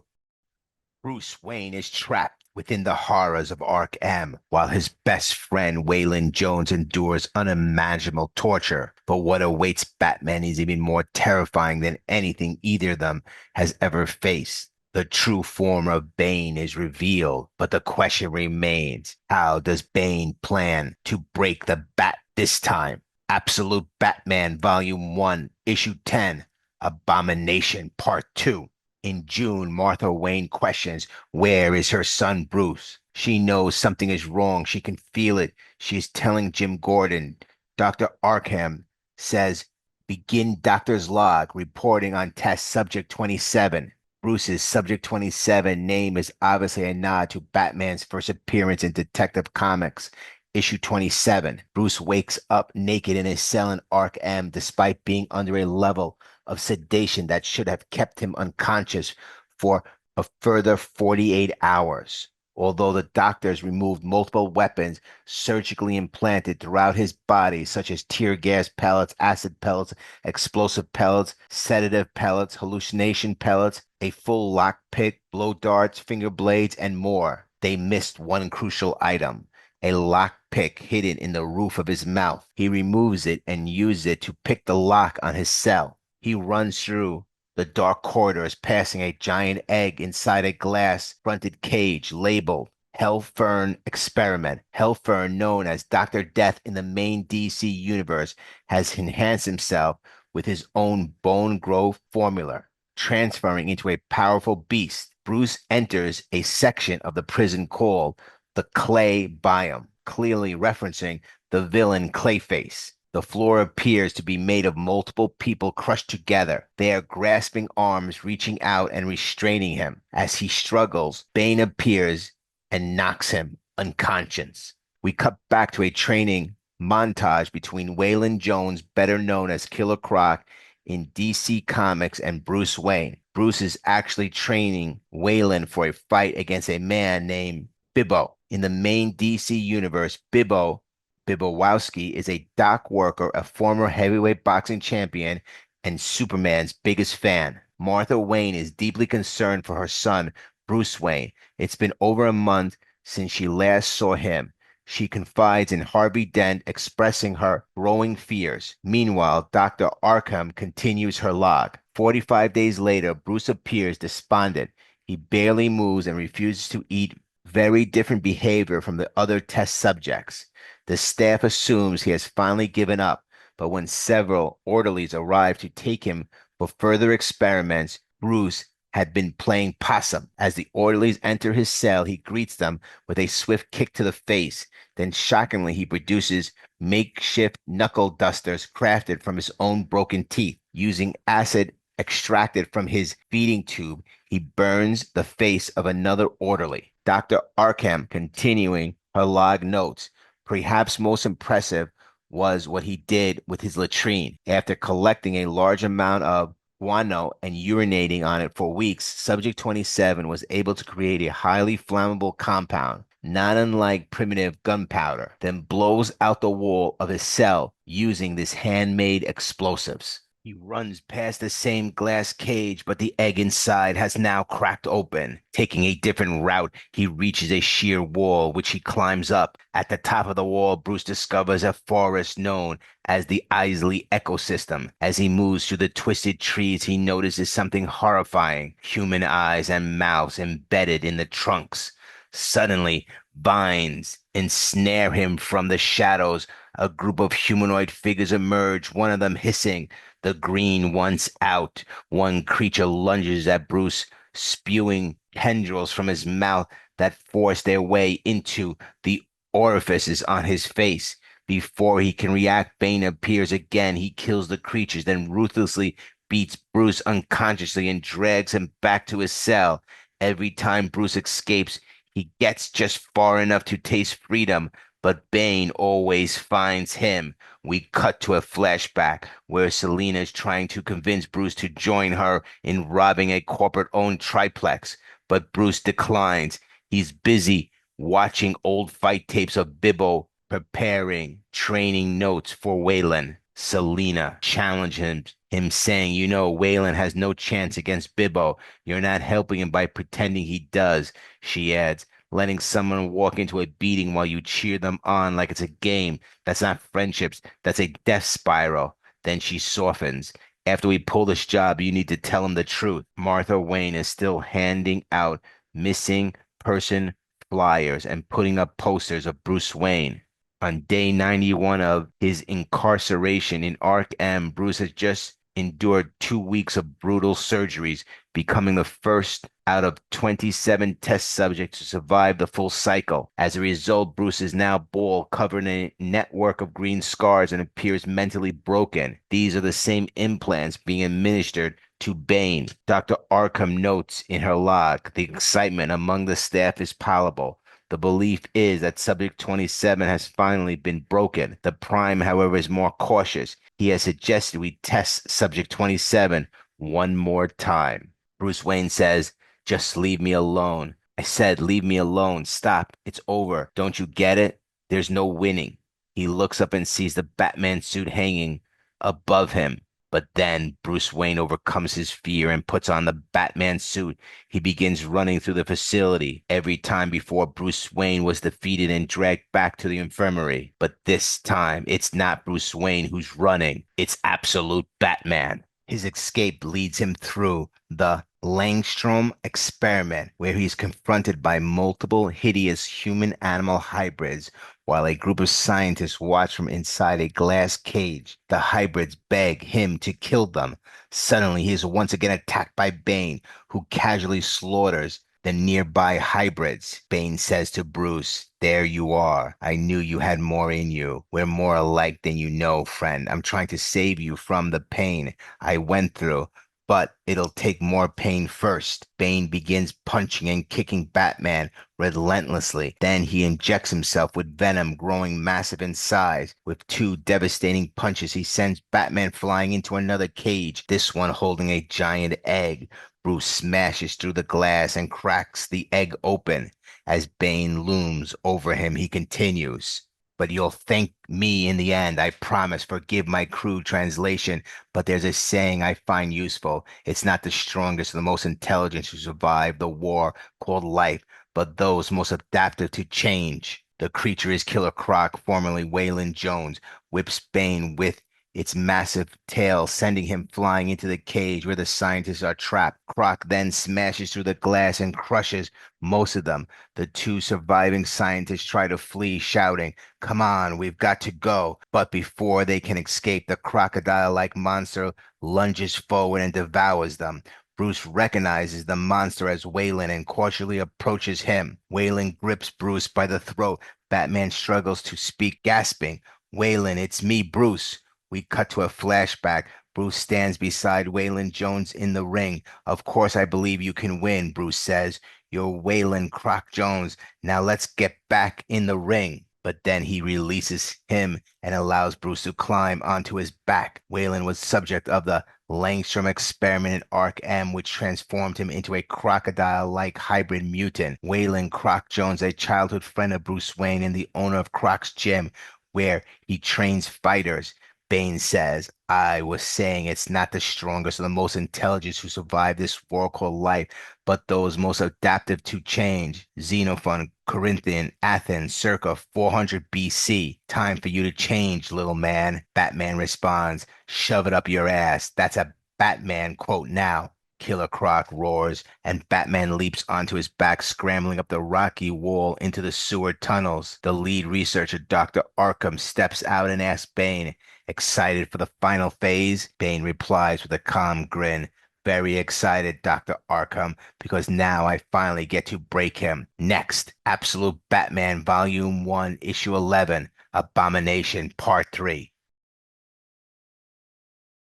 Bruce Wayne is trapped within the horrors of Ark M, while his best friend Waylon Jones endures unimaginable torture. But what awaits Batman is even more terrifying than anything either of them has ever faced. The true form of Bane is revealed, but the question remains, how does Bane plan to break the bat this time? Absolute Batman Volume 1, Issue 10, Abomination Part 2. In June, Martha Wayne questions, where is her son Bruce? She knows something is wrong. She can feel it. She is telling Jim Gordon. Dr. Arkham says, begin doctor's log, reporting on test subject 27. Bruce's Subject 27 name is obviously a nod to Batman's first appearance in Detective Comics, issue 27. Bruce wakes up naked in his cell in Arkham despite being under a level of sedation that should have kept him unconscious for a further 48 hours. Although the doctors removed multiple weapons surgically implanted throughout his body, such as tear gas pellets, acid pellets, explosive pellets, sedative pellets, hallucination pellets, a full lockpick, blow darts, finger blades, and more. They missed one crucial item, a lockpick hidden in the roof of his mouth. He removes it and uses it to pick the lock on his cell. He runs through the dark corridors, passing a giant egg inside a glass-fronted cage labeled Hellfern Experiment. Hellfern, known as Dr. Death in the main DC universe, has enhanced himself with his own bone growth formula, transferring into a powerful beast. Bruce enters a section of the prison called the Clay Biome, clearly referencing the villain Clayface. The floor appears to be made of multiple people crushed together, their grasping arms reaching out and restraining him. As he struggles, Bane appears and knocks him unconscious. We cut back to a training montage between Waylon Jones, better known as Killer Croc in DC Comics, and Bruce Wayne. Bruce is actually training Waylon for a fight against a man named Bibbo. In the main DC universe, Bibowski is a dock worker, a former heavyweight boxing champion, and Superman's biggest fan. Martha Wayne is deeply concerned for her son, Bruce Wayne. It's been over a month since she last saw him. She confides in Harvey Dent, expressing her growing fears. Meanwhile, Dr. Arkham continues her log. 45 days later, Bruce appears despondent. He barely moves and refuses to eat, very different behavior from the other test subjects. The staff assumes he has finally given up, but when several orderlies arrive to take him for further experiments, Bruce had been playing possum. As the orderlies enter his cell, he greets them with a swift kick to the face. Then, shockingly, he produces makeshift knuckle dusters crafted from his own broken teeth. Using acid extracted from his feeding tube, he burns the face of another orderly. Dr. Arkham, continuing her log, notes, perhaps most impressive was what he did with his latrine. After collecting a large amount of guano and urinating on it for weeks, Subject 27 was able to create a highly flammable compound, not unlike primitive gunpowder, then blows out the wall of his cell using this handmade explosives. He runs past the same glass cage, but the egg inside has now cracked open. Taking a different route, he reaches a sheer wall, which he climbs up. At the top of the wall, Bruce discovers a forest known as the Isley ecosystem. As he moves through the twisted trees, he notices something horrifying, human eyes and mouths embedded in the trunks. Suddenly, vines ensnare him from the shadows. A group of humanoid figures emerge, one of them hissing, the green once out. One creature lunges at Bruce, spewing tendrils from his mouth that force their way into the orifices on his face. Before he can react, Bane appears again. He kills the creatures, then ruthlessly beats Bruce unconsciously and drags him back to his cell. Every time Bruce escapes, he gets just far enough to taste freedom, but Bane always finds him. We cut to a flashback where Selina is trying to convince Bruce to join her in robbing a corporate-owned triplex, but Bruce declines. He's busy watching old fight tapes of Bibbo preparing training notes for Waylon. Selina challenges him, saying, "You know, Waylon has no chance against Bibbo. You're not helping him by pretending he does," she adds. Letting someone walk into a beating while you cheer them on like it's a game. That's not friendships. That's a death spiral. Then she softens. "After we pull this job, you need to tell him the truth." Martha Wayne is still handing out missing person flyers and putting up posters of Bruce Wayne. On day 91 of his incarceration in Arkham, Bruce has just endured 2 weeks of brutal surgeries, becoming the first out of 27 test subjects to survive the full cycle. As a result, Bruce is now bald, covered in a network of green scars, and appears mentally broken. These are the same implants being administered To Bane, Dr. Arkham notes in her log, the excitement among the staff is palpable. The belief is that Subject 27 has finally been broken. The Prime, however, is more cautious. He has suggested we test Subject 27 one more time. Bruce Wayne says, just leave me alone. I said, leave me alone. Stop. It's over. Don't you get it? There's no winning. He looks up and sees the Batman suit hanging above him. But then Bruce Wayne overcomes his fear and puts on the Batman suit. He begins running through the facility. Every time before, Bruce Wayne was defeated and dragged back to the infirmary. But this time, it's not Bruce Wayne who's running. It's absolute Batman. His escape leads him through the Langstrom experiment, where he's confronted by multiple hideous human-animal hybrids while a group of scientists watch from inside a glass cage. The hybrids beg him to kill them. Suddenly, he is once again attacked by Bane, who casually slaughters the nearby hybrids. Bane says to Bruce, there you are. I knew you had more in you. We're more alike than you know, friend. I'm trying to save you from the pain I went through, but it'll take more pain first. Bane begins punching and kicking Batman relentlessly. Then he injects himself with venom growing massive in size. With two devastating punches, he sends Batman flying into another cage, this one holding a giant egg. Bruce smashes through the glass and cracks the egg open. As Bane looms over him, he continues. But you'll thank me in the end, I promise. Forgive my crude translation, but there's a saying I find useful. It's not the strongest or the most intelligent who survive the war called life, but those most adaptive to change. The creature is Killer Croc, formerly Waylon Jones, whips Bane with its massive tail, sending him flying into the cage where the scientists are trapped. Croc then smashes through the glass and crushes most of them. The two surviving scientists try to flee, shouting, come on, we've got to go. But before they can escape, the crocodile-like monster lunges forward and devours them. Bruce recognizes the monster as Waylon and cautiously approaches him. Waylon grips Bruce by the throat. Batman struggles to speak, gasping, Waylon, it's me, Bruce. We cut to a flashback. Bruce stands beside Waylon Jones in the ring. Of course, I believe you can win, Bruce says. You're Waylon Croc Jones. Now let's get back in the ring. But then he releases him and allows Bruce to climb onto his back. Waylon was subject of the Langstrom experiment in Arc M, which transformed him into a crocodile-like hybrid mutant. Waylon Croc Jones, a childhood friend of Bruce Wayne and the owner of Croc's Gym, where he trains fighters. Bane says, I was saying it's not the strongest or the most intelligent who survive this war called life, but those most adaptive to change. Xenophon, Corinthian, Athens, circa 400 BC. Time for you to change, little man. Batman responds, shove it up your ass. That's a Batman quote now. Killer Croc roars, and Batman leaps onto his back, scrambling up the rocky wall into the sewer tunnels. The lead researcher, Dr. Arkham, steps out and asks Bane, excited for the final phase? Bane replies with a calm grin. Very excited, Dr. Arkham, because now I finally get to break him. Next, Absolute Batman Volume 1, Issue 11, Abomination, Part 3.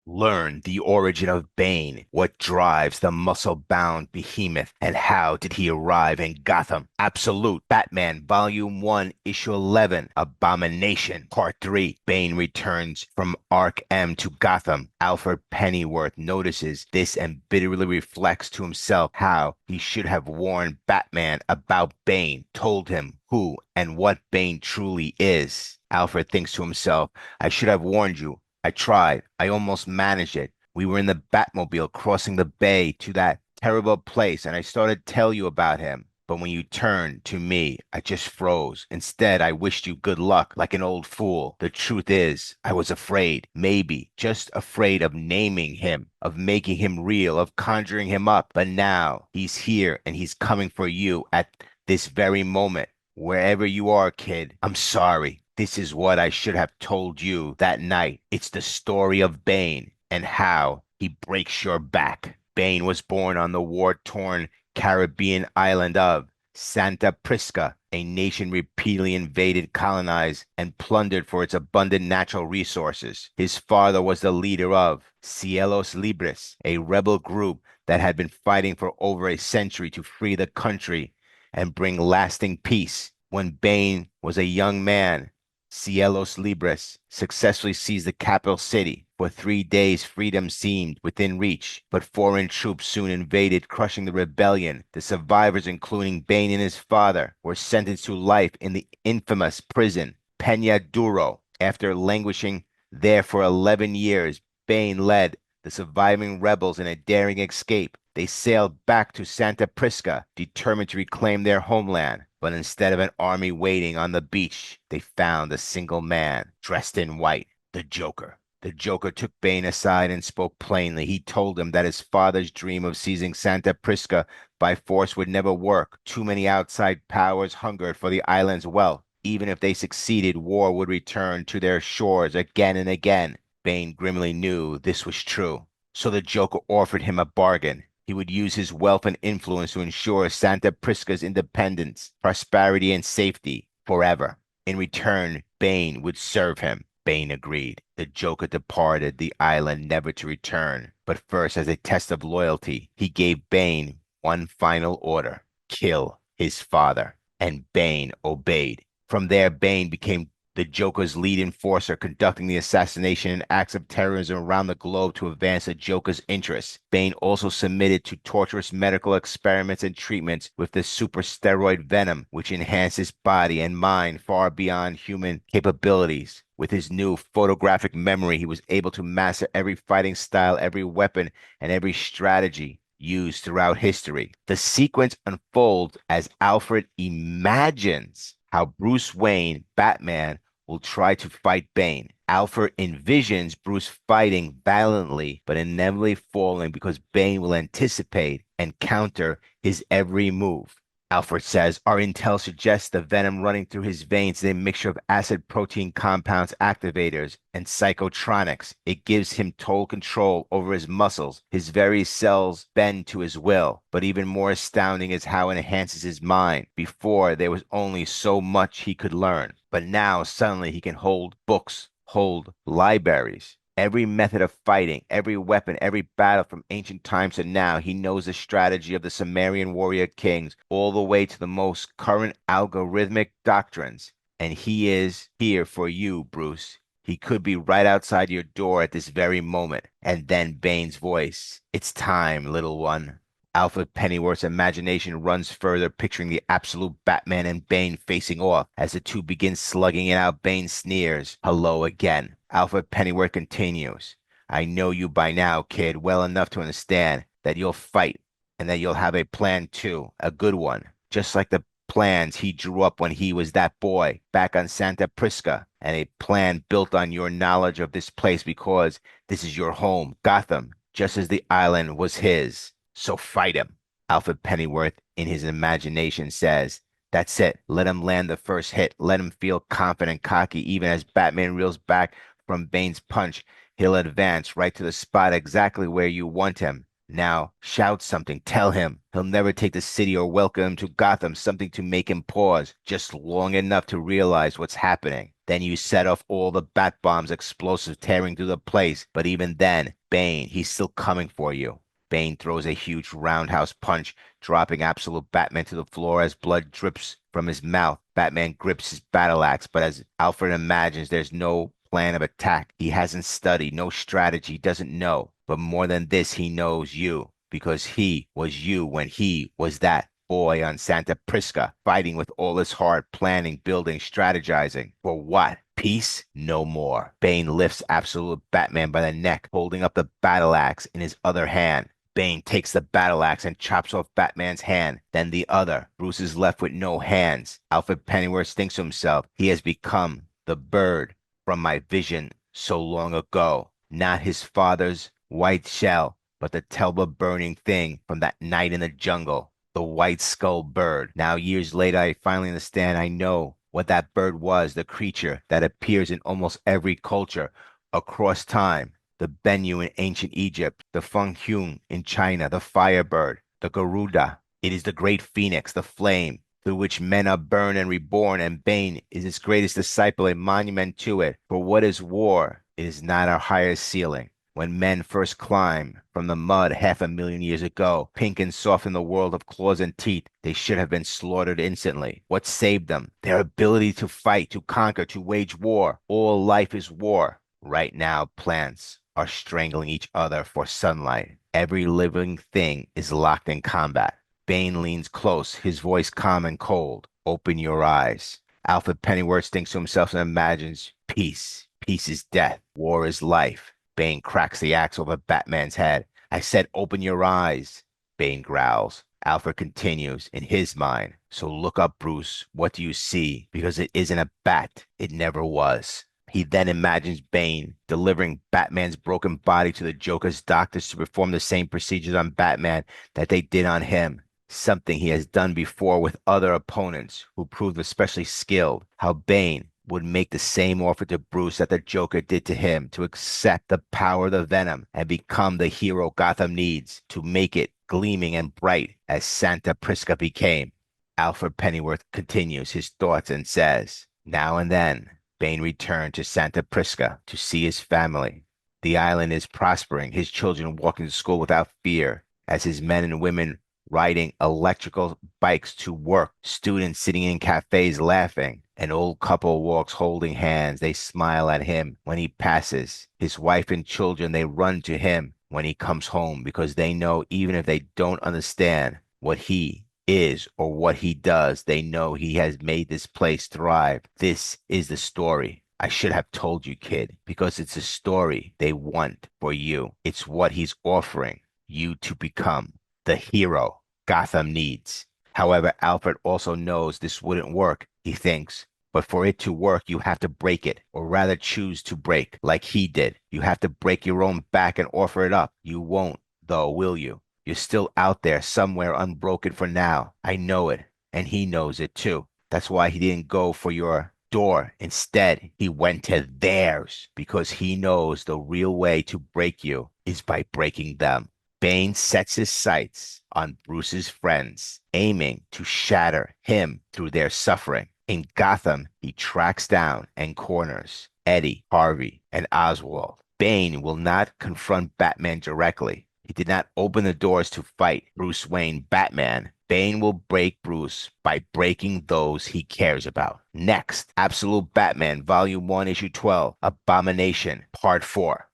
Learn the origin of Bane, what drives the muscle-bound behemoth, and how did he arrive in Gotham? Absolute Batman Volume 1, Issue 11, Abomination, Part 3. Bane returns from Arc M to Gotham. Alfred Pennyworth notices this and bitterly reflects to himself how he should have warned Batman about Bane, told him who and what Bane truly is. Alfred thinks to himself, I should have warned you. I tried. I almost managed it. We were in the Batmobile crossing the bay to that terrible place, and I started to tell you about him. But when you turned to me, I just froze. Instead, I wished you good luck like an old fool. The truth is, I was afraid, maybe just afraid of naming him, of making him real, of conjuring him up. But now he's here and he's coming for you at this very moment. Wherever you are, kid, I'm sorry. This is what I should have told you that night. It's the story of Bane and how he breaks your back. Bane was born on the war-torn Caribbean island of Santa Prisca, a nation repeatedly invaded, colonized, and plundered for its abundant natural resources. His father was the leader of Cielos Libres, a rebel group that had been fighting for over a century to free the country and bring lasting peace. When Bane was a young man, Cielos Libres successfully seized the capital city. For 3 days, freedom seemed within reach, but foreign troops soon invaded, crushing the rebellion. The survivors, including Bane and his father, were sentenced to life in the infamous prison Peña Duro. After languishing there for 11 years, Bane led the surviving rebels in a daring escape. They sailed back to Santa Prisca, determined to reclaim their homeland. But instead of an army waiting on the beach, they found a single man dressed in white, the Joker. The Joker took Bane aside and spoke plainly. He told him that his father's dream of seizing Santa Prisca by force would never work. Too many outside powers hungered for the island's wealth. Even if they succeeded, war would return to their shores again and again. Bane grimly knew this was true. So the Joker offered him a bargain. He would use his wealth and influence to ensure Santa Prisca's independence, prosperity, and safety forever. In return, Bane would serve him. Bane agreed. The Joker departed the island never to return. But first, as a test of loyalty, he gave Bane one final order: kill his father. And Bane obeyed. From there, Bane became the Joker's lead enforcer, conducting the assassination and acts of terrorism around the globe to advance the Joker's interests. Bane also submitted to torturous medical experiments and treatments with the super steroid venom, which enhanced his body and mind far beyond human capabilities. With his new photographic memory, he was able to master every fighting style, every weapon, and every strategy used throughout history. The sequence unfolds as Alfred imagines how Bruce Wayne, Batman, will try to fight Bane. Alfred envisions Bruce fighting valiantly, but inevitably falling because Bane will anticipate and counter his every move. Alfred says, our intel suggests the venom running through his veins is a mixture of acid protein compounds, activators, and psychotronics. It gives him total control over his muscles. His very cells bend to his will. But even more astounding is how it enhances his mind. Before, there was only so much he could learn. But now, suddenly, he can hold books, hold libraries. Every method of fighting, every weapon, every battle from ancient times to now, he knows the strategy of the Sumerian warrior kings, all the way to the most current algorithmic doctrines. And he is here for you, Bruce. He could be right outside your door at this very moment. And then Bane's voice. It's time, little one. Alfred Pennyworth's imagination runs further, picturing the absolute Batman and Bane facing off. As the two begin slugging it out, Bane sneers, hello again. Alfred Pennyworth continues, I know you by now, kid, well enough to understand that you'll fight and that you'll have a plan too, a good one, just like the plans he drew up when he was that boy back on Santa Prisca, and a plan built on your knowledge of this place because this is your home, Gotham, just as the island was his. So fight him. Alfred Pennyworth, in his imagination, says, that's it. Let him land the first hit. Let him feel confident, cocky, even as Batman reels back from Bane's punch. He'll advance right to the spot exactly where you want him. Now, shout something. Tell him. He'll never take the city or welcome him to Gotham. Something to make him pause, just long enough to realize what's happening. Then you set off all the bat bombs, explosives tearing through the place. But even then, Bane, he's still coming for you. Bane throws a huge roundhouse punch, dropping absolute Batman to the floor as blood drips from his mouth. Batman grips his battle axe, but as Alfred imagines, there's no plan of attack. He hasn't studied, no strategy, doesn't know. But more than this, he knows you, because he was you when he was that boy on Santa Prisca, fighting with all his heart, planning, building, strategizing. For what? Peace? No more. Bane lifts absolute Batman by the neck, holding up the battle axe in his other hand. Bane takes the battle axe and chops off Batman's hand, then the other. Bruce is left with no hands. Alfred Pennyworth thinks to himself, he has become the bird from my vision so long ago. Not his father's white shell, but the terrible burning thing from that night in the jungle. The white skull bird. Now, years later, I finally understand. I know what that bird was, the creature that appears in almost every culture across time. The Bennu in ancient Egypt, the Fenghuang in China, the firebird, the Garuda. It is the great phoenix, the flame, through which men are burned and reborn, and Bane is its greatest disciple, a monument to it. For what is war? It is not our highest ceiling. When men first climbed from the mud 500,000 years ago, pink and soft in the world of claws and teeth, they should have been slaughtered instantly. What saved them? Their ability to fight, to conquer, to wage war. All life is war. Right now, plants are strangling each other for sunlight. Every living thing is locked in combat. Bane leans close, his voice calm and cold. Open your eyes. Alfred Pennyworth thinks to himself and imagines peace. Peace is death. War is life. Bane cracks the axe over Batman's head. I said, open your eyes. Bane growls. Alfred continues in his mind. So look up, Bruce. What do you see? Because it isn't a bat. It never was. He then imagines Bane delivering Batman's broken body to the Joker's doctors to perform the same procedures on Batman that they did on him. Something he has done before with other opponents who proved especially skilled. How Bane would make the same offer to Bruce that the Joker did to him to accept the power of the Venom and become the hero Gotham needs to make it gleaming and bright as Santa Prisca became. Alfred Pennyworth continues his thoughts and says, now and then, Bane returned to Santa Prisca to see his family. The island is prospering, his children walking to school without fear, as his men and women riding electrical bikes to work, students sitting in cafes laughing. An old couple walks holding hands. They smile at him when he passes. His wife and children, they run to him when he comes home because they know even if they don't understand what he is or what he does, they know he has made this place thrive. This is the story. I should have told you, kid, because it's a story they want for you. It's what he's offering you to become the hero Gotham needs. However, Alfred also knows this wouldn't work, he thinks. But for it to work, you have to break it, or rather choose to break, like he did. You have to break your own back and offer it up. You won't, though, will you? You're still out there somewhere unbroken for now. I know it, and he knows it too. That's why he didn't go for your door. Instead, he went to theirs, because he knows the real way to break you is by breaking them. Bane sets his sights on Bruce's friends, aiming to shatter him through their suffering. In Gotham, he tracks down and corners Eddie, Harvey, and Oswald. Bane will not confront Batman directly. He did not open the doors to fight Bruce Wayne, Batman. Bane will break Bruce by breaking those he cares about. Next, Absolute Batman, Volume 1, Issue 12, Abomination, Part 4.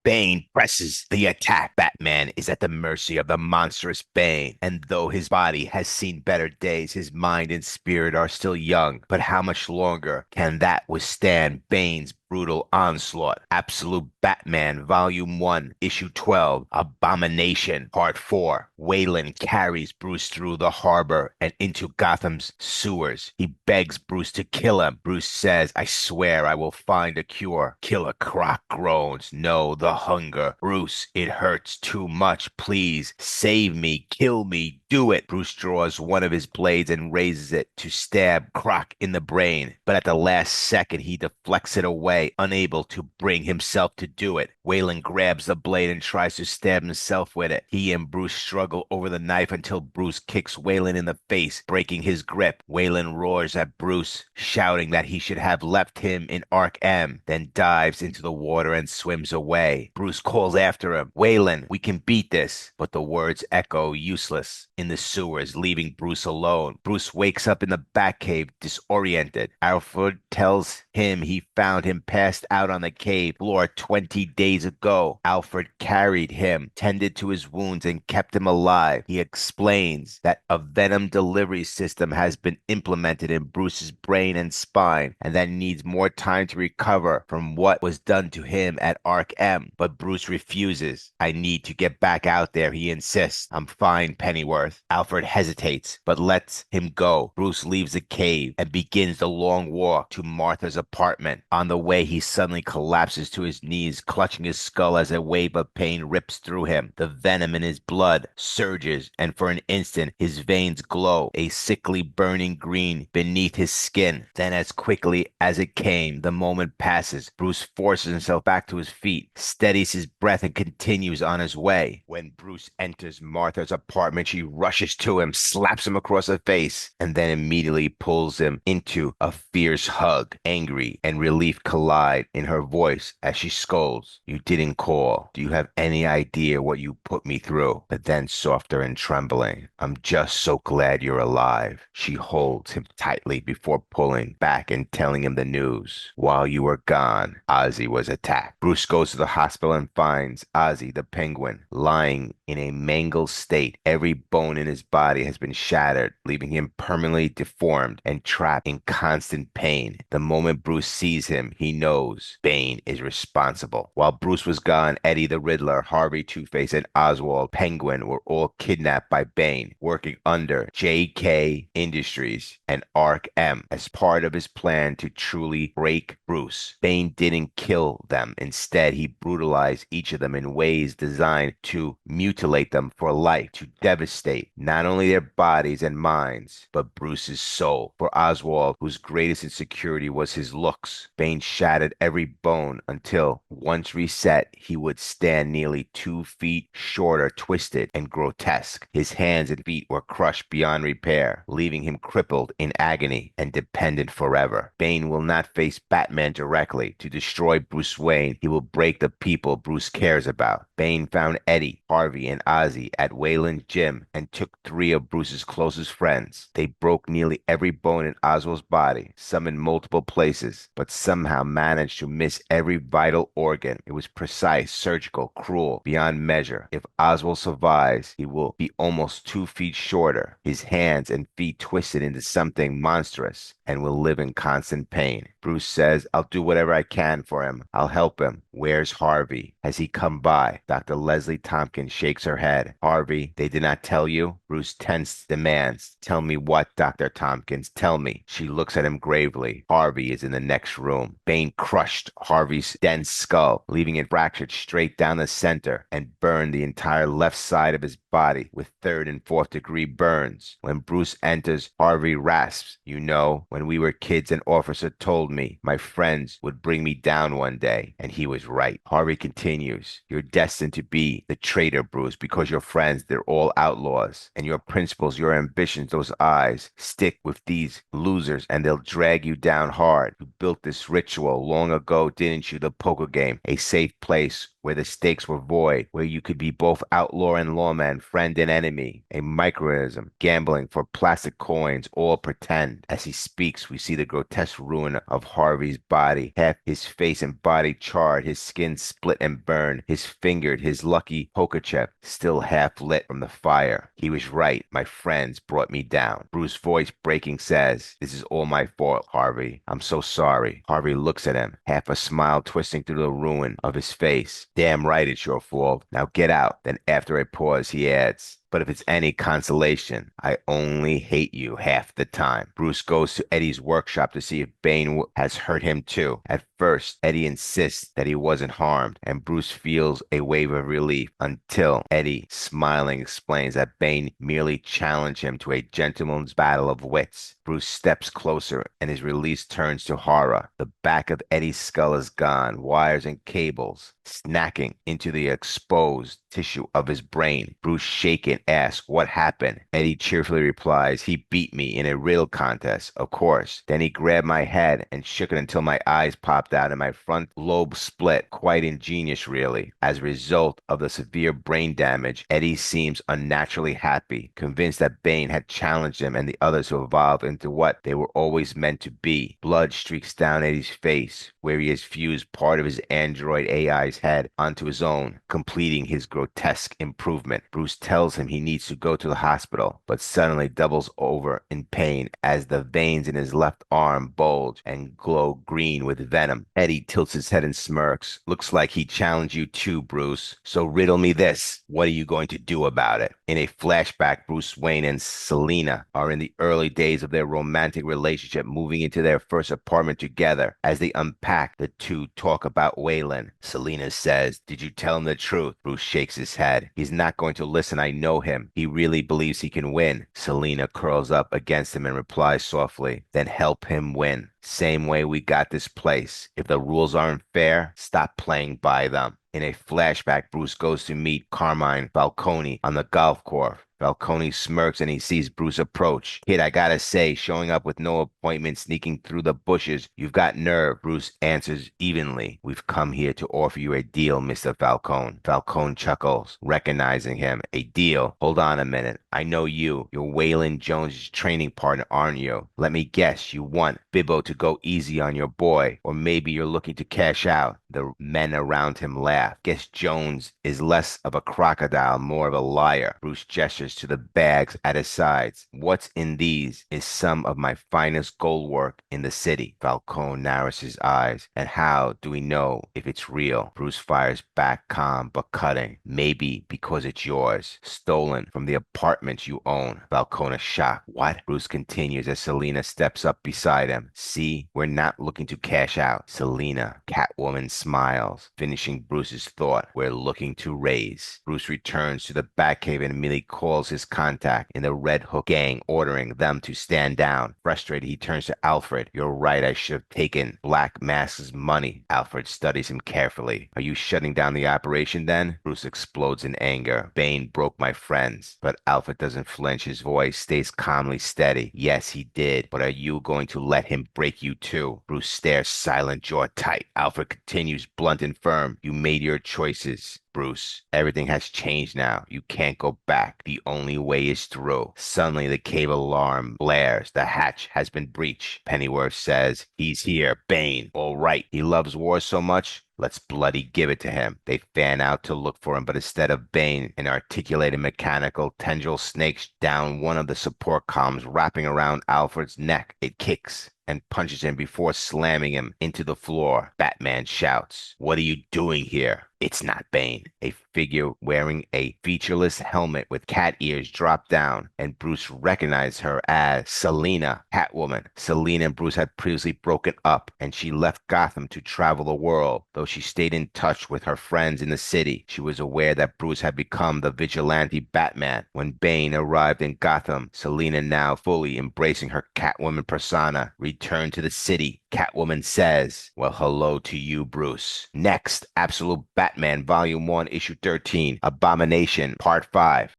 Bane presses the attack. Batman is at the mercy of the monstrous Bane, and though his body has seen better days, his mind and spirit are still young. But how much longer can that withstand Bane's brutal onslaught? Absolute Batman, Volume 1, Issue 12, Abomination, Part 4. Wayland carries Bruce through the harbor and into Gotham's sewers. He begs Bruce to kill him. Bruce says, I swear I will find a cure. Killer Croc groans, no, the hunger. Bruce, it hurts too much. Please, save me, kill me, do it. Bruce draws one of his blades and raises it to stab Croc in the brain. But at the last second, he deflects it away, unable to bring himself to do it. Wayland grabs the blade and tries to stab himself with it. He and Bruce struggle over the knife until Bruce kicks Wayland in the face, breaking his grip. Wayland roars at Bruce, shouting that he should have left him in Ark M, then dives into the water and swims away. Bruce calls after him, Wayland, we can beat this. But the words echo useless in the sewers, leaving Bruce alone. Bruce wakes up in the Batcave, disoriented. Alfred tells him he found him passed out on the cave floor 20 days ago. Alfred carried him, tended to his wounds, and kept him alive. He explains that a venom delivery system has been implemented in Bruce's brain and spine, and that he needs more time to recover from what was done to him at Ark M. But Bruce refuses. I need to get back out there, he insists. I'm fine, Pennyworth. Alfred hesitates, but lets him go. Bruce leaves the cave and begins the long walk to Martha's apartment. On the way, he suddenly collapses to his knees, clutching his skull as a wave of pain rips through him. The venom in his blood surges, and for an instant, his veins glow, a sickly burning green beneath his skin. Then, as quickly as it came, the moment passes. Bruce forces himself back to his feet, steadies his breath, and continues on his way. When Bruce enters Martha's apartment, she rushes to him, slaps him across the face, and then immediately pulls him into a fierce hug. Angry and relief collide in her voice as she scolds. You didn't call. Do you have any idea what you put me through? But then, softer and trembling, I'm just so glad you're alive. She holds him tightly before pulling back and telling him the news. While you were gone, Ozzy was attacked. Bruce goes to the hospital and finds Ozzy the Penguin lying in a mangled state. Every bone in his body has been shattered, leaving him permanently deformed and trapped in constant pain. The moment Bruce sees him, he knows Bane is responsible. While Bruce was gone, Eddie the Riddler, Harvey Two-Face, and Oswald Penguin were all kidnapped by Bane, working under JK Industries and Arc M as part of his plan to truly break Bruce. Bane didn't kill them. Instead, he brutalized each of them in ways designed to mutilate them for life, to devastate not only their bodies and minds, but Bruce's soul. For Oswald, whose greatest insecurity was his looks, Bane shattered every bone until, once reset, he would stand nearly 2 feet shorter, twisted and grotesque. His hands and feet were crushed beyond repair, leaving him crippled in agony and dependent forever. Bane will not face Batman directly to destroy Bruce Wayne. He will break the people Bruce cares about. Bane found Eddie, Harvey, and Ozzy at Wayland's gym and took 3 of Bruce's closest friends. They broke nearly every bone in Oswald's body, some in multiple places, but somehow managed to miss every vital organ. It was precise, surgical, cruel, beyond measure. If Oswald survives, he will be almost 2 feet shorter, his hands and feet twisted into something monstrous, and will live in constant pain. Bruce says, I'll do whatever I can for him. I'll help him. Where's Harvey? Has he come by? Dr. Leslie Tompkins shakes her head. Harvey, they did not tell you? Bruce tense demands. Tell me what, Dr. Tompkins? Tell me. She looks at him gravely. Harvey is in the next room. Bane crushed Harvey's dense skull, leaving it fractured straight down the center, and burned the entire left side of his body with 3rd and 4th degree burns. When Bruce enters, Harvey rasps, you know, when we were kids, an officer told me my friends would bring me down one day, and he was right. Harvey continues, you're destined to be the traitor, Bruce, because your friends, they're all outlaws, and your principles, your ambitions, those eyes, stick with these losers, and they'll drag you down hard. You built this ritual long ago, didn't you? The poker game, a safe place where the stakes were void, where you could be both outlaw and lawman, friend and enemy, a microism, gambling for plastic coins, all pretend. As he speaks, we see the grotesque ruin of Harvey's body, half his face and body charred, his skin split and burned, his fingered, his lucky poker chip still half lit from the fire. He was right. My friends brought me down. Bruce's voice breaking says, this is all my fault, Harvey. I'm so sorry. Harvey looks at him, half a smile twisting through the ruin of his face. Damn right it's your fault. Now get out. Then after a pause, he adds, but if it's any consolation, I only hate you half the time. Bruce goes to Eddie's workshop to see if Bane has hurt him too. At first, Eddie insists that he wasn't harmed, and Bruce feels a wave of relief until Eddie, smiling, explains that Bane merely challenged him to a gentleman's battle of wits. Bruce steps closer, and his release turns to horror. The back of Eddie's skull is gone, wires and cables snacking into the exposed tissue of his brain. Bruce, shaken, asks what happened. Eddie cheerfully replies, he beat me in a riddle contest, of course. Then he grabbed my head and shook it until my eyes popped out and my front lobe split. Quite ingenious, really. As a result of the severe brain damage, Eddie seems unnaturally happy, convinced that Bane had challenged him and the others to evolve into what they were always meant to be. Blood streaks down Eddie's face, where he has fused part of his android AI's head onto his own, completing his grotesque improvement. Bruce tells him he needs to go to the hospital, but suddenly doubles over in pain as the veins in his left arm bulge and glow green with venom. Eddie tilts his head and smirks. Looks like he challenged you too, Bruce. So riddle me this. What are you going to do about it? In a flashback, Bruce Wayne and Selina are in the early days of their romantic relationship, moving into their first apartment together. As they unpack, the two talk about Wayland. Selina says, did you tell him the truth? Bruce shakes his head. He's not going to listen. I know him. He really believes he can win. Selina curls up against him and replies softly, then help him win. Same way we got this place. If the rules aren't fair, stop playing by them. In a flashback, Bruce goes to meet Carmine Falcone on the golf course. Falcone smirks and he sees Bruce approach. Kid, I gotta say, showing up with no appointment, sneaking through the bushes, you've got nerve. Bruce answers evenly. We've come here to offer you a deal, Mr. Falcone. Falcone chuckles, recognizing him. A deal? Hold on a minute. I know you. You're Waylon Jones' training partner, aren't you? Let me guess, you want Bibbo to go easy on your boy, or maybe you're looking to cash out. The men around him laugh. Guess Jones is less of a crocodile, more of a liar. Bruce gestures to the bags at his sides. What's in these is some of my finest gold work in the city. Falcone narrows his eyes. And how do we know if it's real? Bruce fires back, calm but cutting. Maybe because it's yours, stolen from the apartment you own. Falcone is shocked. What? Bruce continues as Selina steps up beside him. See, we're not looking to cash out. Selina, Catwoman smiles, finishing Bruce's thought. We're looking to raise. Bruce returns to the Batcave and immediately calls his contact in the Red Hook gang, ordering them to stand down. Frustrated, he turns to Alfred. You're right, I should have taken Black Mask's money. Alfred studies him carefully. Are you shutting down the operation then? Bruce explodes in anger. Bane broke my friends. But Alfred doesn't flinch. His voice stays calmly steady. Yes, he did. But are you going to let him break you too? Bruce stares silent, jaw tight. Alfred continues blunt and firm. You made your choices, Bruce. Everything has changed now. You can't go back. The only way is through. Suddenly, the cave alarm blares. The hatch has been breached. Pennyworth says, he's here. Bane. All right. He loves war so much. Let's bloody give it to him. They fan out to look for him, but instead of Bane, an articulated mechanical tendril snakes down one of the support columns, wrapping around Alfred's neck. It kicks and punches him before slamming him into the floor. Batman shouts, "What are you doing here?" It's not Bane. A figure wearing a featureless helmet with cat ears dropped down, and Bruce recognized her as Selina, Catwoman. Selina and Bruce had previously broken up, and she left Gotham to travel the world. Though she stayed in touch with her friends in the city, she was aware that Bruce had become the vigilante Batman. When Bane arrived in Gotham, Selina, now fully embracing her Catwoman persona, returned to the city. Catwoman says, well, hello to you, Bruce. Next, Absolute Batman, Volume 1, Issue 13, Abomination, Part 5.